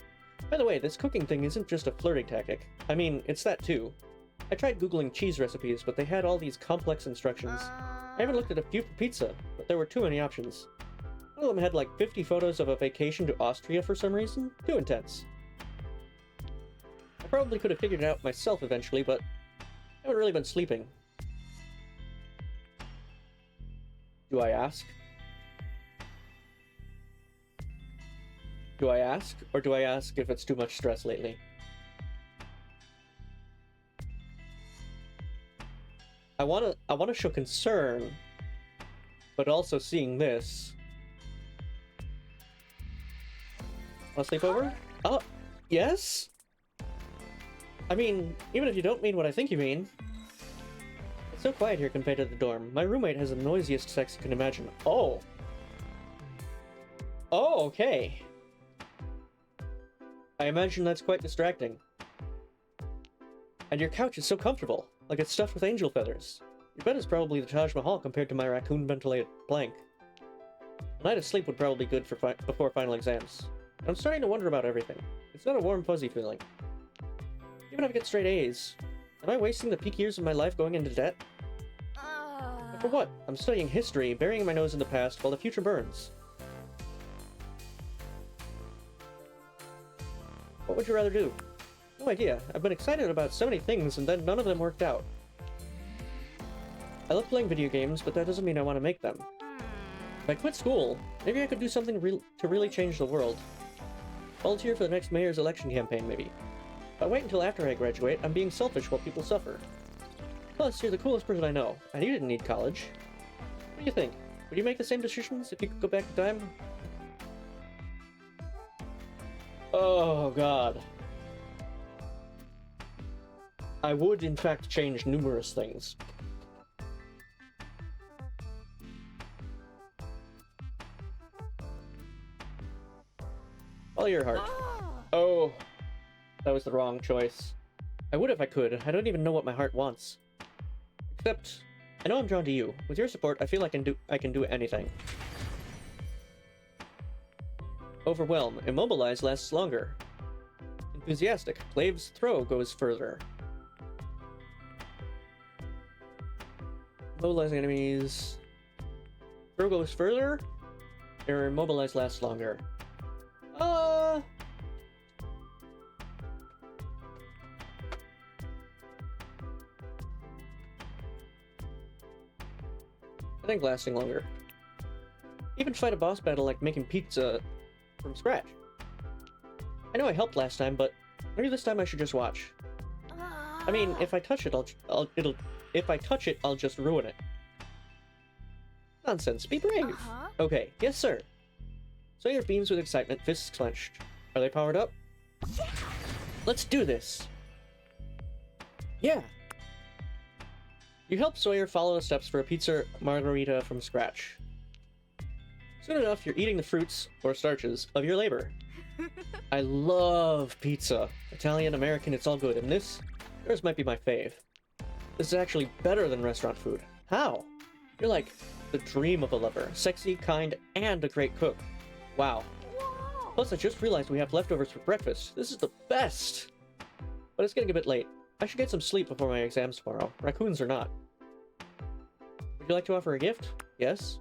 B: By the way, this cooking thing isn't just a flirting tactic. I mean, it's that too. I tried googling cheese recipes, but they had all these complex instructions. I even looked at a few for pizza, but there were too many options. One of them had like 50 photos of a vacation to Austria for some reason. Too intense. I probably could have figured it out myself eventually, but I haven't really been sleeping. Do I ask? Do I ask? Or do I ask if it's too much stress lately? I wanna show concern, but also seeing this. Wanna sleep over? Oh, yes? I mean, even if you don't mean what I think you mean. It's so quiet here compared to the dorm. My roommate has the noisiest sex you can imagine. Oh. Oh, okay. I imagine that's quite distracting. And your couch is so comfortable, like it's stuffed with angel feathers. Your bed is probably the Taj Mahal compared to my raccoon-ventilated plank. A night of sleep would probably be good for before final exams. I'm starting to wonder about everything. It's not a warm, fuzzy feeling. Even if I get straight A's, Am I wasting the peak years of my life going into debt? For what? I'm studying history, burying my nose in the past while the future burns. What would you rather do? No idea. I've been excited about so many things and then none of them worked out. I love playing video games, but that doesn't mean I want to make them. If I quit school, maybe I could do something to really change the world. Volunteer for the next mayor's election campaign, maybe. If I wait until after I graduate, I'm being selfish while people suffer. Plus, you're the coolest person I know, and you didn't need college. What do you think? Would you make the same decisions if you could go back in time? Oh, God. I would, in fact, change numerous things. Follow your heart. Oh, that was the wrong choice. I would if I could. I don't even know what my heart wants. Except, I know I'm drawn to you. With your support, I feel I can do anything. Overwhelm. Immobilize lasts longer. Enthusiastic. Glaive's throw goes further. Immobilizing enemies. Throw goes further. Or immobilize lasts longer. I think lasting longer. Even fight a boss battle like making pizza from scratch. I know I helped last time, but maybe this time I should just watch. I mean, if I touch it, I'll just ruin it. Nonsense. Be brave. Okay. Yes, sir. Sawyer beams with excitement, fists clenched. Are they powered up? Let's do this. Yeah. You help Sawyer follow the steps for a pizza margarita from scratch. Soon enough, you're eating the fruits, or starches, of your labor. I love pizza. Italian, American, it's all good. And yours might be my fave. This is actually better than restaurant food. How? You're like the dream of a lover. Sexy, kind, and a great cook. Wow. Plus, I just realized we have leftovers for breakfast. This is the best! But it's getting a bit late. I should get some sleep before my exams tomorrow. Raccoons or not. Would you like to offer a gift? Yes?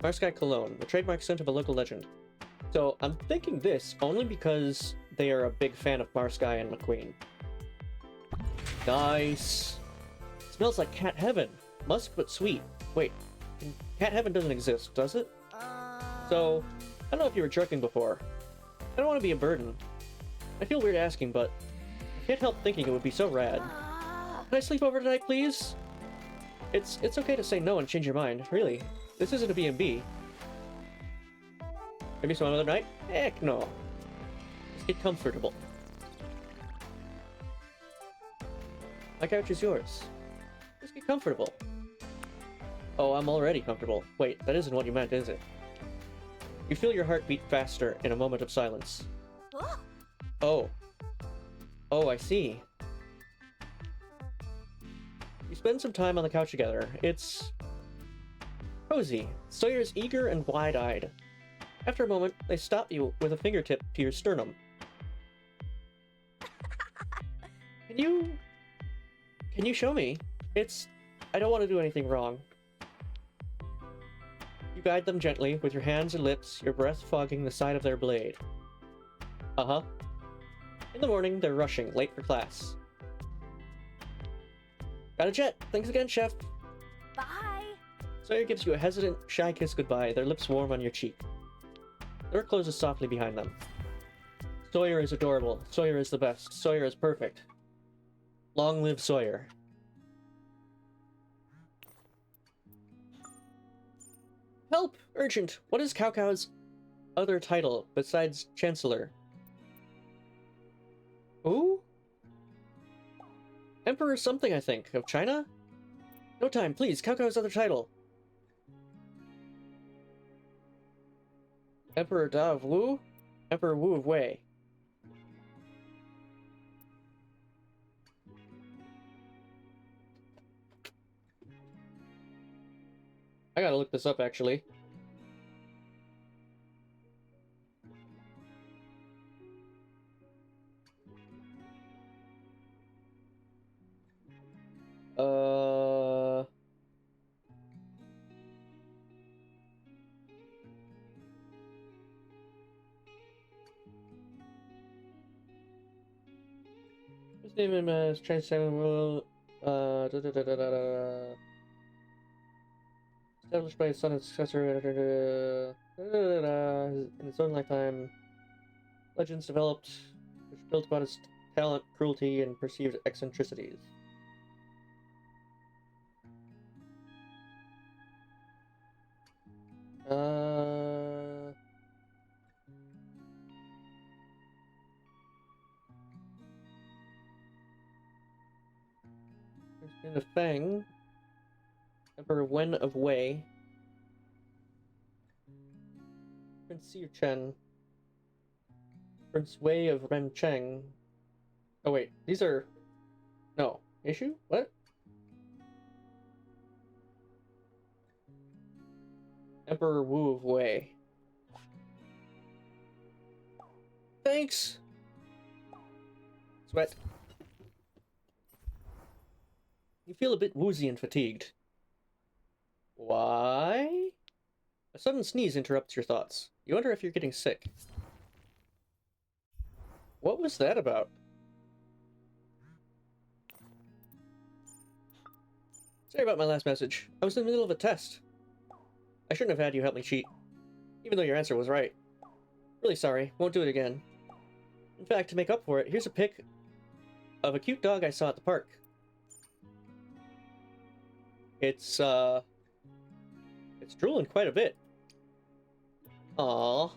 B: Marsky Cologne, the trademark scent of a local legend. So, I'm thinking this only because they are a big fan of Marsky and McQueen. Nice! Smells like cat heaven. Musk but sweet. Wait, cat heaven doesn't exist, does it? So, I don't know if you were jerking before. I don't want to be a burden. I feel weird asking, but I can't help thinking it would be so rad. Can I sleep over tonight, please? It's okay to say no and change your mind, really. This isn't a B&B. Maybe some other night? Heck no. Let's get comfortable. My couch is yours. Let's get comfortable. Oh, I'm already comfortable. Wait, that isn't what you meant, is it? You feel your heart beat faster in a moment of silence. Oh. Oh, I see. You spend some time on the couch together. It's cozy. Sawyer is eager and wide-eyed. After a moment, they stop you with a fingertip to your sternum. Can you show me? I don't want to do anything wrong. You guide them gently with your hands and lips, your breath fogging the side of their blade. Uh-huh. In the morning, they're rushing, late for class. Got a jet! Thanks again, chef!
C: Bye!
B: Sawyer gives you a hesitant, shy kiss goodbye, their lips warm on your cheek. The door closes softly behind them. Sawyer is adorable. Sawyer is the best. Sawyer is perfect. Long live Sawyer. Help! Urgent! What is Cao Cao's other title besides Chancellor? Who? Emperor something, I think. Of China? No time, please. Cao Cao's other title. Emperor Da of Wu? Emperor Wu of Wei. I gotta look this up, actually. Name him as Chinese Samuel. Established by his son and successor. In his own lifetime, legends developed, which built upon his talent, cruelty, and perceived eccentricities. In the Fang, Emperor Wen of Wei, Prince Xiu Chen, Prince Wei of Rencheng. Oh wait, these are... No. Issue? What? Emperor Wu of Wei. Thanks! Sweat. You feel a bit woozy and fatigued. Why? A sudden sneeze interrupts your thoughts. You wonder if you're getting sick. What was that about? Sorry about my last message. I was in the middle of a test. I shouldn't have had you help me cheat, even though your answer was right. Really sorry. Won't do it again. In fact, to make up for it, here's a pic of a cute dog I saw at the park. It's drooling quite a bit. Aww.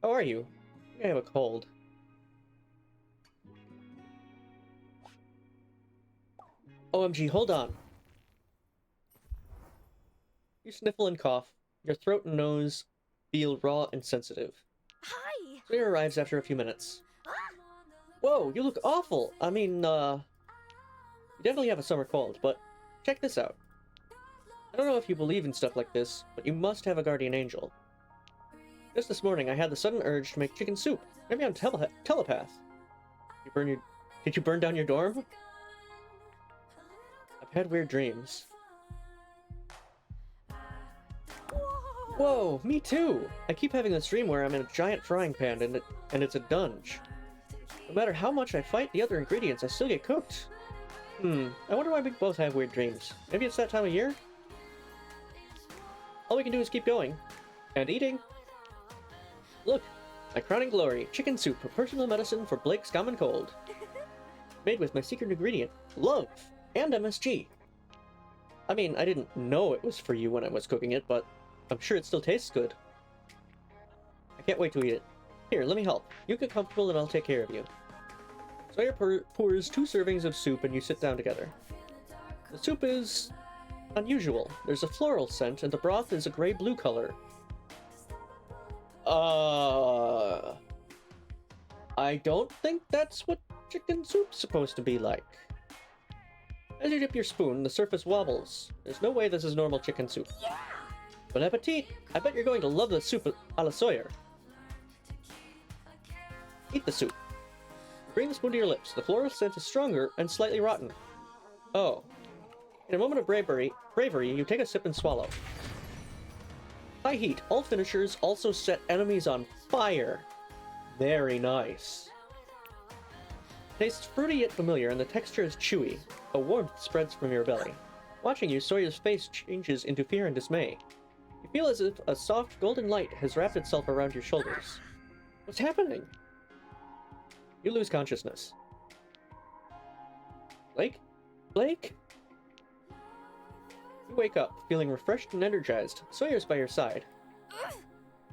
B: How are you? I think I have a cold. OMG, hold on. You sniffle and cough. Your throat and nose feel raw and sensitive.
E: Hi!
B: Sawyer arrives after a few minutes. Whoa, you look awful! I mean, you definitely have a summer cold, but check this out. I don't know if you believe in stuff like this, but you must have a guardian angel. Just this morning, I had the sudden urge to make chicken soup. Maybe I'm telepath. Did you burn down your dorm? I've had weird dreams. Whoa, me too! I keep having this dream where I'm in a giant frying pan and it's a dunge. No matter how much I fight the other ingredients, I still get cooked. I wonder why we both have weird dreams. Maybe it's that time of year? All we can do is keep going. And eating. Look, my crowning glory, chicken soup, a personal medicine for Blake's common cold. Made with my secret ingredient, love, and MSG. I mean, I didn't know it was for you when I was cooking it, but I'm sure it still tastes good. I can't wait to eat it. Here, let me help. You get comfortable and I'll take care of you. Sawyer pours 2 servings of soup and you sit down together. The soup is unusual. There's a floral scent and the broth is a gray-blue color. I don't think that's what chicken soup's supposed to be like. As you dip your spoon, the surface wobbles. There's no way this is normal chicken soup.
E: Yeah!
B: Bon appetit! I bet you're going to love the soup a la Sawyer. Eat the soup. Bring the spoon to your lips. The floral scent is stronger and slightly rotten. Oh. In a moment of bravery, you take a sip and swallow. High heat. All finishers also set enemies on fire. Very nice. Tastes fruity yet familiar, and the texture is chewy. A warmth spreads from your belly. Watching you, Sawyer's face changes into fear and dismay. You feel as if a soft golden light has wrapped itself around your shoulders. What's happening? You lose consciousness. Blake? Blake? You wake up, feeling refreshed and energized. Sawyer's by your side.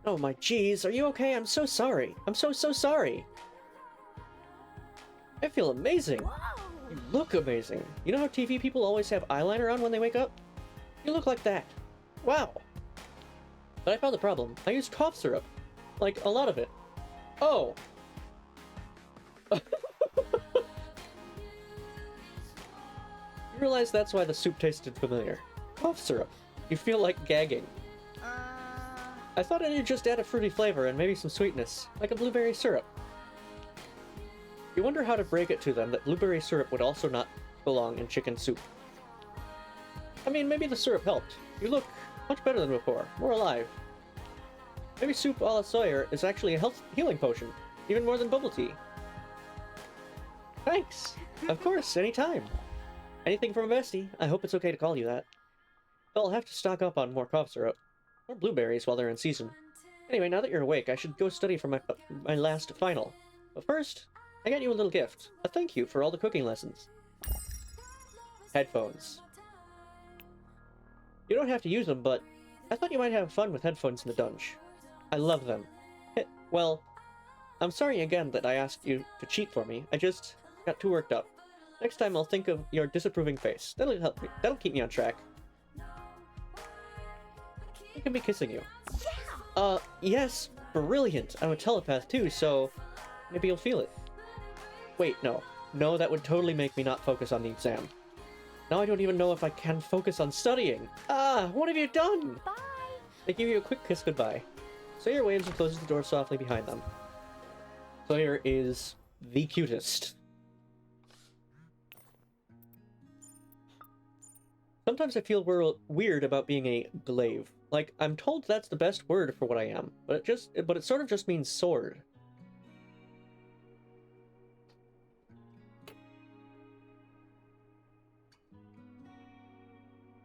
B: Oh my jeez, are you okay? I'm so sorry. I'm so sorry. I feel amazing. You look amazing. You know how TV people always have eyeliner on when they wake up? You look like that. Wow. But I found the problem. I used cough syrup. Like, a lot of it. Oh. You realize that's why the soup tasted familiar. Cough syrup. You feel like gagging. I thought I'd just add a fruity flavor and maybe some sweetness, like a blueberry syrup. You wonder how to break it to them that blueberry syrup would also not belong in chicken soup. I mean, maybe the syrup helped. You look much better than before, more alive. Maybe soup a la Sawyer is actually a healing potion, even more than bubble tea. Thanks! Of course, anytime. Anything from a bestie. I hope it's okay to call you that. But I'll have to stock up on more cough syrup. Or blueberries while they're in season. Anyway, now that you're awake, I should go study for my last final. But first, I got you a little gift. A thank you for all the cooking lessons. Headphones. You don't have to use them, but I thought you might have fun with headphones in the dungeon. I love them. Well, I'm sorry again that I asked you to cheat for me. I just got too worked up. Next time I'll think of your disapproving face. That'll help me. That'll keep me on track. I can be kissing you. Yes, brilliant. I'm a telepath too, so maybe you'll feel it. Wait, no. No, that would totally make me not focus on the exam. Now I don't even know if I can focus on studying. Ah, what have you done?
C: Bye!
B: They give you a quick kiss goodbye. Sawyer waves and closes the door softly behind them. Sawyer is the cutest. Sometimes I feel weird about being a glaive. Like, I'm told that's the best word for what I am, but it sort of just means sword.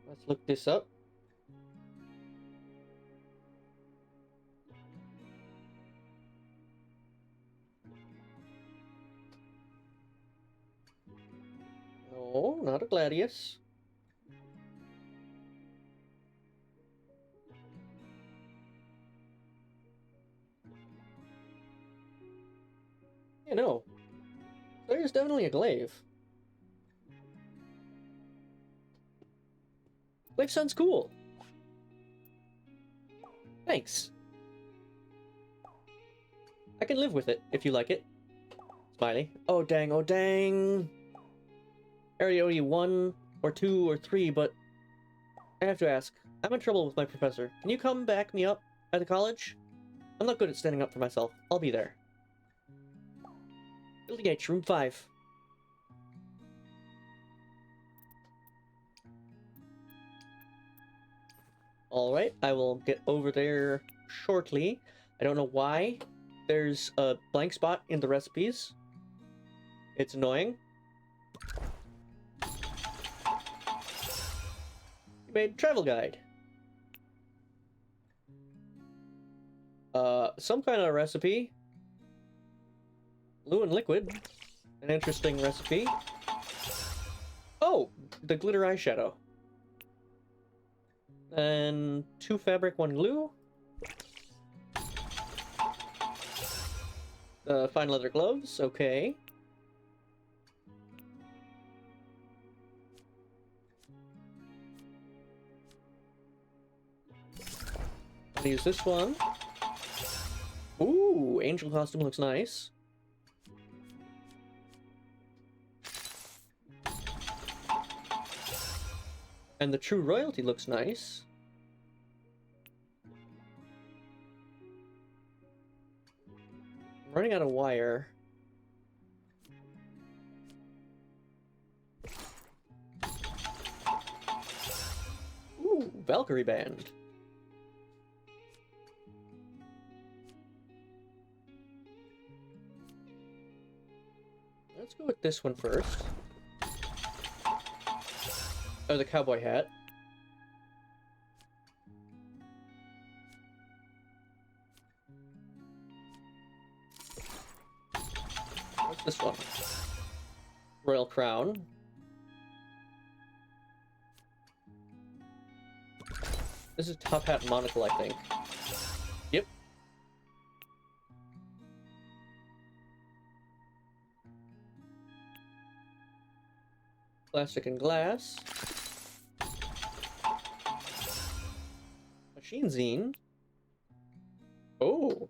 B: Let's look this up. No, not a gladius. Yeah, no. Sawyer's definitely a glaive. Glaive sounds cool. Thanks. I can live with it, if you like it. Smiley. Oh dang, oh dang. I already owe you 1 or 2 or 3, but I have to ask. I'm in trouble with my professor. Can you come back me up at the college? I'm not good at standing up for myself. I'll be there. Building H, room 5. Alright, I will get over there shortly. I don't know why there's a blank spot in the recipes. It's annoying. You made travel guide. Some kind of recipe. Blue and liquid. An interesting recipe. Oh, the glitter eyeshadow. And 2 fabric, 1 glue. Fine leather gloves, okay. I'll use this one. Ooh, angel costume looks nice. And the true royalty looks nice. I'm running out of wire. Ooh, Valkyrie band. Let's go with this one first. Oh, the cowboy hat. What's this one? Royal crown. This is top hat and monocle, I think. Yep. Plastic and glass. Machine zine. Oh.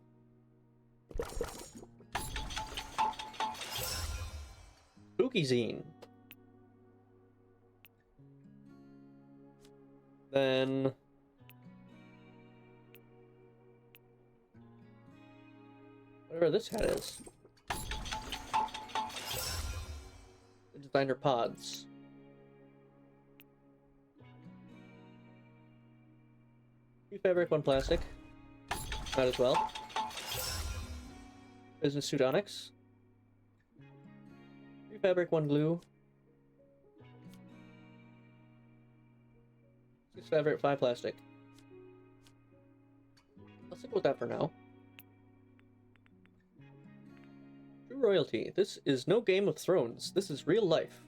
B: Spooky zine. Then whatever this hat is. The designer pods. Two fabric, 1 plastic. Might as well. Business suit onyx. 3 fabric, 1 glue. 6 fabric, 5 plastic. I'll stick with that for now. True royalty. This is no Game of Thrones. This is real life.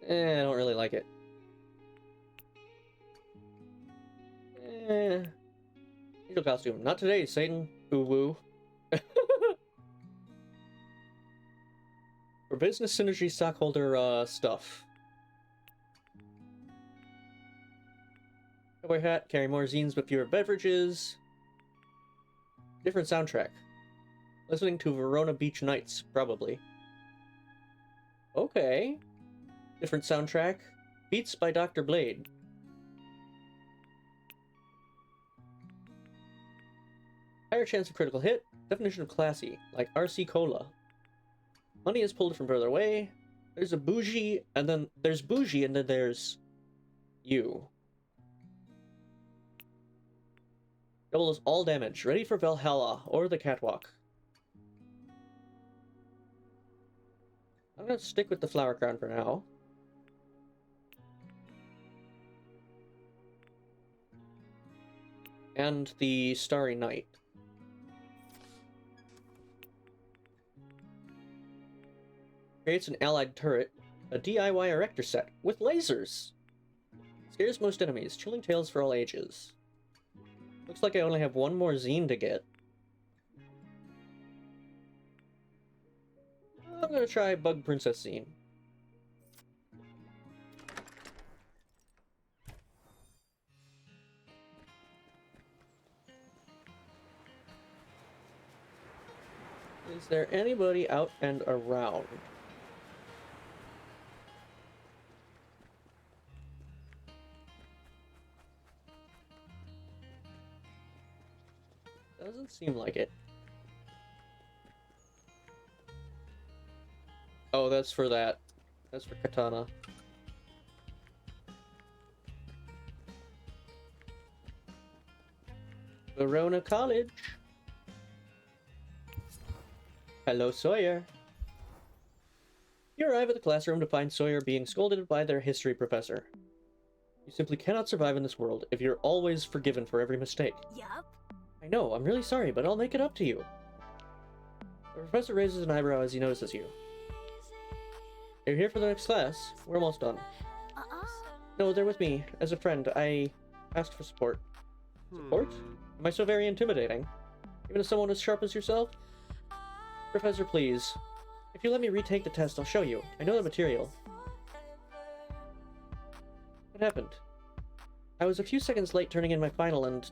B: I don't really like it. Angel costume. Not today, Satan. Ooh woo. For business synergy stockholder stuff. Cowboy hat. Carry more zines but fewer beverages. Different soundtrack. Listening to Verona Beach Nights, probably. Okay. Different soundtrack. Beats by Dr. Blade. Higher chance of critical hit. Definition of classy, like RC Cola. Money is pulled from further away. There's a bougie, and then there's bougie, and then there's you. Doubles all damage. Ready for Valhalla or the catwalk. I'm gonna stick with the flower crown for now. And the Starry Night. Creates an allied turret, a DIY erector set with lasers. Scares most enemies, chilling tales for all ages. Looks like I only have 1 more zine to get. I'm gonna try Bug Princess zine. Is there anybody out and around? Doesn't seem like it. Oh, that's for that. That's for Katana. Verona College. Hello, Sawyer. You arrive at the classroom to find Sawyer being scolded by their history professor. You simply cannot survive in this world if you're always forgiven for every mistake.
C: Yup.
B: I know, I'm really sorry, but I'll make it up to you. The professor raises an eyebrow as he notices you. You're here for the next class. We're almost done. No, they're with me. As a friend, I asked for support. Support? Am I so very intimidating? Even as someone as sharp as yourself? Professor, please. If you let me retake the test, I'll show you. I know the material. What happened? I was a few seconds late turning in my final and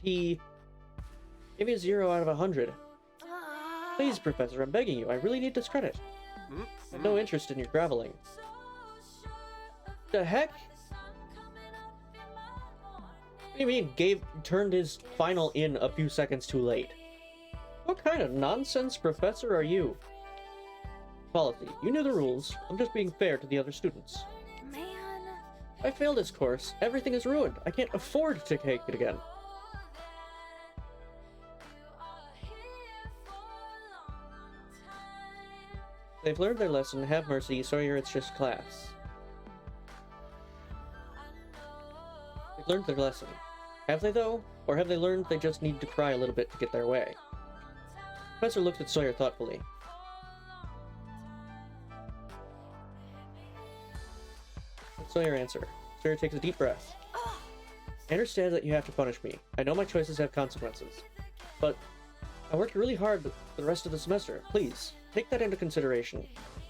B: he gave me a 0 out of 100. Please, Professor, I'm begging you. I really need this credit. I have no interest in your groveling. The heck? What do you mean, turned his final in a few seconds too late? What kind of nonsense professor are you? Policy. You knew the rules. I'm just being fair to the other students.
C: Man.
B: If I fail this course, everything is ruined. I can't afford to take it again. They've learned their lesson. Have mercy. Sawyer, it's just class. They've learned their lesson. Have they, though? Or have they learned they just need to cry a little bit to get their way? The professor looks at Sawyer thoughtfully. Let Sawyer answer. Sawyer takes a deep breath. I understand that you have to punish me. I know my choices have consequences. But I worked really hard for the rest of the semester. Please, take that into consideration.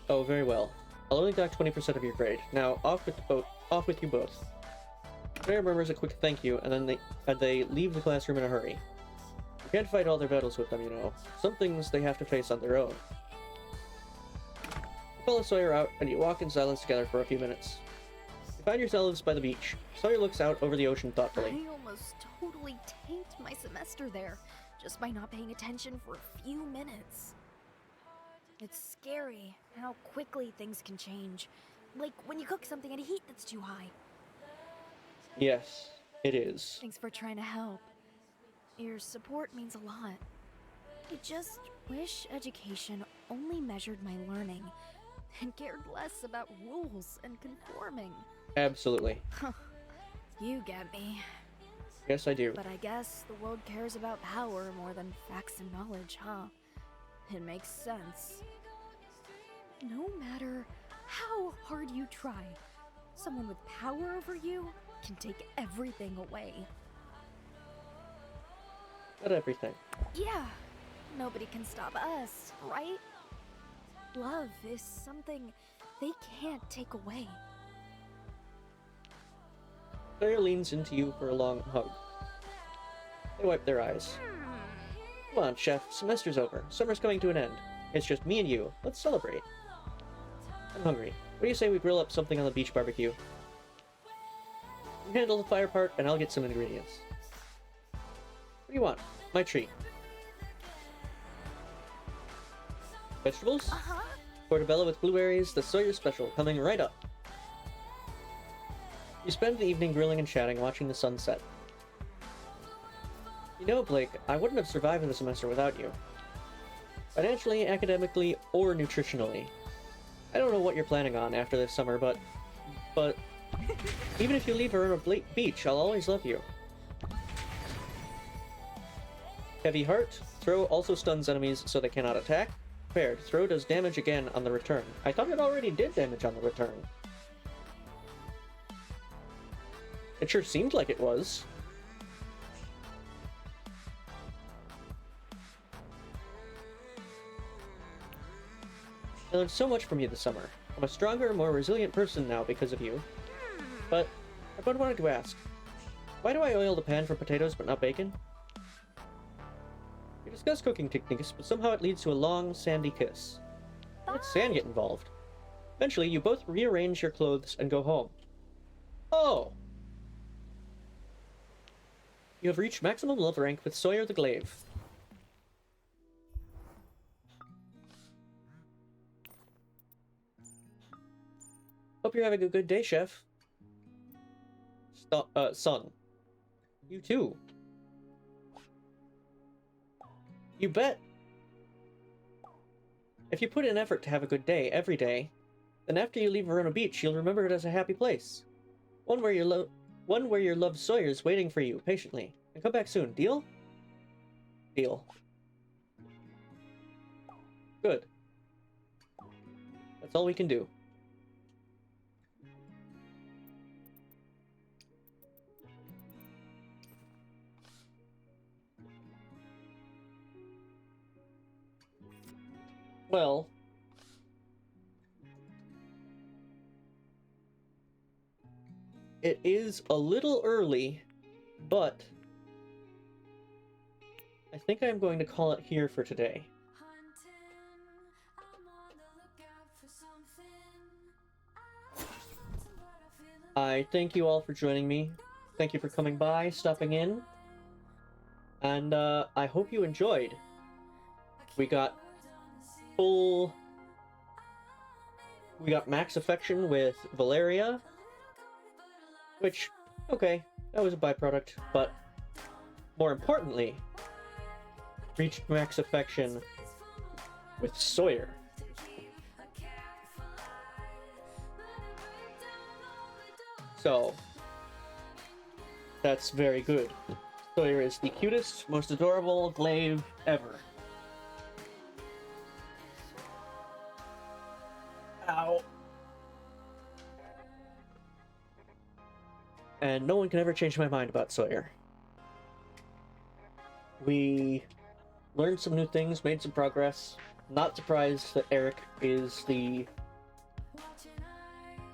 B: Oh, very well. I'll only dock 20% of your grade. Now, off with you both. Sawyer murmurs a quick thank you, and then they leave the classroom in a hurry. You can't fight all their battles with them, you know. Some things they have to face on their own. You follow Sawyer out, and you walk in silence together for a few minutes. You find yourselves by the beach. Sawyer looks out over the ocean thoughtfully.
C: I almost totally tanked my semester there, just by not paying attention for a few minutes. It's scary how quickly things can change. Like when you cook something at a heat that's too high.
B: Yes, it is.
C: Thanks for trying to help. Your support means a lot. I just wish education only measured my learning and cared less about rules and conforming.
B: Absolutely.
C: You get me.
B: Yes, I do.
C: But I guess the world cares about power more than facts and knowledge, huh? It makes sense. No matter how hard you try, someone with power over you can take everything away.
B: Not everything.
C: Yeah, nobody can stop us, right? Love is something they can't take away.
B: Sawyer leans into you for a long hug. They wipe their eyes. Come on, Chef. Semester's over. Summer's coming to an end. It's just me and you. Let's celebrate. I'm hungry. What do you say we grill up something on the beach barbecue? You handle the fire part, and I'll get some ingredients. What do you want? My treat. Vegetables?
C: Uh-huh.
B: Portobello with blueberries, the Sawyer special, coming right up. You spend the evening grilling and chatting, watching the sunset. You know, Blake, I wouldn't have survived the semester without you. Financially, academically, or nutritionally. I don't know what you're planning on after this summer, but even if you leave her on a beach, I'll always love you. Heavy Heart. Throw also stuns enemies so they cannot attack. Prepared. Throw does damage again on the return. I thought it already did damage on the return. It sure seemed like it was. I learned so much from you this summer. I'm a stronger, more resilient person now because of you. But I wanted to ask, why do I oil the pan for potatoes but not bacon? We discuss cooking techniques, but somehow it leads to a long, sandy kiss. Let sand get involved. Eventually, you both rearrange your clothes and go home. Oh! You have reached maximum love rank with Sawyer the Glaive. Hope you're having a good day, Chef. Son. You too. You bet. If you put in effort to have a good day every day, then after you leave Verona Beach, you'll remember it as a happy place. One where your loved Sawyer's waiting for you patiently. And come back soon. Deal? Deal. Good. That's all we can do. Well, it is a little early, but I think I'm going to call it here for today. I thank you all for joining me. Thank you for coming by, stopping in, and I hope you enjoyed. We got max affection with Valeria, which, okay, that was a byproduct, but more importantly, reached max affection with Sawyer. So, that's very good. Sawyer is the cutest, most adorable glaive ever. Ow. And no one can ever change my mind about Sawyer. We learned some new things, made some progress. Not surprised that Eric is the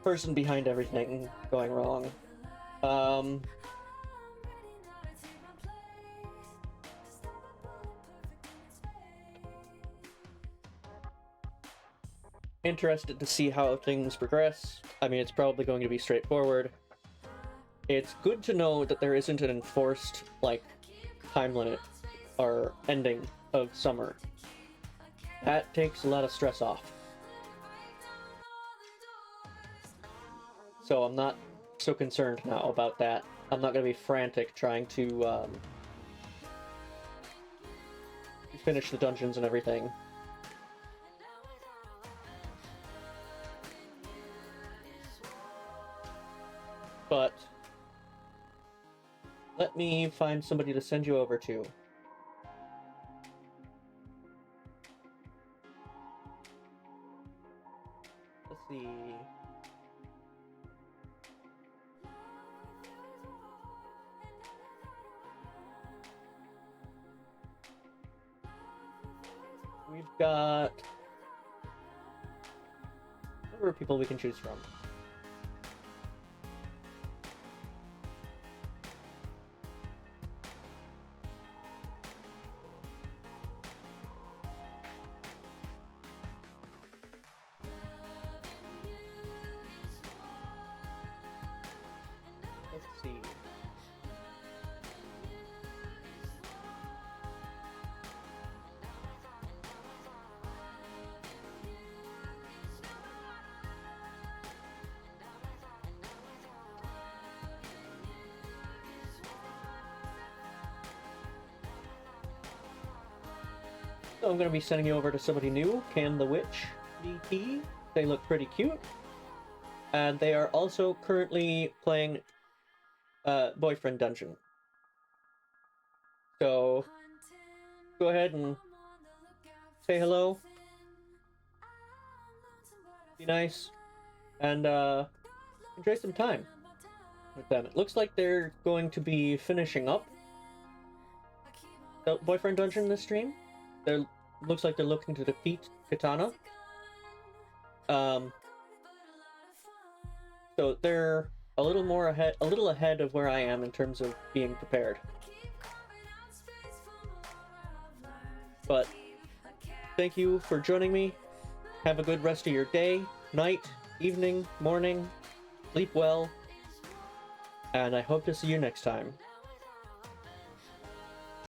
B: person behind everything going wrong. Interested to see how things progress. I mean, it's probably going to be straightforward. It's good to know that there isn't an enforced, like, time limit or ending of summer. That takes a lot of stress off. So I'm not so concerned now about that. I'm not going to be frantic trying to finish the dungeons and everything. But let me find somebody to send you over to. Let's see. We've got a number of people we can choose from. Let's see. So I'm going to be sending you over to somebody new, Can the Witch DT. They look pretty cute. And they are also currently playing Boyfriend Dungeon. So go ahead and say hello. Be nice. And enjoy some time with them. It looks like they're going to be finishing up the Boyfriend Dungeon this stream. Looks like they're looking to defeat Katana. So they're a little ahead of where I am in terms of being prepared. But thank you for joining me. Have a good rest of your day, night, evening, morning. Sleep well. And I hope to see you next time.